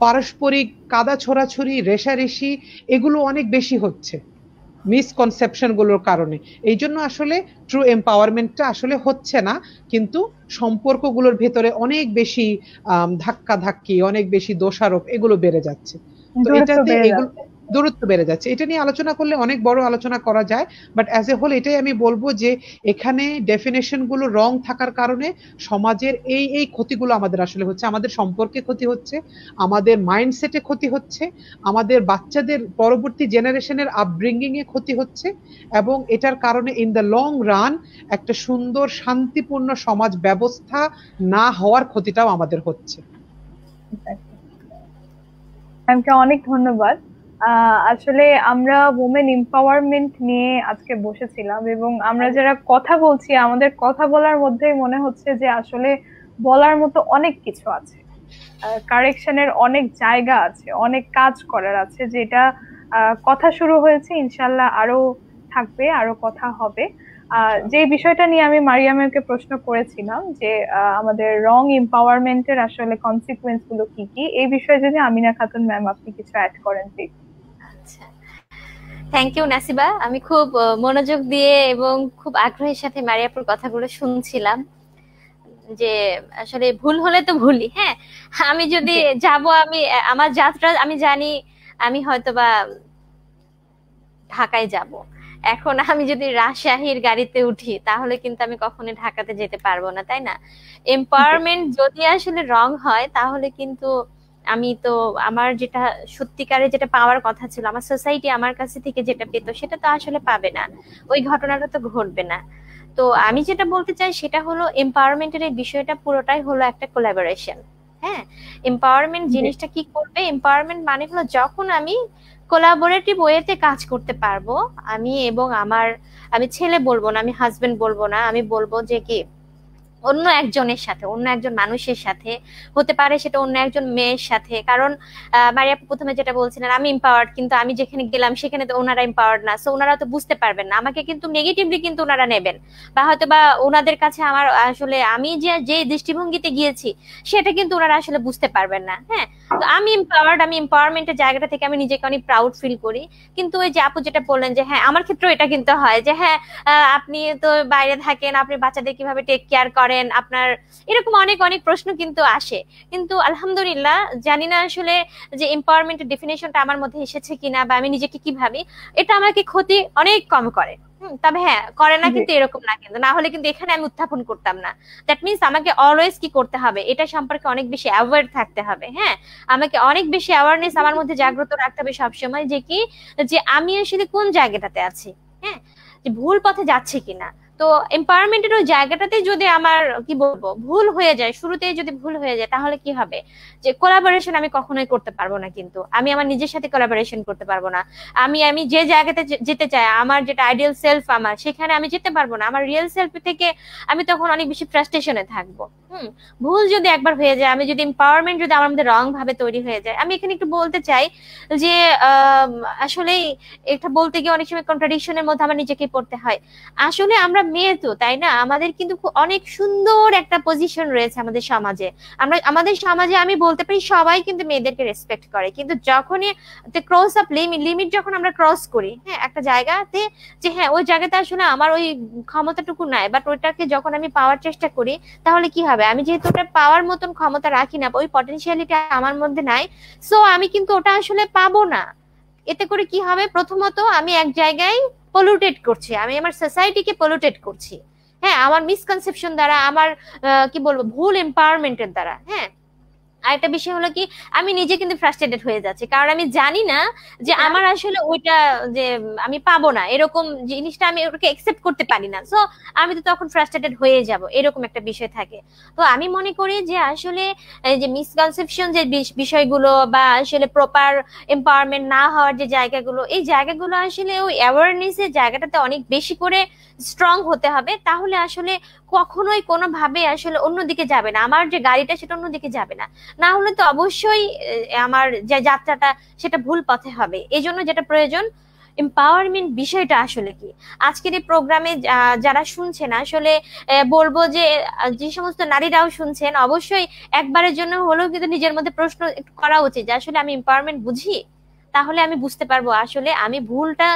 পারস্পরিক কাদা ছোড়াছুড়ি, রেষারেষি এগুলো অনেক বেশি হচ্ছে মিসকনসেপশন গুলোর কারণে। এই জন্য আসলে ট্রু এম্পাওয়ারমেন্টটা আসলে হচ্ছে না, কিন্তু সম্পর্কগুলোর ভেতরে অনেক বেশি ধাক্কাধাক্কি, অনেক বেশি দোষারোপ এগুলো বেড়ে যাচ্ছে। তো এটাতে এগুলো দূরত্ব বেড়ে যাচ্ছে। এটা নিয়ে আলোচনা করলে অনেক বড় আলোচনা করা যায়, বাট অ্যাজ এ হোল এটাই আমি বলবো যে এখানে ডেফিনেশন গুলো রং থাকার কারণে সমাজের এই ক্ষতিগুলো আমাদের আসলে হচ্ছে। আমাদের সম্পর্কে ক্ষতি হচ্ছে, আমাদের মাইন্ডসেটে ক্ষতি হচ্ছে, আমাদের বাচ্চাদের পরবর্তী জেনারেশনের আপব্রিঙ্গিং এ ক্ষতি হচ্ছে, এবং এটার কারণে ইন দ্য লং রান একটা সুন্দর শান্তিপূর্ণ সমাজ ব্যবস্থা না হওয়ার ক্ষতিটাও আমাদের হচ্ছে। অনেক ধন্যবাদ। আসলে আমরা ওমেন এম্পাওয়ারমেন্ট নিয়ে আজকে বসেছিলাম, এবং আমরা যারা কথা বলছি আমাদের কথা বলার মধ্যেই মনে হচ্ছে যে আসলে বলার মতো অনেক কিছু আছে, কারেকশনের অনেক জায়গা আছে, অনেক কাজ করার আছে, যেটা কথা শুরু হয়েছে, ইনশাল্লাহ আরো থাকবে, আরো কথা হবে। যে বিষয়টা নিয়ে আমি মারিয়ামকে প্রশ্ন করেছিলাম যে আমাদের রং এম্পাওয়ারমেন্টের আসলে কনসিকুয়েন্স গুলো কি কি, এই বিষয়ে যদি আমিনা খাতুন ম্যাম আপনি কিছু অ্যাড করেন প্লিজ। আচ্ছা, থ্যাংক ইউ নাসিবা। আমি খুব মনোযোগ দিয়ে এবং খুব আগ্রহের সাথে মারিয়াপুর কথাগুলো শুনছিলাম, যে আসলে ভুল হলে তো ভুলই। হ্যাঁ, আমি যদি যাব, আমি আমার যাত্রা আমি জানি, আমি হয়তোবা ঢাকায় যাব। এখন আমি যদি রাজশাহীর গাড়িতে উঠি তাহলে কিন্তু আমি কখনোই ঢাকাতে যেতে পারবো না, তাই না? এম্পাওয়ারমেন্ট যদি আসলে রং হয় তাহলে কিন্তু আমি তো আমার যেটা সত্যিকারে যেটা পাওয়ার কথা ছিল, আমার সোসাইটি আমার কাছে থেকে যেটা পেতো সেটা তো আসলে পাবে না, ওই ঘটনাটা তো ঘটবে না। তো আমি যেটা বলতে চাই সেটা হলো এম্পাওয়ারমেন্টের এই বিষয়টা পুরোটাই হলো একটা কোলাবোরেশন। হ্যাঁ, এম্পাওয়ারমেন্ট জিনিসটা কি করবে? এম্পাওয়ারমেন্ট মানে হলো যখন আমি কোলাবোরেটিভ ওয়েতে কাজ করতে পারবো, আমি এবং আমি ছেলে বলবো না, আমি হাজবেন্ড বলবো না, আমি বলবো যে কি অন্য একজনের সাথে, অন্য একজন মানুষের সাথে, হতে পারে সেটা অন্য একজন মেয়ের সাথে। কারণ মারিয়া প্রথমে যেটা বলছিলেন আমি এম্পাওয়ার্ড, কিন্তু আমি যেখানে গেলাম সেখানে তো ওনারা এম্পাওয়ার্ড না, সো ওনারা তো বুঝতে পারবেন না আমাকে, কিন্তু নেগেটিভলি কিন্তু ওনারা নেবেন, বা হয়তো বা ওনাদের কাছে আমার আসলে আমি যে দৃষ্টিভঙ্গিতে গিয়েছি সেটা কিন্তু ওনারা আসলে বুঝতে পারবেন না। হ্যাঁ, তো আমি এম্পাওয়ার্ড, আমি এম্পাওয়ারমেন্টের জায়গাটা থেকে আমি নিজেকে অনেক প্রাউড ফিল করি। কিন্তু ওই যে আপু যেটা বললেন যে হ্যাঁ আমার ক্ষেত্রেও এটা কিন্তু হয় যে হ্যাঁ আপনি তো বাইরে থাকেন, আপনি বাচ্চাদের কিভাবে টেক কেয়ার করেন, আপনার এরকম অনেক অনেক প্রশ্ন কিন্তু আসে। কিন্তু আলহামদুলিল্লাহ জানি না আসলে যে এম্পাওয়ারমেন্টের ডেফিনেশনটা আমার মধ্যে এসেছে কিনা, বা আমি নিজেকে কি ভাবি, এটা আমাকে ক্ষতি অনেক কম করে। তবে হ্যাঁ করে না কিন্তু এরকম না, কিন্তু না হলে কিন্তু এখানে আমি উত্থাপন করতাম না। দ্যাট মিনস আমাকে অলওয়েজ কি করতে হবে, এটা সম্পর্কে অনেক বেশি অ্যাওয়ার থাকতে হবে। হ্যাঁ, আমাকে অনেক বেশি অ্যাওয়ারনেস আমার মধ্যে জাগ্রত রাখতে হবে সবসময়, যে কি যে আমি আসলে কোন জায়গাটাতে আছি, হ্যাঁ, যে ভুল পথে যাচ্ছে কিনা। তো এম্পাওয়ারমেন্টের ওই জায়গাটাতে যদি আমার কি বলবো ভুল হয়ে যায়, শুরুতেই যদি ভুল হয়ে যায় তাহলে কি হবে, যে কোলাবোরেশন আমি কখনোই করতে পারবো না, কিন্তু আমি আমার নিজের সাথে কোলাবোরেশন করতে পারবো না। আমি যে জায়গাতে যেতে চাই, আমার যেটা আইডিয়াল সেলফ আমার, সেখানে আমি যেতে পারবো না। আমার রিয়েল সেলফ থেকে আমি তখন অনেক বেশি ফ্রাস্ট্রেশনে থাকবো। ভুল যদি একবার হয়ে যায়, আমি যদি এম্পাওয়ারমেন্ট যদি আমার মধ্যে রং ভাবে তৈরি হয়ে যায়, আমি এখানে একটু বলতে চাই যে আসলে এটা বলতে গিয়ে অনেক সময় কন্ট্রাডিকশনের মধ্যে আমার নিজেকে পড়তে হয়। আসলে আমরা মেয়ে তো, তাই না? আমাদের কিন্তু অনেক সুন্দর একটা পজিশন রয়েছে আমাদের সমাজে। আমাদের সমাজে আমি বলতে পারি সবাই কিন্তু মেয়েদেরকে রেসপেক্ট করে, কিন্তু যখনই ক্রস আপ লিমিট যখন আমরা ক্রস করি, হ্যাঁ, একটা জায়গাতে, যে হ্যাঁ ওই জায়গাতে আসলে আমার ওই ক্ষমতাটুকু নাই, বাট ওইটাকে যখন আমি পাওয়ার চেষ্টা করি তাহলে কি হবে, আমি যেহেতু ওটা পাওয়ার মতন ক্ষমতা রাখি না, ওই পটেনশিয়ালিটি আমার মধ্যে নাই, সো আমি কিন্তু ওটা আসলে পাবো না। এতে করে কি হবে, প্রথমত আমি এক জায়গায় পলিউটেড করছি, আমি আমার সোসাইটিকে পলিউটেড করছি। হ্যাঁ, আমার মিসকনসেপশন দ্বারা, আমার কি বলবো ভুল এম্পাওয়ারমেন্টের দ্বারা। হ্যাঁ, আরেকটা বিষয় হলো কি, আমি নিজে কিন্তু ফ্রাস্ট্রেটেড হয়ে যাচ্ছি, কারণ আমি জানি না যে আমার আসলে ওইটা যে আমি পাবো না, এরকম জিনিসটা আমি ওটাকে একসেপ্ট করতে পারি না, সো আমি তো তখন ফ্রাস্ট্রেটেড হয়ে যাব, এরকম একটা বিষয় থাকে। তো আমি মনে করি যে আসলে এই যে মিসকনসেপশন যে বিষয়গুলো, বা আসলে প্রপার এম্পাওয়ারমেন্ট না হওয়ার যে জায়গাগুলো, এই জায়গাগুলো আসলে ওই অ্যাওয়ারনেসের জায়গাটাতে অনেক বেশি করে স্ট্রং হতে হবে, তাহলে আসলে কখনোই কোনোভাবে আসলে অন্যদিকে যাবে না, আমার যে গাড়িটা সেটা অন্যদিকে যাবে না। না হলে তো অবশ্যই আমার যে যাত্রাটা সেটা ভুল পথে হবে। এই জন্য যেটা প্রয়োজন, এম্পাওয়ারমেন্ট বিষয়টা আসলে কি। আজকের এই প্রোগ্রামে যারা শুনছেন আসলে বলবো যে যে সমস্ত নারীরাও শুনছেন অবশ্যই একবারের জন্য হলেও কিন্তু নিজের মধ্যে প্রশ্ন একটু করা উচিত যে আসলে আমি এম্পাওয়ারমেন্ট বুঝি। তাহলে আমি বুঝতে পারবো আসলে আমি ভুলটা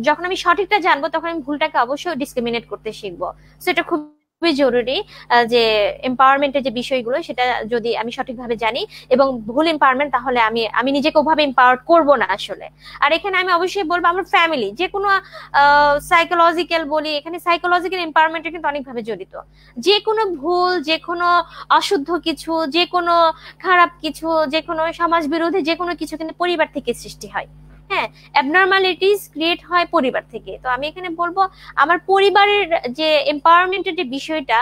যখন আমি সঠিকটা জানবো তখন আমি ভুলটাকে অবশ্যই ডিসক্রিমিনেট করতে শিখবো। সেটা খুবই জরুরি যে এম্পাওয়ারমেন্টের যে বিষয়গুলো সেটা যদি আমি সঠিকভাবে জানি এবং ভুল এম্পাওয়ারমেন্ট তাহলে আমি আমি নিজেকে ওভাবে এম্পাওয়ার্ড করবো না আসলে। আর এখানে আমি অবশ্যই বলবো আমার ফ্যামিলি যে কোনো সাইকোলজিক্যাল বলি, এখানে সাইকোলজিক্যাল এম্পাওয়ারমেন্টের কিন্তু অনেকভাবে জড়িত। যে কোনো ভুল, যে কোনো অশুদ্ধ কিছু, যে কোনো খারাপ কিছু, যে কোনো সমাজ বিরোধী যে কোনো কিছু কিন্তু পরিবার থেকে সৃষ্টি হয়। হ্যাঁ, অ্যাবনর্মালিটিস ক্রিয়েট হয় পরিবার থেকে। তো আমি এখানে বলবো আমার পরিবারের যে এম্পাওয়ারমেন্টের যে বিষয়টা,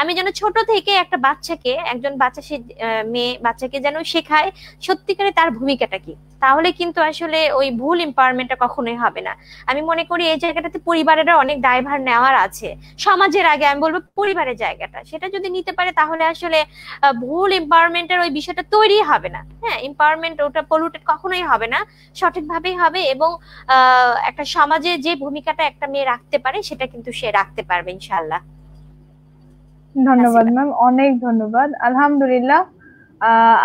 আমি যেন ছোট থেকে একটা বাচ্চাকে, একজন বাচ্চা সে মেয়ে বাচ্চাকে যেন শেখায় সত্যিকারে তার ভূমিকাটা কি, তাহলে কিন্তু আসলে ওই ভুল এম্পাওয়ারমেন্টটা কখনোই হবে না। আমি মনে করি এই জায়গাটাতে পরিবারেরও অনেক দায়ভার নেওয়ার আছে। সমাজের আগে আমি বলবো পরিবারের জায়গাটা সেটা যদি নিতে পারে তাহলে আসলে ভুল এম্পাওয়ারমেন্টের ওই বিষয়টা তৈরি হবে না। হ্যাঁ, এম্পাওয়ারমেন্ট ওটা পলিউটেড কখনোই হবে না, সঠিকভাবেই হবে এবং একটা সমাজে যে ভূমিকাটা একটা মেয়ে রাখতে পারে সেটা কিন্তু সে রাখতে পারবে ইনশাআল্লাহ। ধন্যবাদ ম্যাম, অনেক ধন্যবাদ। আলহামদুলিল্লাহ,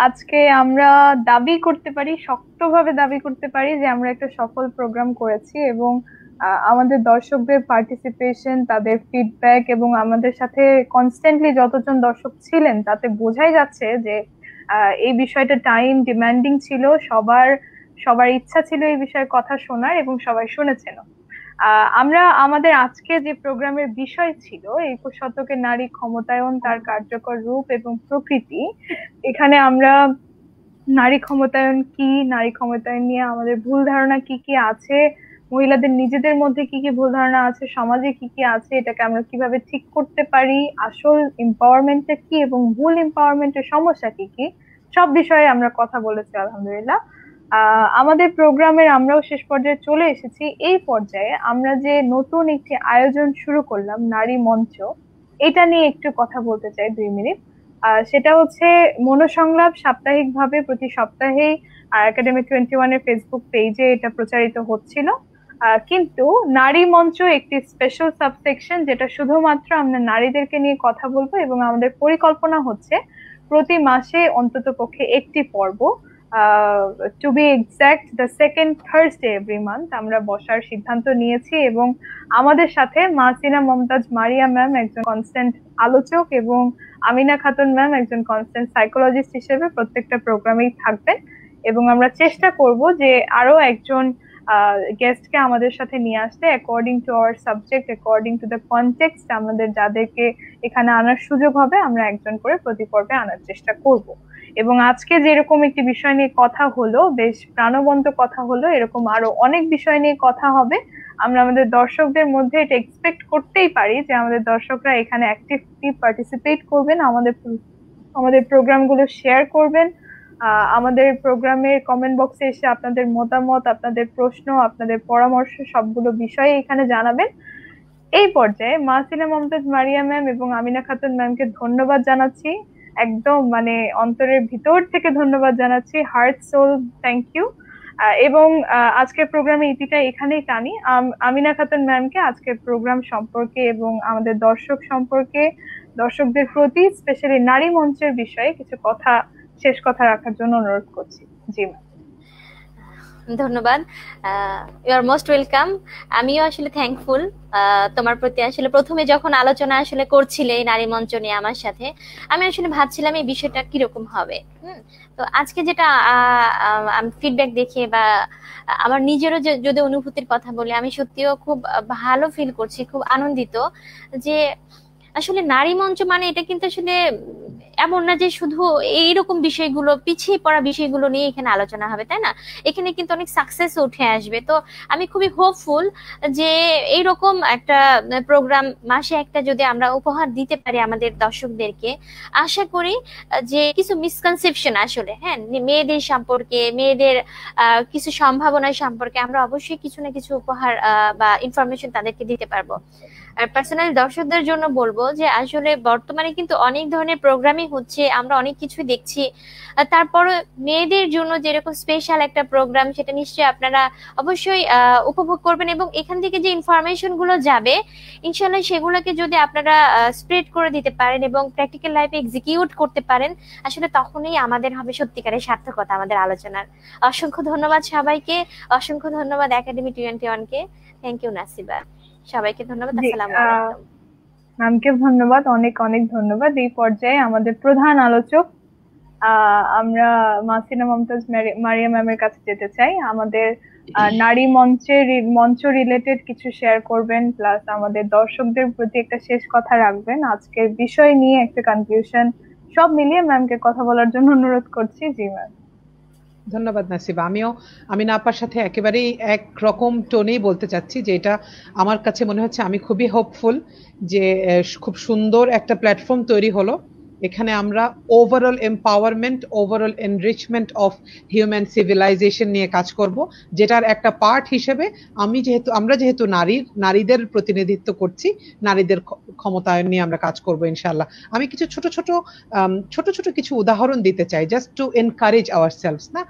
আজকে আমরা দাবি করতে পারি, শক্তভাবে দাবি করতে পারি যে আমরা একটা সফল প্রোগ্রাম করেছি এবং আমাদের দর্শকদের পার্টিসিপেশন, তাদের ফিডব্যাক এবং আমাদের সাথে কনস্ট্যান্টলি যতজন দর্শক ছিলেন তাতে বোঝাই যাচ্ছে যে এই বিষয়টা টাইম ডিমান্ডিং ছিল, সবার ইচ্ছা ছিল এই বিষয়ে কথা শোনার এবং সবাই শুনেছেন। আমরা আমাদের আজকে যে প্রোগ্রামের বিষয় ছিল 21 শতকের নারী ক্ষমতায়ন, তার কার্যকর রূপ এবং প্রকৃতি, এখানে আমরা নারী ক্ষমতায়ন কি, নারী ক্ষমতায়ন নিয়ে আমাদের ভুল ধারণা কি কি আছে, মহিলাদের নিজেদের মধ্যে কি কি ভুল ধারণা আছে, সমাজে কি কি আছে, এটাকে আমরা কিভাবে ঠিক করতে পারি, আসল এম্পাওয়ারমেন্টটা কি এবং ভুল এম্পাওয়ারমেন্টের সমস্যা কি কি, সব বিষয়ে আমরা কথা বলেছি আলহামদুলিল্লাহ। আমাদের প্রোগ্রামের আমরাও শেষ পর্যায়ে চলে এসেছি। এই পর্যায়ে আমরা যে নতুন একটি আয়োজন শুরু করলাম নারী মঞ্চ, এটা নিয়ে একটু কথা বলতে চাই 2 মিনিট। সেটা হচ্ছে মনোসংলাপ সাপ্তাহিকভাবে প্রতি সপ্তাহেই একাডেমি 21 এর ফেসবুক পেজে এটা প্রচারিত হচ্ছিল, কিন্তু নারী মঞ্চ একটি স্পেশাল সাবসেকশন যেটা শুধুমাত্র আমরা নারীদেরকে নিয়ে কথা বলবো এবং আমাদের পরিকল্পনা হচ্ছে প্রতি মাসে অন্তত পক্ষে একটি পর্ব, to be exact the second Thursday every month আমরা বসার সিদ্ধান্ত নিয়েছি এবং আমাদের সাথে মাসিনা মমতাজ মারিয়া ম্যাম একজন কনস্ট্যান্ট আলোচক এবং আমিনা খাতুন ম্যাম একজন কনস্ট্যান্ট সাইকোলজিস্ট হিসেবে প্রত্যেকটা প্রোগ্রামেই থাকবেন এবং আমরা চেষ্টা করব যে আরো একজন গেস্টকে আমাদের সাথে নিয়ে আসতে according to our subject, according to the context, আমাদের যাদেরকে এখানে আনার সুযোগ হবে আমরা একজন করে প্রতি পর্বে আনার চেষ্টা করব। এবং আজকে যেরকম একটি বিষয় নিয়ে কথা হলো, বেশ প্রাণবন্ত কথা হলো, এরকম আরো অনেক বিষয় নিয়ে কথা হবে। আমরা আমাদের দর্শকদের মধ্যে এটা এক্সপেক্ট করতেই পারি যে আমাদের দর্শকরা এখানে অ্যাক্টিভলি পার্টিসিপেট করবেন, আমাদের প্রোগ্রামগুলো শেয়ার করবেন, আমাদের প্রোগ্রামের কমেন্ট বক্সে এসে আপনাদের মতামত, আপনাদের প্রশ্ন, আপনাদের পরামর্শ সবগুলো বিষয়ে এখানে জানাবেন। এই পর্যায়ে মাসিনা মমতাজ মারিয়া ম্যাম এবং আমিনা খাতুন ম্যামকে ধন্যবাদ জানাচ্ছি, একদম মানে অন্তরের ভিতর থেকে ধন্যবাদ জানাচ্ছি, হার্ট সোল থ্যাংক ইউ। এবং আজকের প্রোগ্রামে ইতিটা এখানেই টানি। আমিনা খাতুন ম্যামকে আজকের প্রোগ্রাম সম্পর্কে এবং আমাদের দর্শক সম্পর্কে, দর্শকদের প্রতি স্পেশালি নারী মঞ্চের বিষয়ে কিছু কথা, শেষ কথা রাখার জন্য অনুরোধ করছি। জি ম্যাম। ধন্যবাদ, ইউ আর মোস্ট ওয়েলকাম। আমিও আসলে থ্যাঙ্কফুল তোমার প্রতি। আসলে প্রথমে যখন আলোচনা আসলে করছিলে নারী মঞ্চ নিয়ে আমার সাথে, আমি আসলে ভাবছিলাম এই বিষয়টা কিরকম হবে। তো আজকে যেটা ফিডব্যাক দেখে বা আমার নিজেরও যদি অনুভূতির কথা বলি, আমি সত্যিও খুব ভালো ফিল করছি, খুব আনন্দিত যে আসলে নারী মঞ্চ মানে এটা কিন্তু আসলে এমন না যে শুধু এইরকম বিষয়গুলো, পিছিয়ে পড়া বিষয়গুলো নিয়ে এখানে আলোচনা হবে, তাই না? এখানে কিন্তু অনেক সাকসেস উঠে আসবে। তো আমি খুবই হোপফুল যে এইরকম একটা প্রোগ্রাম মাসে একটা যদি আমরা উপহার দিতে পারি আমাদের দর্শকদেরকে, আশা করি যে কিছু মিসকনসেপশন আসলে, হ্যাঁ, মেয়েদের সম্পর্কে, মেয়েদের কিছু সম্ভাবনা সম্পর্কে আমরা অবশ্যই কিছু না কিছু উপহার বা ইনফরমেশন তাদেরকে দিতে পারবো। আর পার্সোনালি দর্শকদের জন্য বলবো যে আসলে বর্তমানে কিন্তু অনেক ধরনের প্রোগ্রামই হচ্ছে আমরা অনেক কিছু দেখছি, তারপরে মেয়েদের জন্য যেরকম স্পেশাল একটা প্রোগ্রাম, সেটা নিশ্চয়ই আপনারা অবশ্যই উপভোগ করবেন। এবং এখান থেকে যে ইনফরমেশন গুলো যাবে ইনশাল্লাহ সেগুলোকে যদি আপনারা স্প্রেড করে দিতে পারেন এবং প্র্যাকটিক্যাল লাইফে এক্সিকিউট করতে পারেন, আসলে তখনই আমাদের হবে সত্যিকারের সার্থকতা আমাদের আলোচনার। অসংখ্য ধন্যবাদ সবাইকে, অসংখ্য ধন্যবাদ একাডেমি 21 কে। থ্যাংক ইউ নাসিবা, সবাইকে ধন্যবাদ। জি, আসসালামু আলাইকুম। ম্যামকে ধন্যবাদ, অনেক অনেক ধন্যবাদ। এই পর্যায়ে আমাদের প্রধান আলোচক আমরা মাসিনা মমতাজ মারিয়া ম্যামের কাছে যেতে চাই। আমাদের নারী মঞ্চ রিলেটেড কিছু শেয়ার করবেন, প্লাস আমাদের দর্শকদের প্রতি একটা শেষ কথা রাখবেন, আজকের বিষয় নিয়ে একটা কনক্লুশন, সব মিলিয়ে ম্যামকে কথা বলার জন্য অনুরোধ করছি। জি ম্যাম। ধন্যবাদ নাসিবা। আমি আপার সাথে একেবারেই একরকম টোনেই বলতে চাচ্ছি যে এটা আমার কাছে মনে হচ্ছে, আমি খুবই হোপফুল যে খুব সুন্দর একটা প্ল্যাটফর্ম তৈরি হলো। এখানে আমরা overall empowerment, overall enrichment of human civilisation নিয়ে কাজ করব, যেটার একটা পার্ট হিসেবে আমরা যেহেতু নারীদের প্রতিনিধিত্ব করছি, নারীদের ক্ষমতায়ন নিয়ে আমরা কাজ করব ইনশাআল্লাহ। আমি কিছু ছোট ছোট কিছু উদাহরণ দিতে চাই, জাস্ট টু এনকারেজ আওয়ারসেলভস। না,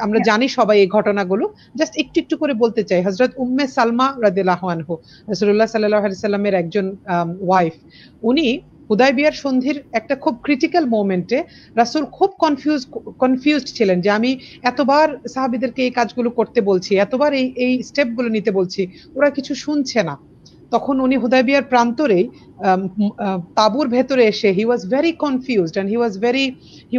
আমরা জানি সবাই এই ঘটনাগুলো, জাস্ট একটু একটু করে বলতে চাই। হযরত উম্মে সালমা রাদিয়াল্লাহু আনহু, রাসূলুল্লাহ সাল্লাল্লাহু আলাইহি সাল্লামের একজন ওয়াইফ, উনি হুদায়বিয়ার সন্ধির একটা খুব ক্রিটিক্যাল মোমেন্টে রাসূল খুব কনফিউজড ছিলেন যে আমি এতবার সাহাবীদেরকে এই কাজগুলো করতে বলছি, এতবার এই স্টেপগুলো নিতে বলছি, ওরা কিছু শুনছে না। তখন উনি হুদায়বিয়ার প্রান্তরেই তাঁবুর ভেতরে এসে he was very confused and he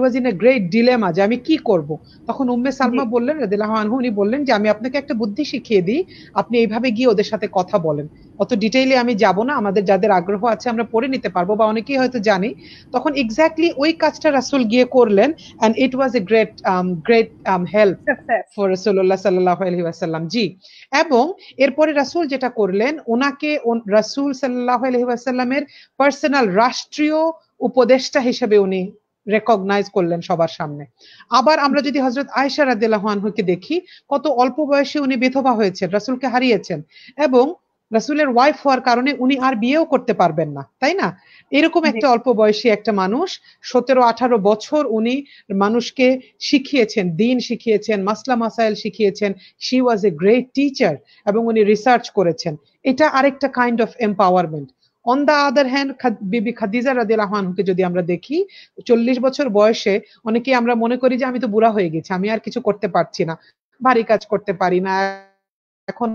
was in a great dilemma যে আমি কি করব। তখন উম্মে সালমা বললেন রাদিয়াল্লাহু আনহু, উনি বললেন যে আমি আপনাকে একটা বুদ্ধি শিখিয়ে দিই, আপনি এইভাবে গিয়ে ওদের সাথে কথা বলেন। অত ডিটেইলে আমি যাব না, আমাদের যাদের আগ্রহ আছে আমরা পড়ে নিতে পারবো বা অনেকেই হয়তো জানি। তখন এক্স্যাক্টলি ওই কাজটা রাসূল গিয়ে করলেন, and it was a great help for রাসূলুল্লাহ সাল্লাল্লাহু আলাইহি ওয়াসাল্লাম। জি, এবং এরপরে রাসূল যেটা করলেন, ওনাকে রাসূল সাল্লাল্লাহু আলাইহি ওয়াসাল্লামের পার্সোনাল রাষ্ট্রীয় উপদেষ্টা হিসেবে উনি রেকগনাইজ করলেন সবার সামনে। আবার আমরা যদি হযরত আয়েশা রাদিয়াল্লাহু আনহাকে দেখি, কত অল্প বয়সে উনি বিধবা হয়েছেন, রাসূলকে হারিয়েছেন, এবং রাসূলের ওয়াইফ হওয়ার কারণে উনি আর বিয়েও করতে পারবেন না, তাই না? এরকম একটা অল্প বয়সী একটা মানুষ, 17-18 বছর উনি মানুষকে শিখিয়েছেন, দ্বীন শিখিয়েছেন, মাসলা মাসাইল শিখিয়েছেন। She was a great teacher, এবং উনি রিসার্চ করেছেন। এটা আরেকটা kind of empowerment. On the other hand, Bibi Khadija রাদিয়াল্লাহু আনহাকে যদি আমরা দেখি, 40 বছর বয়সে অনেকেই আমরা মনে করি যে আমি তো বুড়া হয়ে গেছি, আমি আর কিছু করতে পারছি না, ভারী কাজ করতে পারি না, এখন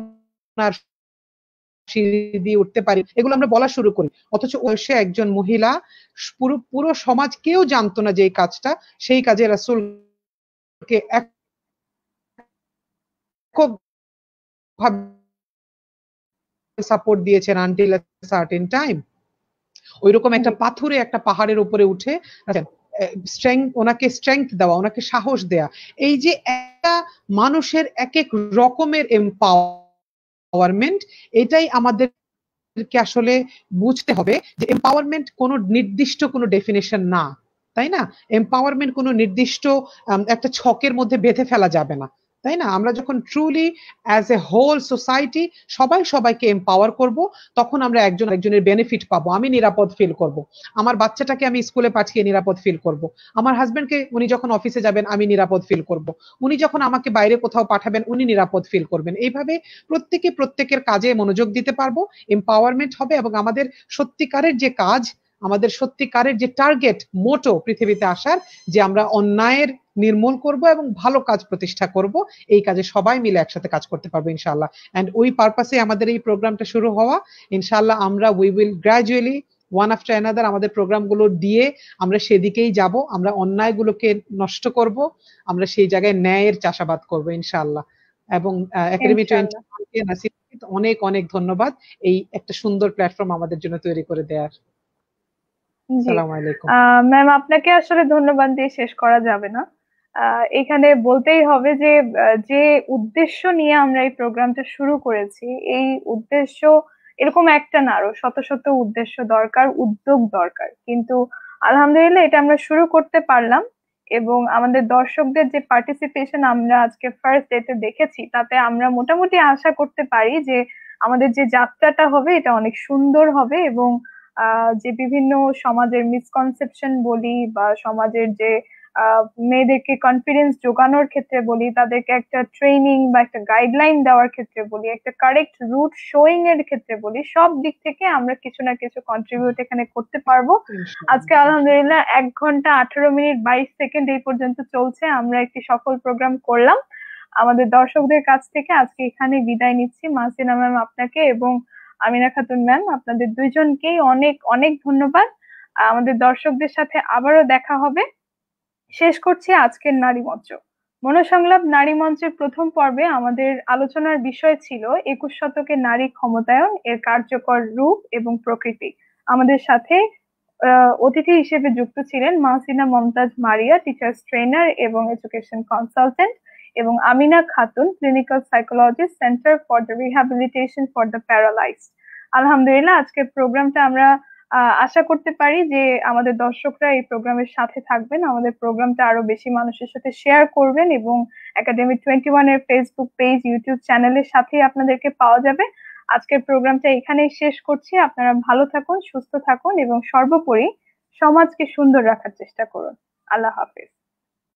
আর সিঁড়ি দিয়ে উঠতে পারি, এগুলো আমরা বলা শুরু করি। অথচ বয়সে একজন মহিলা, পুরো সমাজ কেউ জানতো না যে এই কাজটা, সেই কাজে রাসূলকে এককভাবে সাপোর্ট দিয়েছেন আনটিল আ সার্টেন টাইম। ওইরকম একটা পাথুরে একটা পাহাড়ের উপরে উঠে ওনাকে স্ট্রেংথ দেওয়া, ওনাকে সাহস দেয়া, এই যে একটা মানুষের এক এক রকমের এম্পাওয়ারমেন্ট, এটাই আমাদেরকে আসলে বুঝতে হবে যে এম্পাওয়ারমেন্ট কোনো নির্দিষ্ট কোনো ডেফিনেশন না, তাই না? এম্পাওয়ারমেন্ট কোনো নির্দিষ্ট একটা ছকের মধ্যে বেঁধে ফেলা যাবে না, তাই না? আমরা যখন truly as a whole society সবাইকে এম্পাওয়ার করব, তখন আমরা একজন একজনের বেনিফিট পাবো। আমি নিরাপদ ফিল করব, আমার বাচ্চাটাকে আমি স্কুলে পাঠিয়ে নিরাপদ ফিল করব, আমার হাজবেন্ডকে উনি যখন অফিসে যাবেন আমি নিরাপদ ফিল করব, উনি যখন আমাকে বাইরে কোথাও পাঠাবেন উনি নিরাপদ ফিল করবেন। এইভাবে প্রত্যেকে প্রত্যেকের কাজে মনোযোগ দিতে পারবো, এম্পাওয়ারমেন্ট হবে, এবং আমাদের সত্যিকারের যে কাজ, আমাদের সত্যিকারের যে টার্গেট, মোটো পৃথিবীতে আসার, যে আমরা অন্যায়ের নির্মূল করব এবং ভালো কাজ প্রতিষ্ঠা করব, এই কাজে সবাই মিলে একসাথে কাজ করতে পারবো ইনশাআল্লাহ। এন্ড ওই পারপাসে আমাদের এই প্রোগ্রামটা শুরু হওয়া। ইনশাআল্লাহ আমরা we will gradually one after another আমাদের প্রোগ্রামগুলো দিয়ে আমরা সেদিকেই যাব, আমরা অন্যায়গুলোকে নষ্ট করব, আমরা সেই জায়গায় ন্যায়ের চাষাবাদ করব ইনশাআল্লাহ। এবং একাডেমি 21কে নাসিব অনেক অনেক ধন্যবাদ এই একটা সুন্দর প্ল্যাটফর্ম আমাদের জন্য তৈরি করে দেওয়ার। আসসালামু আলাইকুম। ম্যাম, আপনাকে আসলে ধন্যবাদ দিয়ে শেষ করা যাবে না। এখানে বলতেই হবে যে যে উদ্দেশ্য নিয়ে আমরা এই প্রোগ্রামটা শুরু করেছি, এই উদ্দেশ্য এরকম একটা না, আরো শত শত উদ্দেশ্য দরকার, উদ্যোগ দরকার, কিন্তু আলহামদুলিল্লাহ এটা আমরা শুরু করতে পারলাম। এবং আমাদের দর্শকদের যে পার্টিসিপেশন আমরা আজকে ফার্স্ট ডেতে দেখেছি, তাতে আমরা মোটামুটি আশা করতে পারি যে আমাদের যে যাত্রাটা হবে এটা অনেক সুন্দর হবে, এবং যে বিভিন্ন সমাজের মিসকনসেপশন বলি বা সমাজের যে মেয়েদেরকে কনফিডেন্স যোগানোর ক্ষেত্রে বলি, তাদেরকে একটা ট্রেনিং বা একটা গাইডলাইন দেওয়ার ক্ষেত্রে বলি, একটা কারেক্ট রুট শোয়িং এর ক্ষেত্রে বলি, সব দিক থেকে আমরা কিছু না কিছু কন্ট্রিবিউট এখানে করতে পারবো। আজকে আলহামদুলিল্লাহ 1 ঘন্টা 18 মিনিট 22 সেকেন্ড এই পর্যন্ত চলছে, আমরা একটি সফল প্রোগ্রাম করলাম। আমাদের দর্শকদের কাছ থেকে আজকে এখানে বিদায় নিচ্ছি। মাহসিনা ম্যাম আপনাকে এবং আমিনা খাতুন ম্যাম, আপনাদের দুইজনকেই অনেক অনেক ধন্যবাদ। আমাদের দর্শকদের সাথে আবারও দেখা হবে। শেষ করছি আজকের নারী মঞ্চ। মনোসংলাপ নারী মঞ্চের প্রথম পর্বে আমাদের আলোচনার বিষয় ছিল 21 শতকের নারী ক্ষমতায়ন, এর কার্যকর রূপ এবং প্রকৃতি। আমাদের সাথে অতিথি হিসেবে যুক্ত ছিলেন মাহসিনা মমতাজ মারিয়া, টিচার্স ট্রেনার এবং এডুকেশন কনসালটেন্ট, এবং Amina Khatun, clinical psychologist, centre for the rehabilitation for the paralysed. আলহামদুলিল্লাহ আজকের প্রোগ্রামটা আমরা আশা করতে পারি যে আমাদের দর্শকরা এই প্রোগ্রামের সাথে থাকবেন, আমাদের প্রোগ্রামটা আরো বেশি মানুষের সাথে শেয়ার করবেন এবং একাডেমি 21 এর ফেসবুক পেজ, ইউটিউব চ্যানেলের সাথেই আপনাদেরকে পাওয়া যাবে। আজকের প্রোগ্রামটা এখানেই শেষ করছি। আপনারা ভালো থাকুন, সুস্থ থাকুন এবং সর্বোপরি সমাজকে সুন্দর রাখার চেষ্টা করুন। আল্লাহ হাফেজ।